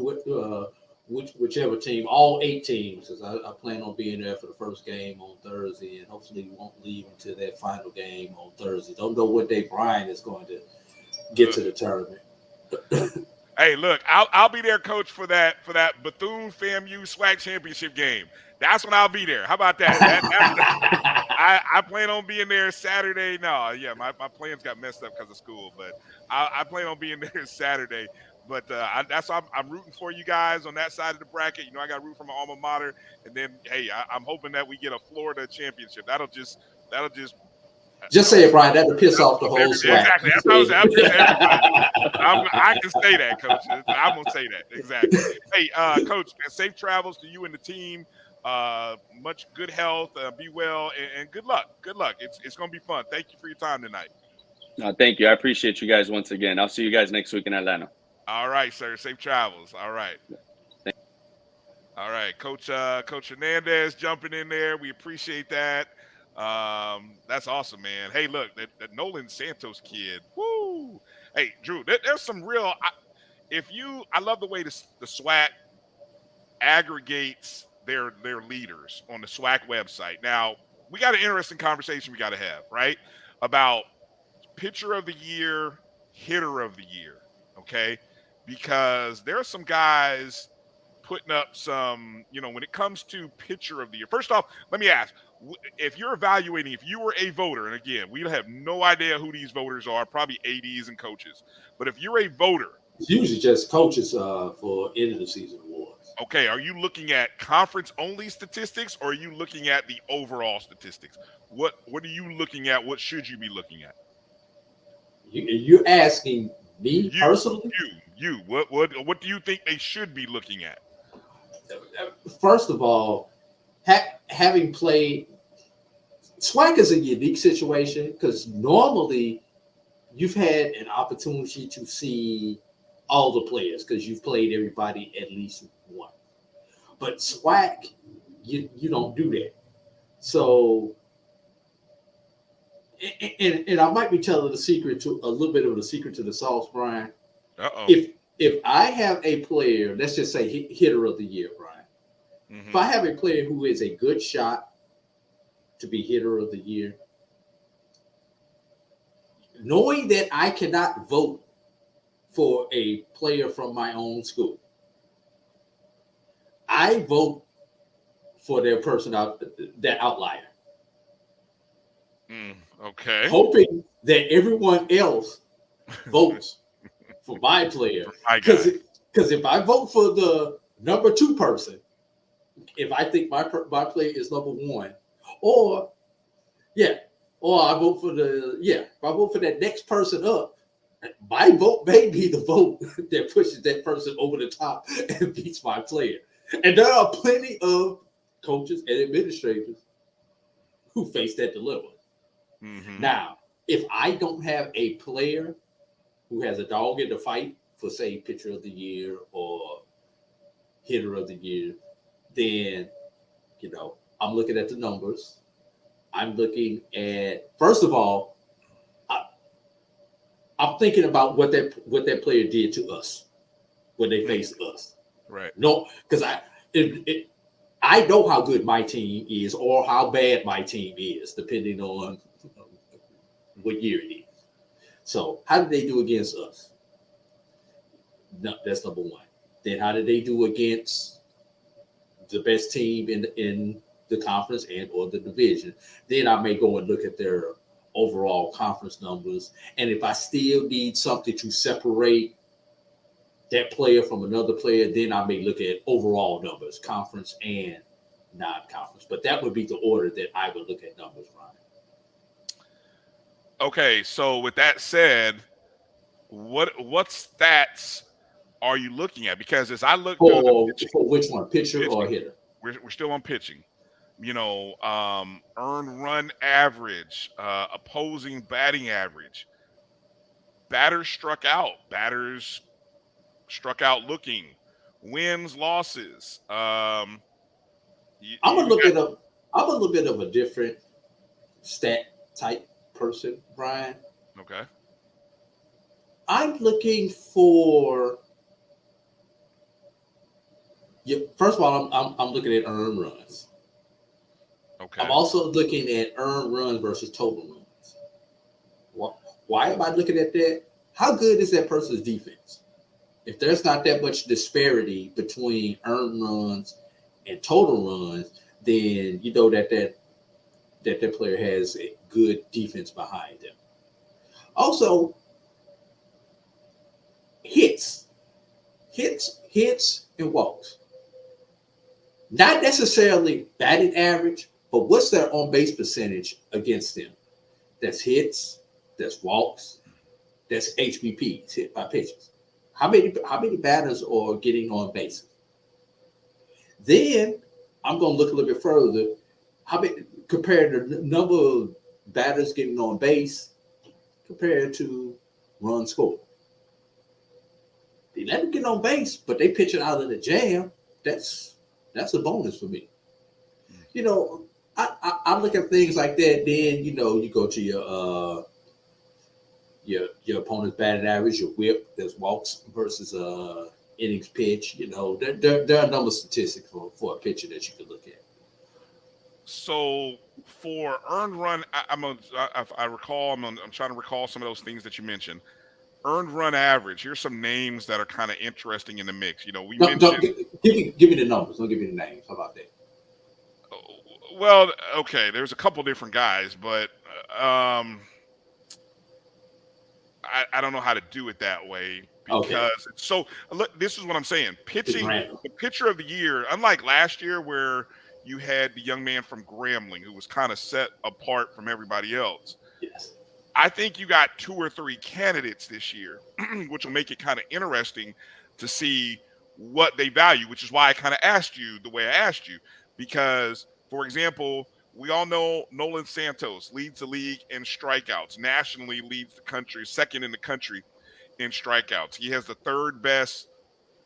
whichever team, all 8 teams, because I plan on being there for the first game on Thursday, and hopefully we won't leave until that final game on Thursday. Don't know what day Bryan is going to get to the tournament. Hey, look, I'll be there, Coach, for that Bethune-FAMU SWAC championship game. That's when I'll be there. How about that? I plan on being there Saturday. No, yeah, my plans got messed up because of school, but I plan on being there Saturday. But that's why I'm rooting for you guys on that side of the bracket. I got to root for my alma mater, and then hey, I'm hoping that we get a Florida championship. That'll just say it, Bryan. That'll piss off the whole SWAC. Exactly. That's what I was everybody. I can say that, Coach. I'm gonna say that exactly. Hey, Coach, safe travels to you and the team. Much good health, be well, and good luck. Good luck. It's going to be fun. Thank you for your time tonight. Thank you. I appreciate you guys once again. I'll see you guys next week in Atlanta. All right, sir. Safe travels. All right. All right, Coach Hernandez jumping in there. We appreciate that. That's awesome, man. Hey, look, that Nolan Santos kid. Woo! Hey, Drew, there's some real. I love the way the SWAC aggregates their leaders on the SWAC website. Now, we got an interesting conversation we got to have, right? About pitcher of the year, hitter of the year, okay? Because there are some guys putting up some, when it comes to pitcher of the year. First off, let me ask, if you're evaluating, if you were a voter, and again, we have no idea who these voters are, probably ADs and coaches, but if you're a voter. It's usually just coaches for end of the season awards. Okay, are you looking at conference-only statistics, or are you looking at the overall statistics? What are you looking at? What should you be looking at? You're asking me personally? You. What do you think they should be looking at? First of all, having played, SWAC is a unique situation because normally you've had an opportunity to see all the players because you've played everybody at least once. But SWAC, you don't do that. So, and I might be telling a little bit of the secret to the sauce, Bryan. Uh-oh. If I have a player, let's just say hitter of the year, Bryan. Mm-hmm. If I have a player who is a good shot to be hitter of the year, knowing that I cannot vote for a player from my own school, I vote for their person that outlier. Okay. Hoping that everyone else votes for my player. Because if I vote for the number 2 person, if I think my player is number 1, or I vote for if I vote for that next person up, my vote may be the vote that pushes that person over the top and beats my player. And there are plenty of coaches and administrators who face that dilemma. Mm-hmm. Now, if I don't have a player who has a dog in the fight for, say, pitcher of the year or hitter of the year, then, I'm looking at the numbers. I'm looking at, first of all, I'm thinking about what that player did to us when they faced us. Right. No, because I know how good my team is or how bad my team is, depending on what year it is. So how did they do against us? No, that's number 1. Then how did they do against the best team in the conference and or the division? Then I may go and look at their overall conference numbers. And if I still need something to separate that player from another player, then I may look at overall numbers, conference and non-conference. But that would be the order that I would look at numbers, Ryan. Okay, so with that said, what stats are you looking at? Because as I look through the pitching, for which one, pitcher or hitter? We're still on pitching. Earned run average, opposing batting average, batters struck out looking, wins, losses. I'm a little bit of a different stat type person, Brian. Okay. I'm looking for. First of all, I'm looking at earned runs. Okay. I'm also looking at earned runs versus total runs. Why am I looking at that? How good is that person's defense? If there's not that much disparity between earned runs and total runs, then you know that player has a good defense behind them. Also, hits and walks. Not necessarily batting average, but what's their on-base percentage against them? That's hits, that's walks, that's HBPs, hit by pitches. How many batters are getting on base? Then I'm going to look a little bit further. How many compared the number of batters getting on base compared to runs scored? They let them get on base, but they pitch it out of the jam. That's a bonus for me. I look at things like that. Then you go to your opponent's batting average, your whip, there's walks versus innings pitch. There are a number of statistics for a pitcher that you can look at. So for earned run, I'm trying to recall some of those things that you mentioned. Earned run average. Here's some names that are kind of interesting in the mix. We mentioned. Give me the numbers. Don't give me the names. How about that? Well, okay. There's a couple different guys, but I don't know how to do it that way because it's so. Look, this is what I'm saying. Pitching, the pitcher of the year, unlike last year where you had the young man from Grambling who was kind of set apart from everybody else. Yes. I think you got 2 or 3 candidates this year, which will make it kind of interesting to see what they value, which is why I kind of asked you the way I asked you. Because, for example, we all know Nolan Santos leads the league in strikeouts, nationally leads the country, second in the country in strikeouts. He has the third best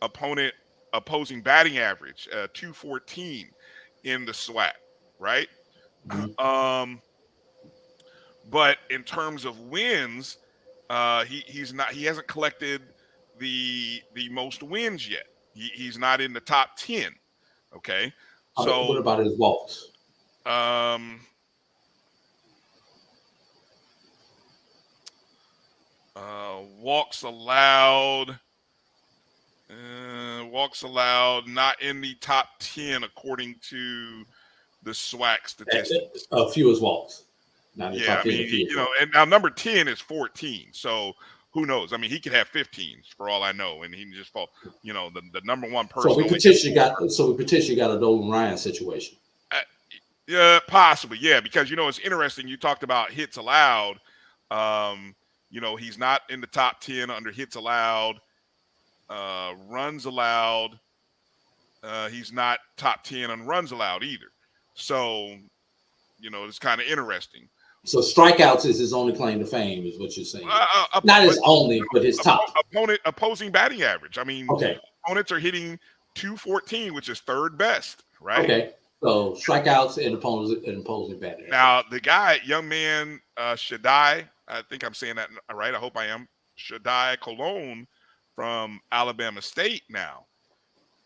opposing batting average, 214 in the SWAC, right? Mm-hmm. But in terms of wins, he hasn't collected the most wins yet. He's not in the top 10. Okay. So what about his walks? Walks allowed. Not in the top 10 according to the SWAC statistics. Fewest walks. And now number 10 is 14. So who knows? I mean, he could have 15 for all I know, and he can just fall. The number one person. So we potentially got a Nolan Ryan situation. Yeah, possibly. Yeah, because it's interesting. You talked about hits allowed. He's not in the top 10 under hits allowed. Runs allowed. He's not top 10 on runs allowed either. So, it's kind of interesting. So strikeouts is his only claim to fame, is what you're saying. Not his only, but his top. Opposing batting average. I mean, opponents are hitting 214, which is third best, right? Okay. So strikeouts and opposing batting average. Now, the guy, young man, Shaddai, I think I'm saying that right. I hope I am. Shaddai Colon from Alabama State now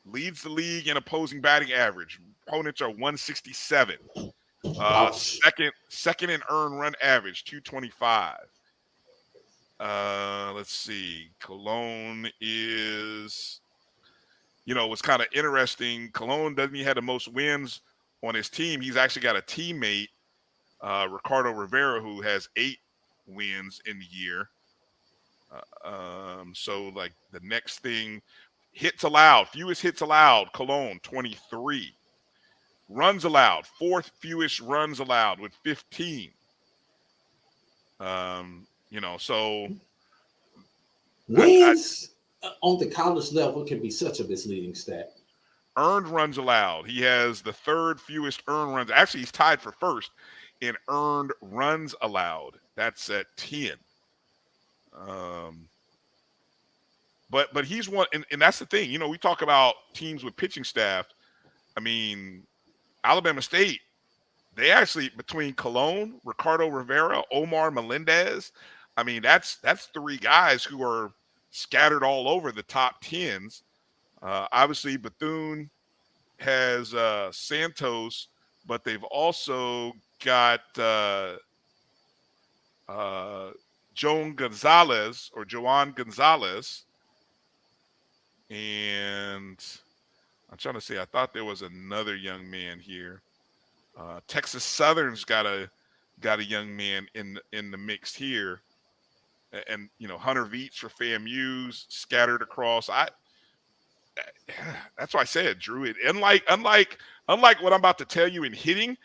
leads the league in opposing batting average. Opponents are 167. Second in earned run average, 225. Let's see. Cologne is what's kind of interesting, Cologne doesn't he have the most wins on his team. He's actually got a teammate, Ricardo Rivera, who has 8 wins in the year. So like the next thing, fewest hits allowed, Cologne 23. Runs allowed, 4th fewest runs allowed with 15. So wins on the college level can be such a misleading stat. Earned runs allowed, he has the 3rd fewest earned runs. Actually, he's tied for 1st in earned runs allowed. That's at 10. But he's one, and that's the thing. We talk about teams with pitching staff. I mean, Alabama State, they actually, between Cologne, Ricardo Rivera, Omar Melendez, I mean, that's 3 guys who are scattered all over the top 10s. Obviously, Bethune has Santos, but they've also got Joan Gonzalez, and I'm trying to say, I thought there was another young man here. Texas Southern's got a young man in the mix here, and Hunter Veets for FAMU's scattered across. That's why I said, Drew. It unlike what I'm about to tell you in hitting,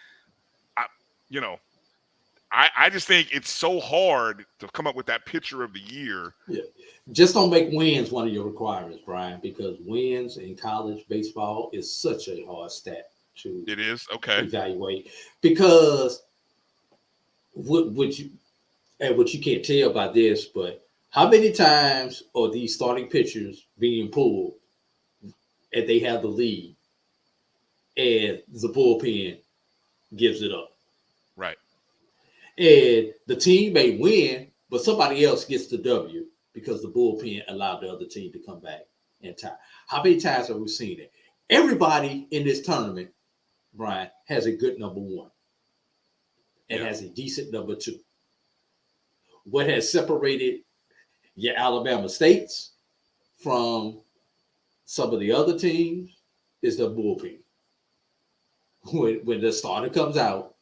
I just think it's so hard to come up with that pitcher of the year. Yeah. Just don't make wins one of your requirements, Brian, because wins in college baseball is such a hard stat to evaluate. Because what you can't tell by this, but how many times are these starting pitchers being pulled and they have the lead and the bullpen gives it up? Right. And the team may win, but somebody else gets the W because the bullpen allowed the other team to come back and tie. How many times have we seen it? Everybody in this tournament, Brian, has a good number 1 and has a decent number 2. What has separated your Alabama States from some of the other teams is the bullpen. When the starter comes out,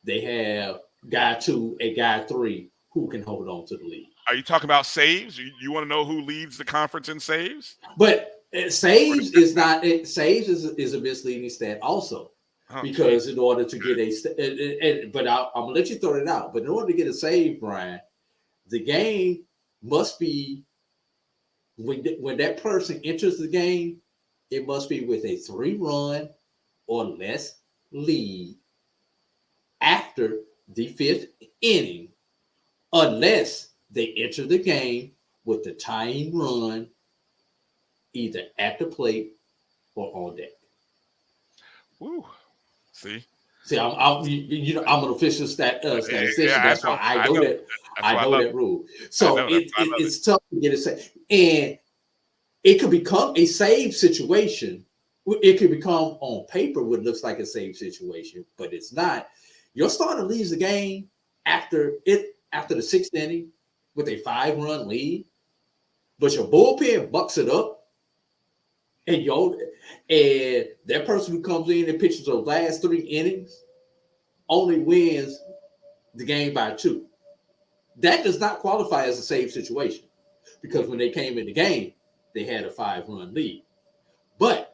they have guy 2 and guy 3 who can hold on to the lead. Are you talking about saves? You want to know who leads the conference in saves? But saves is not. Saves is a misleading stat also, because in order to get but I'm gonna let you throw it out. But in order to get a save, Brian, the game must be when that person enters the game, it must be with a 3-run or less lead after the 5th inning, unless they enter the game with the tying run either at the plate or on deck. Woo. See, I'm an official statistician. That's why I know that. I know that rule. So it's tough to get a save, and it could become a save situation. It could become on paper what looks like a save situation, but it's not. Your starter leaves the game after the 6th inning with a 5-run lead, but your bullpen bucks it up, and that person who comes in and pitches those last 3 innings only wins the game by 2. That does not qualify as a save situation, because when they came in the game, they had a 5-run lead. But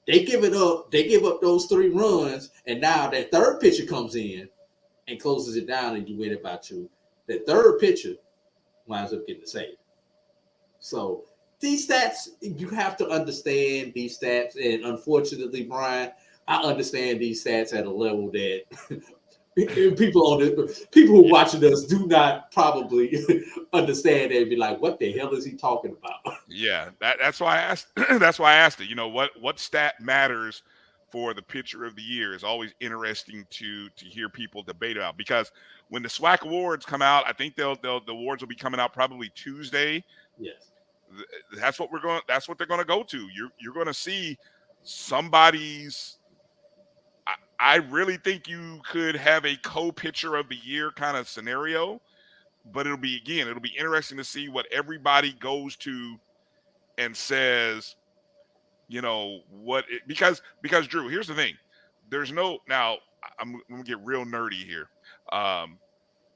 they give it up. They give up those 3 runs, and now that 3rd pitcher comes in and closes it down, and you win it by 2. The 3rd pitcher winds up getting the save. So these stats, you have to understand these stats, and unfortunately, Brian, I understand these stats at a level that people who are watching us do not probably understand and be like, "What the hell is he talking about?" Yeah, that's why I asked. That's why I asked it. What stat matters for the pitcher of the year is always interesting to hear people debate about, because when the SWAC awards come out, I think the awards will be coming out probably Tuesday. Yes, that's what they're going to go to. You're going to see somebody's. I really think you could have a co-pitcher of the year kind of scenario, but it'll be interesting to see what everybody goes to and says, because Drew, here's the thing. There's no, now I'm going to get real nerdy here.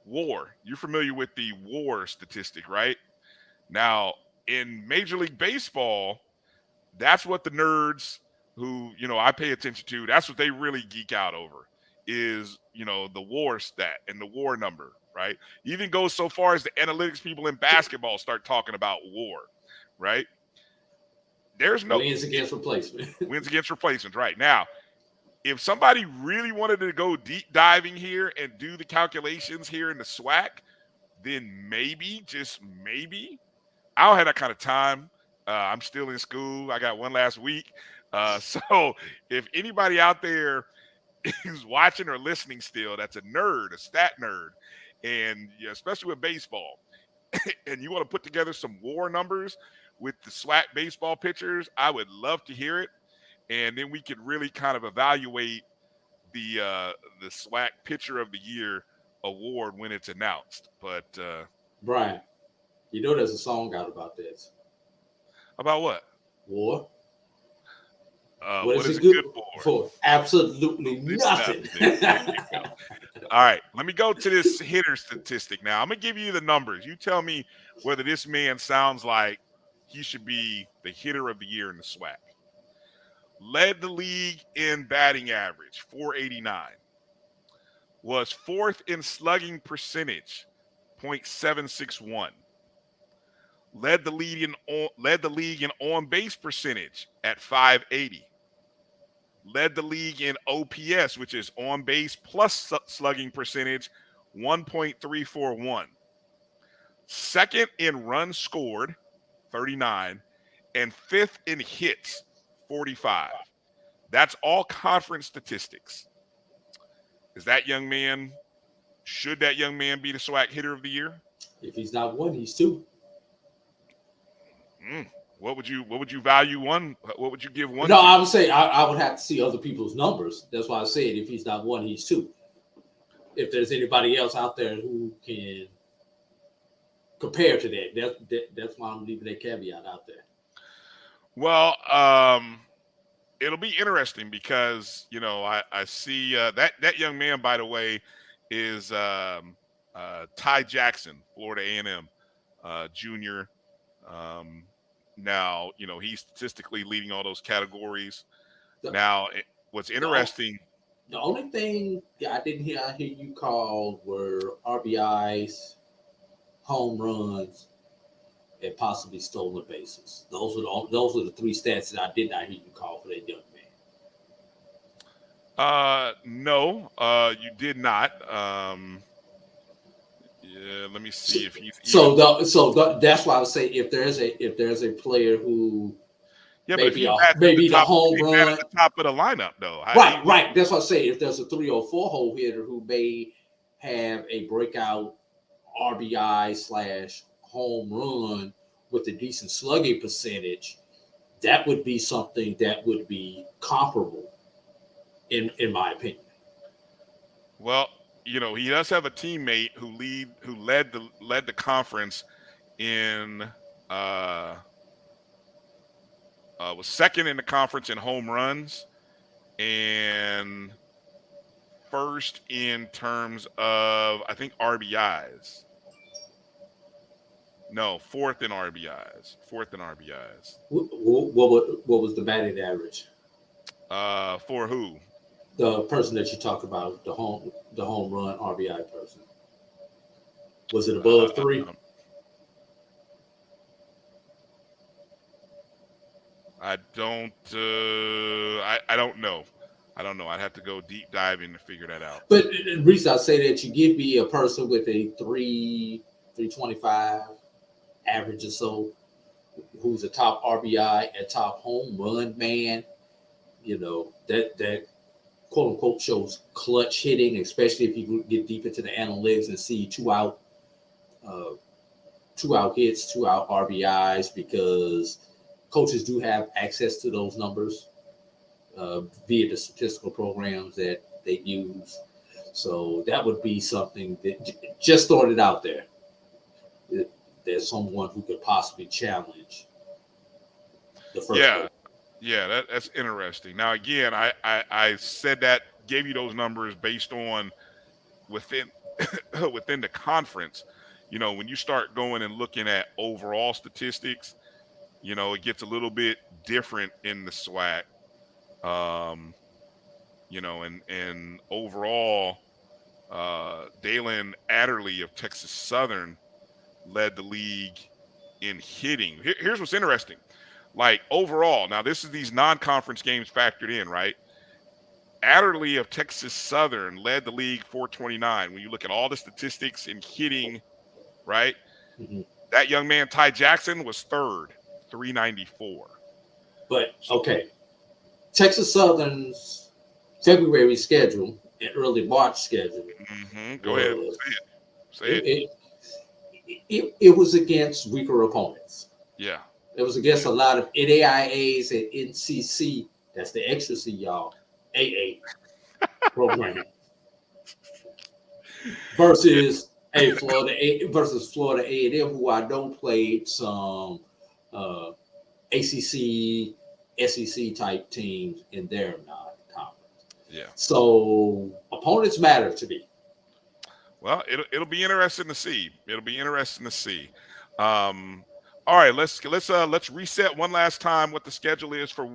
WAR, you're familiar with the WAR statistic, right? Now, in Major League Baseball, that's what the nerds who, I pay attention to, that's what they really geek out over is, the WAR stat and the WAR number, right? Even goes so far as the analytics people in basketball start talking about WAR, right? There's no wins against replacement. Wins against replacements, right? Now, if somebody really wanted to go deep diving here and do the calculations here in the SWAC, then maybe, just maybe, I don't have that kind of time. I'm still in school. I got one last week. So if anybody out there is watching or listening still, that's a nerd, a stat nerd, and especially with baseball, and you want to put together some WAR numbers with the SWAC baseball pitchers, I would love to hear it. And then we could really kind of evaluate the SWAC Pitcher of the Year award when it's announced. But Bryan, there's a song out about this. About what? WAR. What is it good for? Absolutely nothing. All right, let me go to this hitter statistic now. I'm going to give you the numbers. You tell me whether this man sounds like he should be the hitter of the year in the SWAC. Led the league in batting average, 489. Was fourth in slugging percentage, .761. Led the league in on-base percentage at 580. Led the league in OPS, which is on-base plus slugging percentage, 1.341. Second in runs scored, 39, and fifth in hits, 45. That's all conference statistics. Should that young man be the SWAC hitter of the year? If he's not one, he's two. What would you value one? What would you give one? No, I would say I would have to see other people's numbers. That's why I said if he's not one, he's two. If there's anybody else out there who can compare to that, that's why I'm leaving that caveat out there. Well, it'll be interesting because I see that young man, by the way, is Ty Jackson, Florida A&M junior. Now he's statistically leading all those categories. What's interesting? The only thing I hear you call were RBIs, home runs, and possibly stolen bases. Those are the three stats that I did not hear you call for that young man. No, you did not. Yeah, let me see if he's. That's why I would say if there's a player who. Yeah, maybe the home run at the top of the lineup, though. Right. That's what I say. If there's a 3 or 4 hole hitter who may have a breakout RBI / home run with a decent slugging percentage, that would be something that would be comparable, in my opinion. Well, he does have a teammate who led the conference in. Was second in the conference in home runs and first in terms of, I think, RBIs. No, fourth in RBIs. What was the batting average? For who? The person that you talked about, the home run RBI person. Was it above 3? I don't know. I'd have to go deep diving to figure that out. But Reese, I say that you give me a person with a 325 average or so, who's a top RBI and top home run man. That quote unquote shows clutch hitting, especially if you get deep into the analytics and see 2 out hits, 2 out RBIs, because coaches do have access to those numbers via the statistical programs that they use. So that would be something that just throwing it out there. There's someone who could possibly challenge the first. Yeah, that's interesting. Now, again, I said that, gave you those numbers based on within within the conference. You know, when you start going and looking at overall statistics, you know, it gets a little bit different in the SWAC. Um, you know, and overall, Dalen Adderley of Texas Southern led the league in hitting. Here's what's interesting. Like overall, now this is these non-conference games factored in, right? Adderley of Texas Southern led the league 429. When you look at all the statistics in hitting, right? Mm-hmm. That young man, Ty Jackson, was third, 394. But okay, Texas Southern's February schedule and early March schedule. Mm-hmm. Go ahead, say it. It was against weaker opponents. Yeah. It was against a lot of NAIAs and NCC. That's the extra C, y'all. AA program versus Florida A&M, who I know played some ACC, SEC type teams in their non-conference. Yeah. So opponents matter to me. Well, it'll be interesting to see. It'll be interesting to see. All right, let's reset one last time what the schedule is for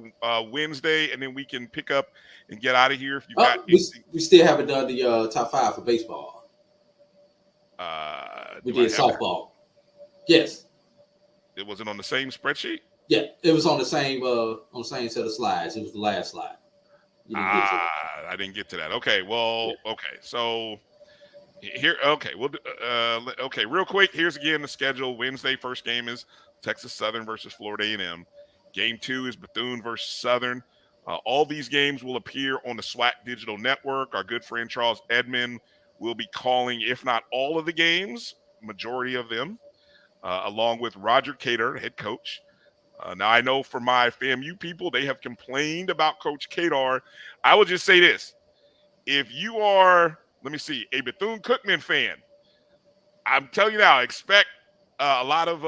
Wednesday, and then we can pick up and get out of here. If you got we still haven't done the top 5 for baseball. We did softball. Yes. It wasn't on the same spreadsheet. Yeah, it was on the same set of slides. It was the last slide. I didn't get to that. Okay, well, yeah. Okay, so. Here, okay, okay, real quick. Here's again the schedule. Wednesday, first game is Texas Southern versus Florida A&M. Game 2 is Bethune versus Southern. All these games will appear on the SWAC Digital Network. Our good friend Charles Edmond will be calling, if not all of the games, majority of them, along with Roger Cater, head coach. Now, I know for my FAMU people, they have complained about Coach Kadar. I will just say this. If you are, let me see, a Bethune-Cookman fan, I'm telling you now, expect a lot of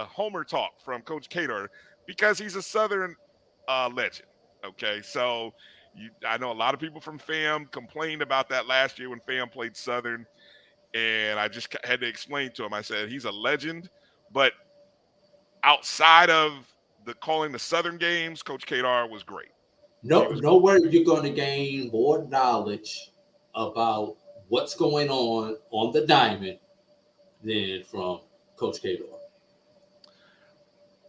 homer talk from Coach Kadar because he's a Southern legend. Okay, so I know a lot of people from FAM complained about that last year when FAM played Southern, and I just had to explain to him. I said he's a legend, but outside of calling the Southern games, Coach Kadar was great. Nowhere you're going to gain more knowledge about what's going on the diamond than from Coach Kadar.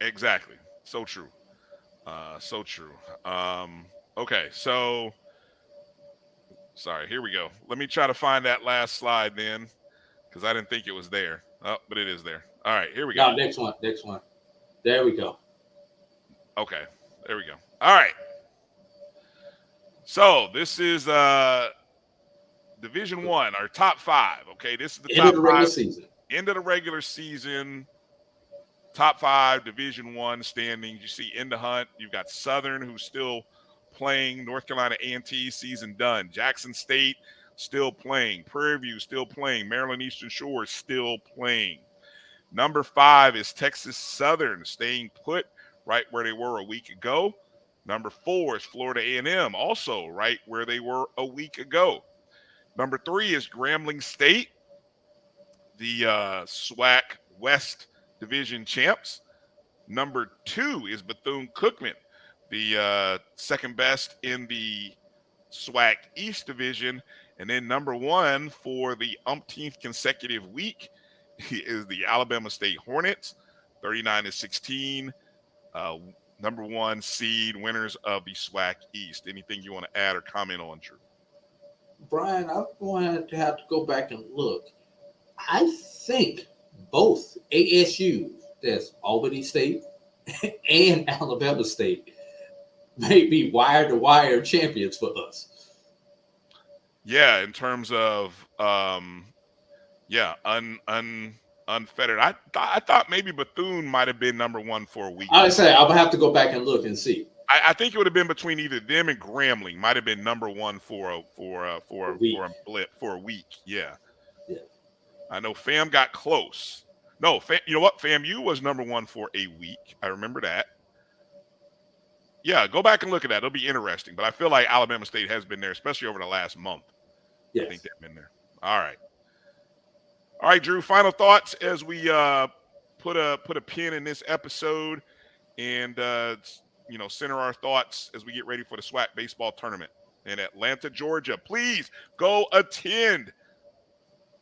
Exactly. So true. So true. Okay, so sorry, here we go. Let me try to find that last slide then, because I didn't think it was there. Oh, but it is there. All right, here we go. No, next one. There we go. Okay, there we go. All right. So this is Division I, our top 5. Okay, this is the top 5. End of the regular season. Top 5 Division I standings. You see in the hunt, you've got Southern, who's still playing. North Carolina A&T season done. Jackson State still playing. Prairie View still playing. Maryland Eastern Shore still playing. Number 5 is Texas Southern, staying put right where they were a week ago. Number 4 is Florida A&M, also right where they were a week ago. Number 3 is Grambling State, the SWAC West Division champs. Number 2 is Bethune-Cookman, the second best in the SWAC East Division. And then number 1 for the umpteenth consecutive week is the Alabama State Hornets, 39-16. Number 1 seed, winners of the SWAC East. Anything you want to add or comment on, Drew? Brian, I'm going to have to go back and look. I think both ASU, that's Albany State, and Alabama State, may be wire-to-wire champions for us. Yeah, in terms of, unfettered. I thought maybe Bethune might have been number 1 for a week. I would say I'm gonna have to go back and look and see. I think it would have been between either them and Grambling. Might have been number 1 for a week. Yeah. I know FAM got close. No, you know what? FAMU was number 1 for a week. I remember that. Yeah, go back and look at that. It'll be interesting. But I feel like Alabama State has been there, especially over the last month. Yes. I think they've been there. All right, Drew. Final thoughts as we put a pin in this episode and center our thoughts as we get ready for the SWAC baseball tournament in Atlanta, Georgia. Please go attend.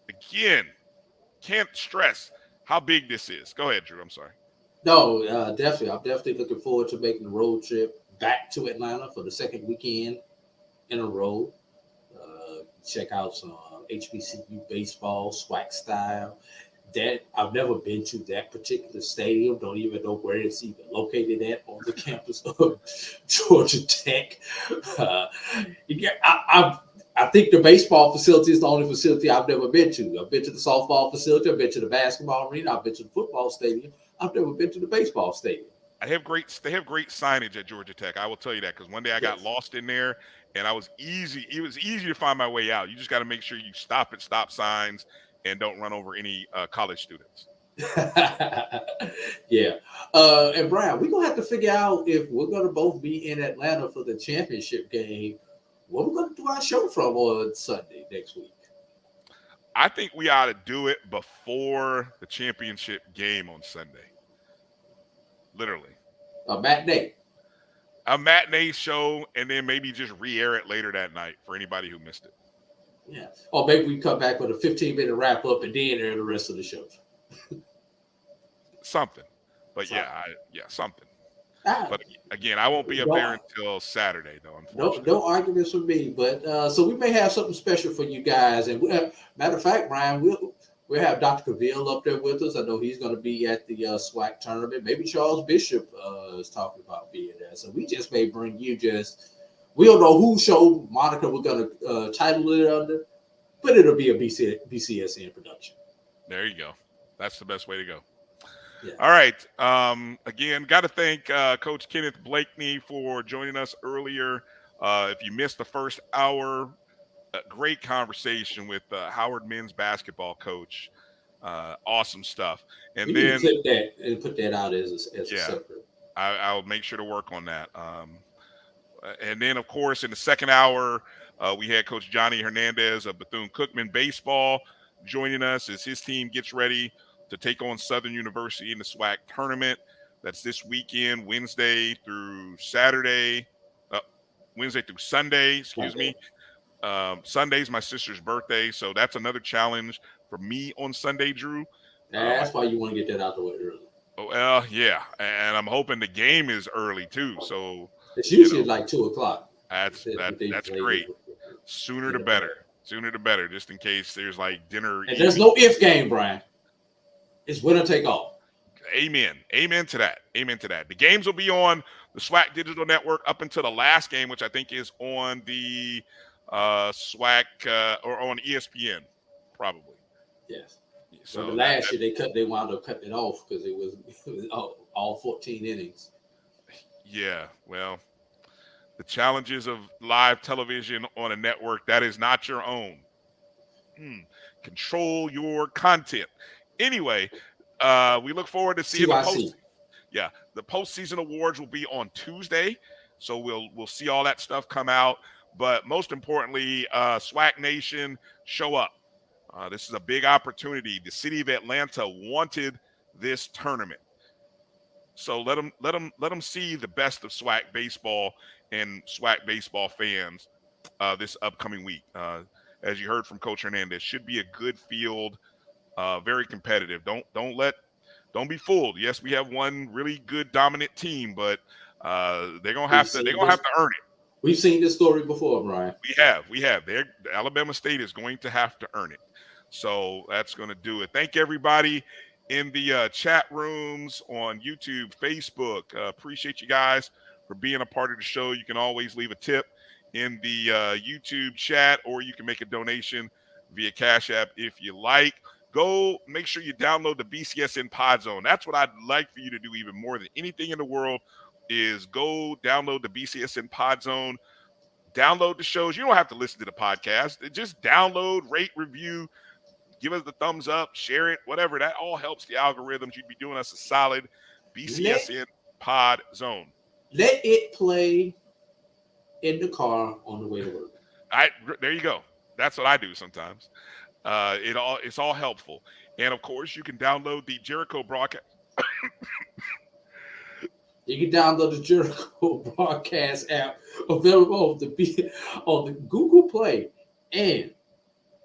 Again, can't stress how big this is. Go ahead, Drew. I'm sorry. No, definitely. I'm definitely looking forward to making the road trip back to Atlanta for the second weekend in a row. Check out some HBCU baseball, SWAC style. That I've never been to that particular stadium. Don't even know where it's even located at on the campus of Georgia Tech. I think the baseball facility is the only facility I've never been to. I've been to the softball facility. I've been to the basketball arena. I've been to the football stadium. I've never been to the baseball stadium. They have great signage at Georgia Tech. I will tell you that because one day I got lost in there and it was easy to find my way out. You just got to make sure you stop at stop signs and don't run over any college students. Yeah. And Brian, we're going to have to figure out if we're going to both be in Atlanta for the championship game. What we're going to do our show from on Sunday next week. I think we ought to do it before the championship game on Sunday. Literally. A matinee. A matinee show, and then maybe just re-air it later that night for anybody who missed it. Yeah. Or maybe we come back with a 15-minute wrap-up and then air the rest of the show. Something. But something. Ah, but again, I won't be up there until Saturday, though, unfortunately. No arguments from me. But so we may have something special for you guys. And matter of fact, Brian, we'll have Dr. Cavill up there with us. I know he's going to be at the SWAC tournament. Maybe Charles Bishop is talking about being there. So we just may bring you we don't know whose show moniker we're going to title it under, but it'll be a BCSN production. There you go. That's the best way to go. Yeah. All right. Again, got to thank Coach Kenneth Blakeney for joining us earlier. If you missed the first hour, great conversation with Howard men's basketball coach. Awesome stuff. And then clip that and put that out as a separate. I'll make sure to work on that. And then, of course, in the second hour, we had Coach Johnny Hernandez of Bethune-Cookman baseball joining us as his team gets ready to take on Southern University in the SWAC tournament. That's this weekend, Wednesday through Sunday, excuse me. Sunday's my sister's birthday, so that's another challenge for me on Sunday, Drew. That's why you want to get that out the way early. Well, yeah, and I'm hoping the game is early too. So it's usually like 2:00. That's great. Sooner the better. Sooner the better, just in case there's like dinner. And there's no if game, Brian. It's winner take all. Amen. Amen to that. Amen to that. The games will be on the SWAC Digital Network up until the last game, which I think is on the SWAC or on ESPN, probably. Yes. So the last year they wound up cutting it off because it was all 14 innings. Yeah. Well, the challenges of live television on a network that is not your own. Control your content. Anyway, we look forward to seeing the postseason awards will be on Tuesday, so we'll see all that stuff come out. But most importantly, SWAC Nation, show up. This is a big opportunity. The city of Atlanta wanted this tournament, so let them see the best of SWAC baseball and SWAC baseball fans this upcoming week. As you heard from Coach Hernandez, should be a good field. Very competitive. Don't be fooled. Yes, we have one really good dominant team, but they're gonna have to earn it. We've seen this story before, Brian. We have. Alabama State is going to have to earn it. So that's going to do it. Thank everybody in the chat rooms on YouTube, Facebook. Appreciate you guys for being a part of the show. You can always leave a tip in the YouTube chat, or you can make a donation via Cash App if you like. Go make sure you download the BCSN Pod Zone. That's what I'd like for you to do even more than anything in the world is go download the BCSN Pod Zone. Download the shows. You don't have to listen to the podcast. Just download, rate, review, give us the thumbs up, share it, whatever. That all helps the algorithms. You'd be doing us a solid BCSN Pod Zone. Let it play in the car on the way to work. There you go. That's what I do sometimes. It's all helpful. And of course, you can download the Jericho broadcast. You can download the Jericho broadcast app available on the Google Play and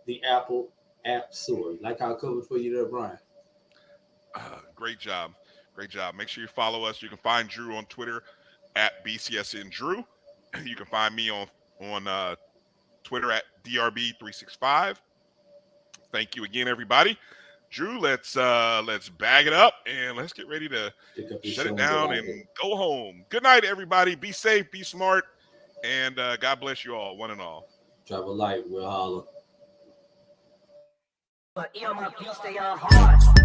the Apple App Store. Like I covered for you there, Bryan. Great job. Great job. Make sure you follow us. You can find Drew on Twitter at BCSN Drew. You can find me on Twitter at DRB365. Thank you again, everybody. Drew, let's bag it up and let's get ready to shut it down and go home. Good night, everybody. Be safe, be smart, and God bless you all, one and all. Travel light, we'll holler. But my stay on hard.